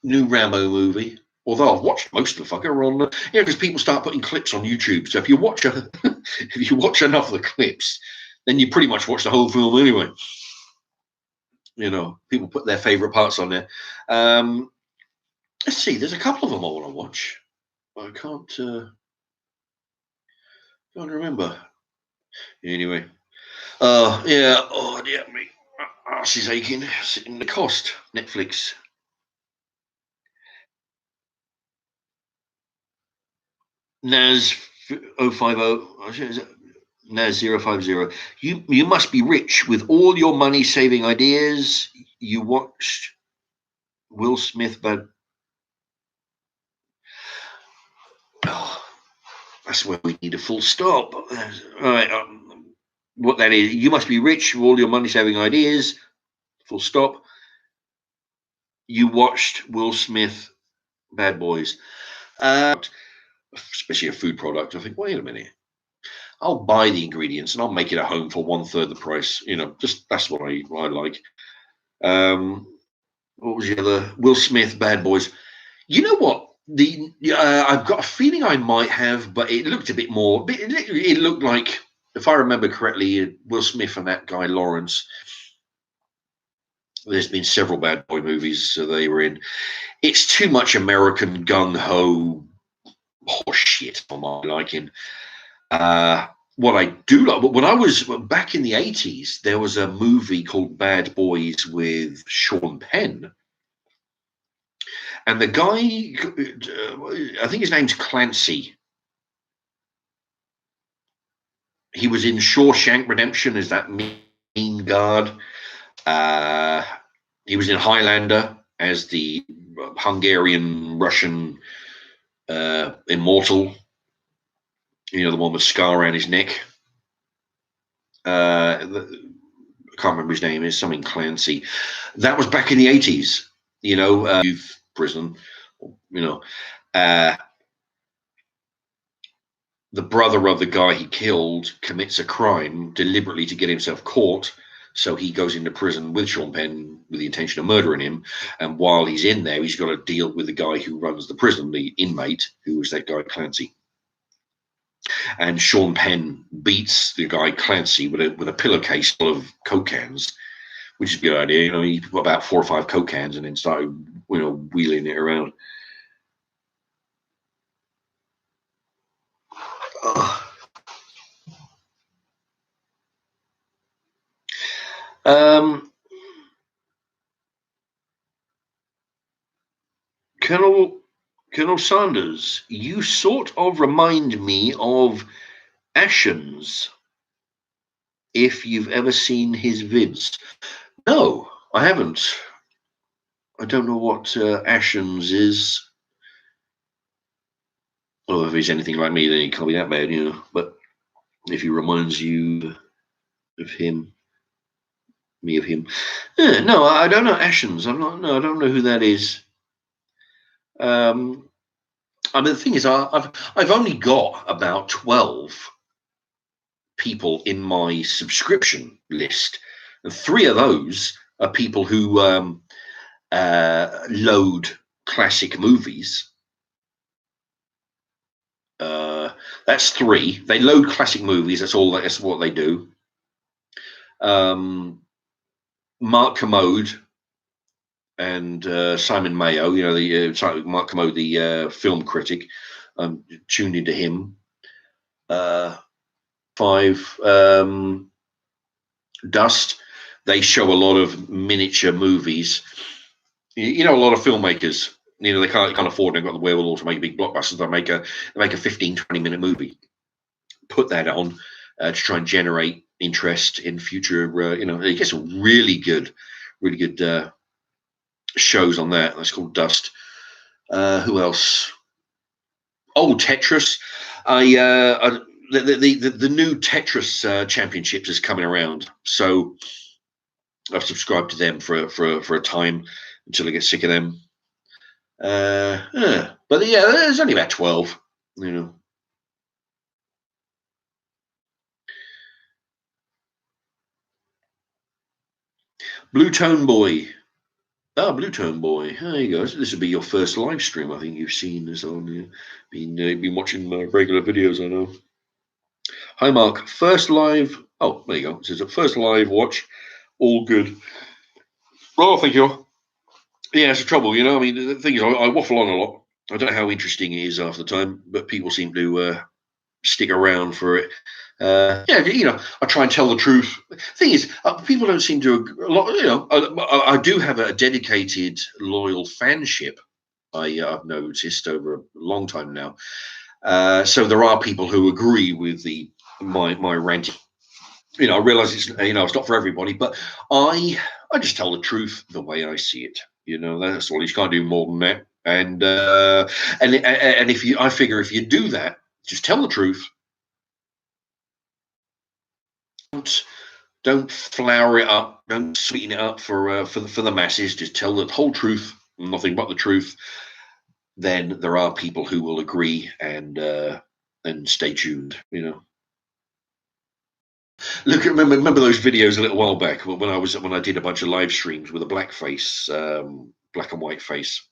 new Rambo movie. Although I've watched most of the fucker on, you know, because people start putting clips on YouTube. So if you watch if you watch enough of the clips, then you pretty much watch the whole film anyway. You know, people put their favorite parts on there. Let's see. There's a couple of them I want to watch. I can't remember. Anyway. Yeah. Oh dear me. Arse is aching. Sitting the cost. Netflix. Naz 050. Naz 050. You must be rich with all your money saving ideas. You watched Will Smith, but oh, that's where we need a full stop. All right. What that is, you must be rich with all your money saving ideas. Full stop. You watched Will Smith, Bad Boys. Especially a food product. I think, wait a minute. I'll buy the ingredients and I'll make it at home for 1/3 the price. You know, just that's what I like. What was the other? Will Smith, Bad Boys. You know what? I've got a feeling I might have, but it looked a bit more. It looked like, if I remember correctly, Will Smith and that guy Lawrence. There's been several Bad Boy movies they were in. It's too much American gung ho horse shit for my liking. What I do like, when I was back in the 80s, there was a movie called Bad Boys with Sean Penn. And the guy, I think his name's Clancy. He was in Shawshank Redemption as that mean Guard. He was in Highlander as the Hungarian-Russian immortal. You know, the one with scar around his neck. I can't remember his name. Is something Clancy. That was back in the 80s. You know, youth prison. You know, the brother of the guy he killed commits a crime deliberately to get himself caught. So he goes into prison with Sean Penn with the intention of murdering him. And while he's in there, he's got to deal with the guy who runs the prison, the inmate, who was that guy Clancy. And Sean Penn beats the guy Clancy with a pillowcase full of Coke cans, which is a good idea. You know, he put about 4 or 5 Coke cans and then started, you know, wheeling it around. Colonel Sanders, you sort of remind me of Ashens, if you've ever seen his vids. No, I haven't. I don't know what Ashens is. Well, if he's anything like me, then he can't be that bad, you know. But if he reminds you of him, me of him. No, I don't know Ashens. I don't know who that is. I mean, the thing is, I've only got about 12 people in my subscription list, and 3 of those are people who load classic movies. That's 3. They load classic movies. That's all. That's what they do. Mark Commode and Simon Mayo, you know, the Mark Commode, the film critic. I'm tuned into him. 5 Dust. They show a lot of miniature movies. You know, a lot of filmmakers, you know, they can't afford. They've got the wherewithal to make a big blockbusters. They make a 15-20 minute movie. Put that on to try and generate interest in future. You know, it gets some really good shows on that. That's called Dust. Who else? Oh, Tetris. The new Tetris championships is coming around, so I've subscribed to them for a time until I get sick of them. But yeah, there's only about 12, you know. Blue Tone Boy. Blue Tone Boy. There you go. This will be your first live stream. I think you've seen this on. Been watching my regular videos, I know. Hi, Mark. First live. Oh, there you go. It says first live watch. All good. Well, thank you. Yeah, it's a trouble, you know. I mean, the thing is, I waffle on a lot. I don't know how interesting it is half the time, but people seem to stick around for it. Yeah, you know, I try and tell the truth. Thing is, people don't seem to a lot. You know, I do have a dedicated, loyal fanship. I've noticed over a long time now. So there are people who agree with my ranting. You know, I realize it's not for everybody, but I just tell the truth the way I see it. You know, that's all. You can't do more than that. And I figure if you do that, just tell the truth. Don't flower it up. Don't sweeten it up for the masses. Just tell the whole truth, nothing but the truth. Then there are people who will agree and stay tuned. You know. Look, remember those videos a little while back when I did a bunch of live streams with a black face, black and white face.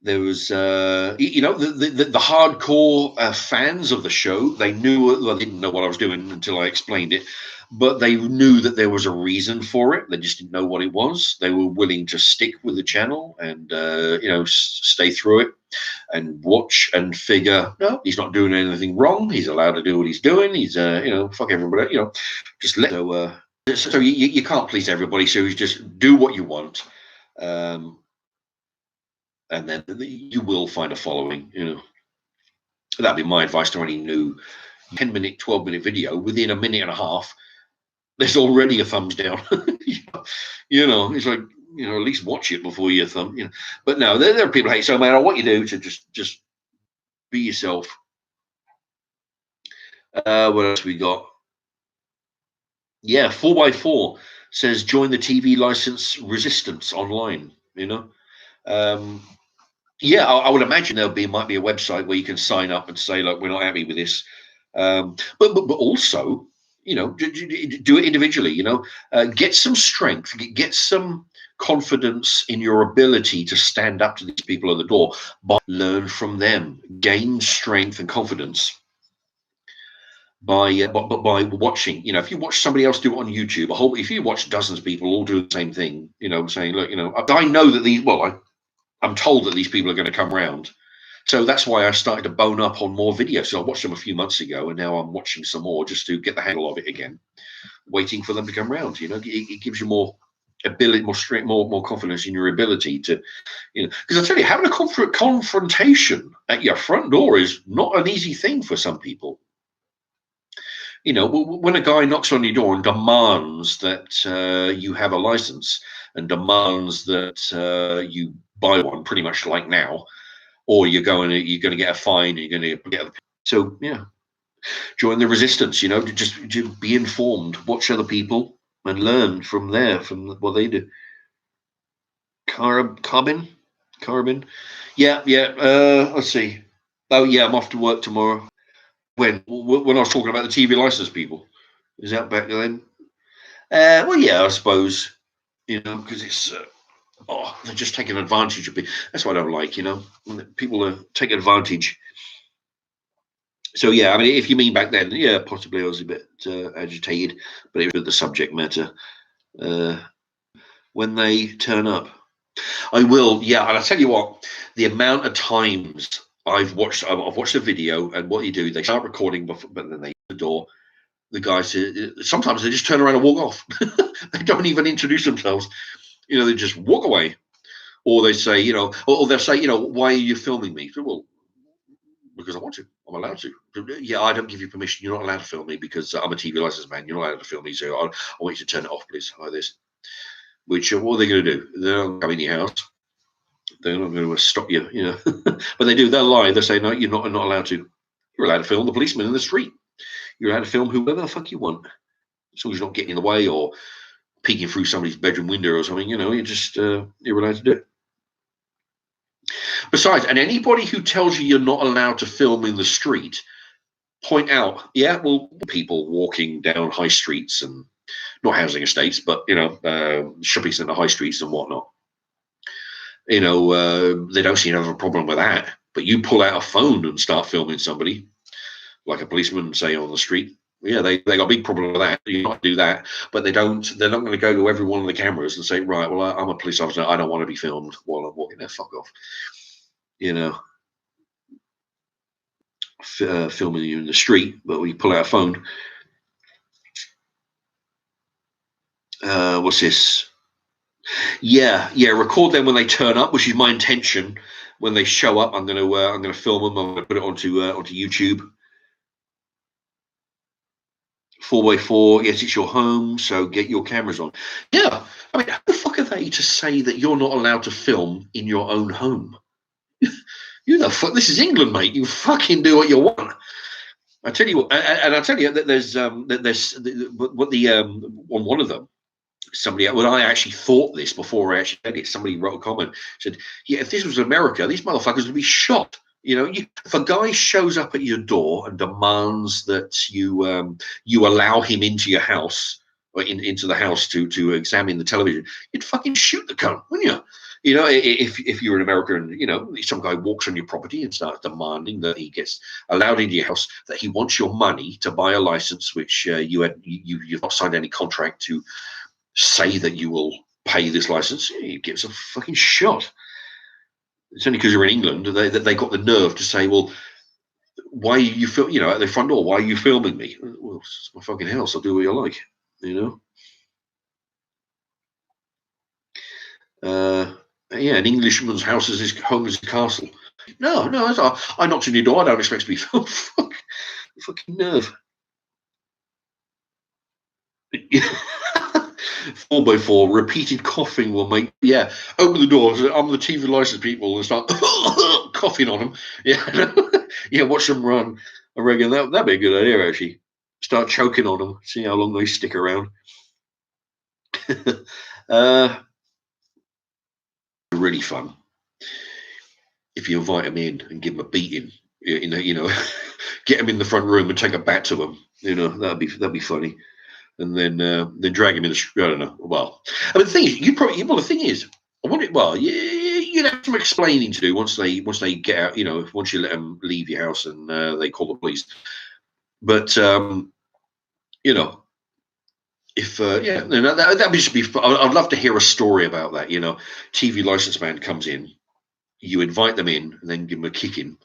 There was, you know, the hardcore fans of the show. They didn't know what I was doing until I explained it, but they knew that there was a reason for it. They just didn't know what it was. They were willing to stick with the channel and you know, stay through it and watch and figure, no, he's not doing anything wrong. He's allowed to do what he's doing. He's you know, fuck everybody. You know, just let. So you can't please everybody. So you just do what you want. And then you will find a following, you know. That'd be my advice to any new 10-minute, 12-minute video. Within a minute and a half, there's already a thumbs down. You know, it's like, you know, at least watch it before you thumb. You know, but no, there are people. Hey, so no matter what you do, to just be yourself. What else we got? Yeah, 4x4 says join the TV license resistance online. You know, yeah, I would imagine might be a website where you can sign up and say, look, we're not happy with this. But also, you know, do it individually. You know, get some strength, get some confidence in your ability to stand up to these people at the door, but learn from them, gain strength and confidence by watching. You know, if you watch somebody else do it on YouTube, if you watch dozens of people all do the same thing, you know, saying, look, you know, I know that I'm told that these people are going to come round. So that's why I started to bone up on more videos. So I watched them a few months ago, and now I'm watching some more just to get the handle of it again, waiting for them to come round. You know, it gives you more ability, more strength, more confidence in your ability to, you know, because I tell you, having a confrontation at your front door is not an easy thing for some people. You know, when a guy knocks on your door and demands that you have a license and demands that you buy one, pretty much like now, or you're going to get a fine, you're going to get. So yeah, join the resistance. You know, to be informed, watch other people, and learn from what they do. Carbon, yeah. Let's see. Oh yeah, I'm off to work tomorrow. When I was talking about the TV license people, is that back then? Well, yeah, I suppose, you know, because it's they're just taking advantage of me. That's what I don't like, you know. People are taking advantage. So yeah, I mean, if you mean back then, yeah, possibly I was a bit agitated, but it was the subject matter. When they turn up, I will. Yeah, and I tell you what, the amount of times I've watched a video, and what you do, they start recording, but then they the door. The guys sometimes they just turn around and walk off. They don't even introduce themselves. You know, they just walk away, or they say, you know, or they'll say, you know, why are you filming me? Well, because I want to. I'm allowed to. Yeah, I don't give you permission. You're not allowed to film me because I'm a TV license man. You're not allowed to film me, so I want you to turn it off, please, like this. Which what are they going to do? They're not coming in your house. They're not going to stop you, you know. But they do. They'll lie. They'll say, no, you're not allowed to. You're allowed to film the policeman in the street. You're allowed to film whoever the fuck you want, as long as you're not getting in the way or peeking through somebody's bedroom window or something. You know, you're allowed to do it. Besides, and anybody who tells you you're not allowed to film in the street, point out, yeah, well, people walking down high streets and not housing estates, but you know, shopping centre high streets and whatnot. You know, they don't seem to have a problem with that. But you pull out a phone and start filming somebody, like a policeman, say, on the street. Yeah, they got a big problem with that. You not do that, but they're not going to go to every one of the cameras and say, right, well, I'm a police officer. I don't want to be filmed while I'm walking there. Fuck off. You know, filming you in the street, but we pull out a phone. What's this? Yeah, record them when they turn up, which is my intention. When they show up, I'm going to film them. I'm going to put it onto YouTube. 4x4, yes, it's your home, so get your cameras on. Yeah, I mean, how the fuck are they to say that you're not allowed to film in your own home? You know, fuck, this is England, mate. You fucking do what you want. I tell you what, and I tell you that there's on one of them, somebody, when I actually thought this before I actually did it, somebody wrote a comment, said, yeah, if this was America, these motherfuckers would be shot. You know, if a guy shows up at your door and demands that you allow him into your house or into the house to examine the television, you'd fucking shoot the cunt, wouldn't you? You know, if you're an American, you know, some guy walks on your property and starts demanding that he gets allowed into your house, that he wants your money to buy a license, which you've not signed any contract to say that you will pay this license, he gets a fucking shot. It's only because you're in England they got the nerve to say, well, why are you you know, at the front door, why are you filming me? Well, it's my fucking house, I'll do what you like, you know. Yeah, an Englishman's house is his home is his castle. No, I knocked on your door, I don't expect to be filmed. Fucking nerve. 4x4, repeated coughing will make, open the doors. I'm the TV license people and start coughing on them. Yeah, yeah, watch them run. I reckon that'd be a good idea, actually. Start choking on them, see how long they stick around. Really fun. If you invite them in and give them a beating, get them in the front room and take a bat to them, that'd be funny. And then drag him in the street. I don't know. Well, I mean, the thing is, the thing is, you'd have some explaining to do once they get out. Once you let them leave your house and they call the police. But if that'd just be fun. I'd love to hear a story about that. TV license man comes in, you invite them in, and then give them a kicking,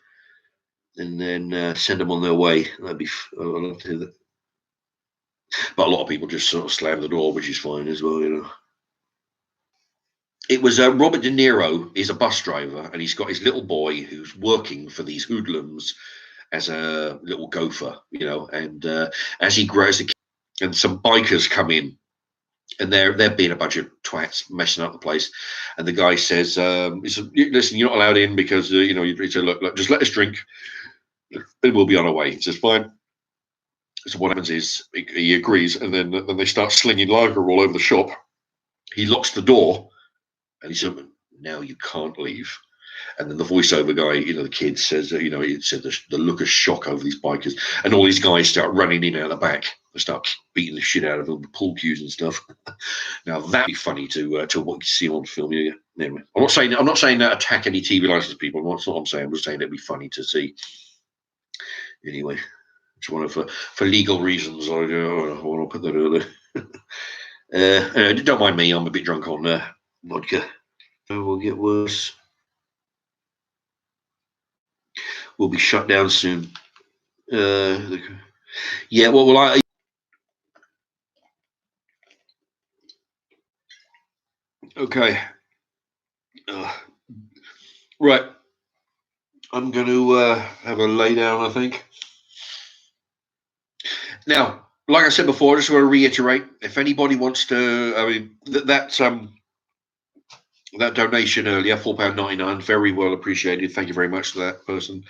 and then send them on their way. I'd love to hear that. But a lot of people just sort of slam the door, which is fine as well, It was Robert De Niro is a bus driver, and he's got his little boy who's working for these hoodlums as a little gopher, and as he grows, and some bikers come in, and they're being a bunch of twats, messing up the place. And the guy says, "Listen, you're not allowed in because he said, look, just let us drink, and we'll be on our way." He says, "Fine." So what happens is he agrees, and then they start slinging lager all over the shop. He locks the door, and he said, "Now you can't leave." And then the voiceover guy, the kid says, it said the look of shock over these bikers, and all these guys start running in out the back. They start beating the shit out of them with pool cues and stuff. Now that'd be funny to what you see on film. Yeah. Anyway, I'm not saying that attack any TV license people. That's not what I'm saying. I'm just saying it'd be funny to see. Anyway. For legal reasons, I want to put that earlier. Don't mind me, I'm a bit drunk on vodka. It will get worse. We'll be shut down soon. Okay. Right. I'm going to have a lay down, I think. Now, like I said before, I just want to reiterate, if anybody wants to, that donation earlier, £4.99, very well appreciated. Thank you very much to that person.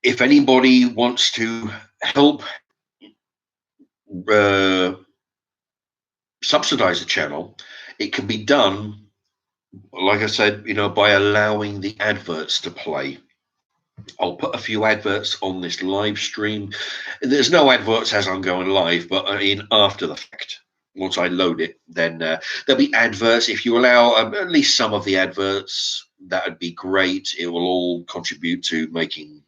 If anybody wants to help subsidize the channel, it can be done, like I said, by allowing the adverts to play. I'll put a few adverts on this live stream. There's no adverts as I'm going live, but after the fact, once I load it, then there'll be adverts. If you allow at least some of the adverts, that would be great. It will all contribute to making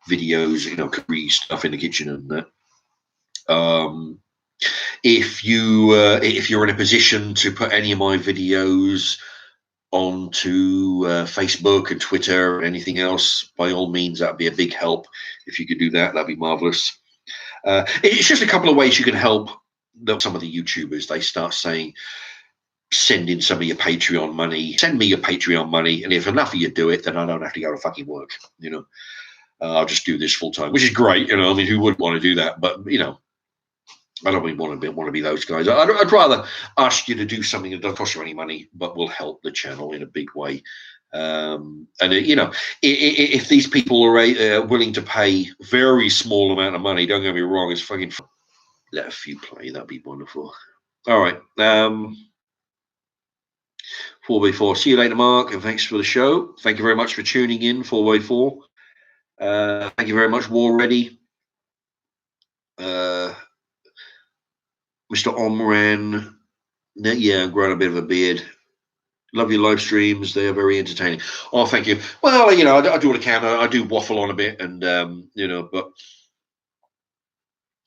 videos, curry stuff in the kitchen and that. If you're in a position to put any of my videos onto Facebook and Twitter and anything else, by all means, that'd be a big help. If you could do that, that'd be marvelous. It's just a couple of ways you can help some of the YouTubers. They start saying, send in some of your Patreon money, send me your Patreon money, and if enough of you do it, then I don't have to go to fucking work. I'll just do this full time, which is great. Who wouldn't want to do that? But I don't really want to be those guys. I'd rather ask you to do something that doesn't cost you any money, but will help the channel in a big way. And if these people are willing to pay very small amount of money, don't get me wrong, it's fucking fun. Let a few play. That'd be wonderful. All right. 4x4. See you later, Mark, and thanks for the show. Thank you very much for tuning in. 4x4. Thank you very much, War Ready. Mr. Omran, I'm growing a bit of a beard. Love your live streams; they are very entertaining. Oh, thank you. Well, I do what I can. I do waffle on a bit, and but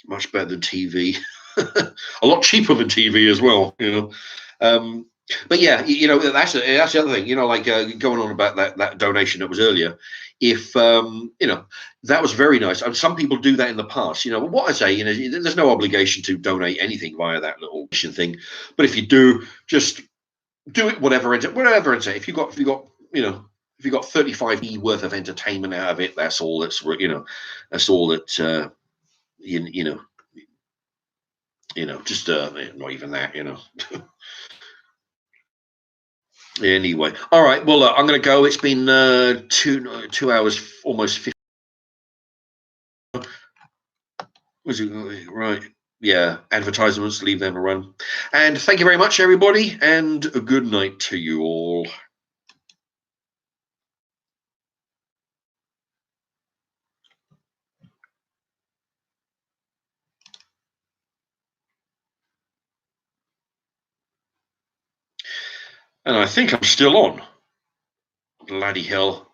much better than TV. A lot cheaper than TV as well. But yeah, that's the other thing. Going on about that donation that was earlier. If that was very nice, and some people do that in the past. What I say, there's no obligation to donate anything via that little thing. But if you do, just do it. Whatever. If you got 35p worth of entertainment out of it, that's all. That's all that You know, just not even that. You know. Anyway, all right. Well, I'm going to go. It's been 2 hours, almost 50. Was it right? Yeah, advertisements, leave them alone. And thank you very much, everybody, and a good night to you all. And I think I'm still on. Bloody hell.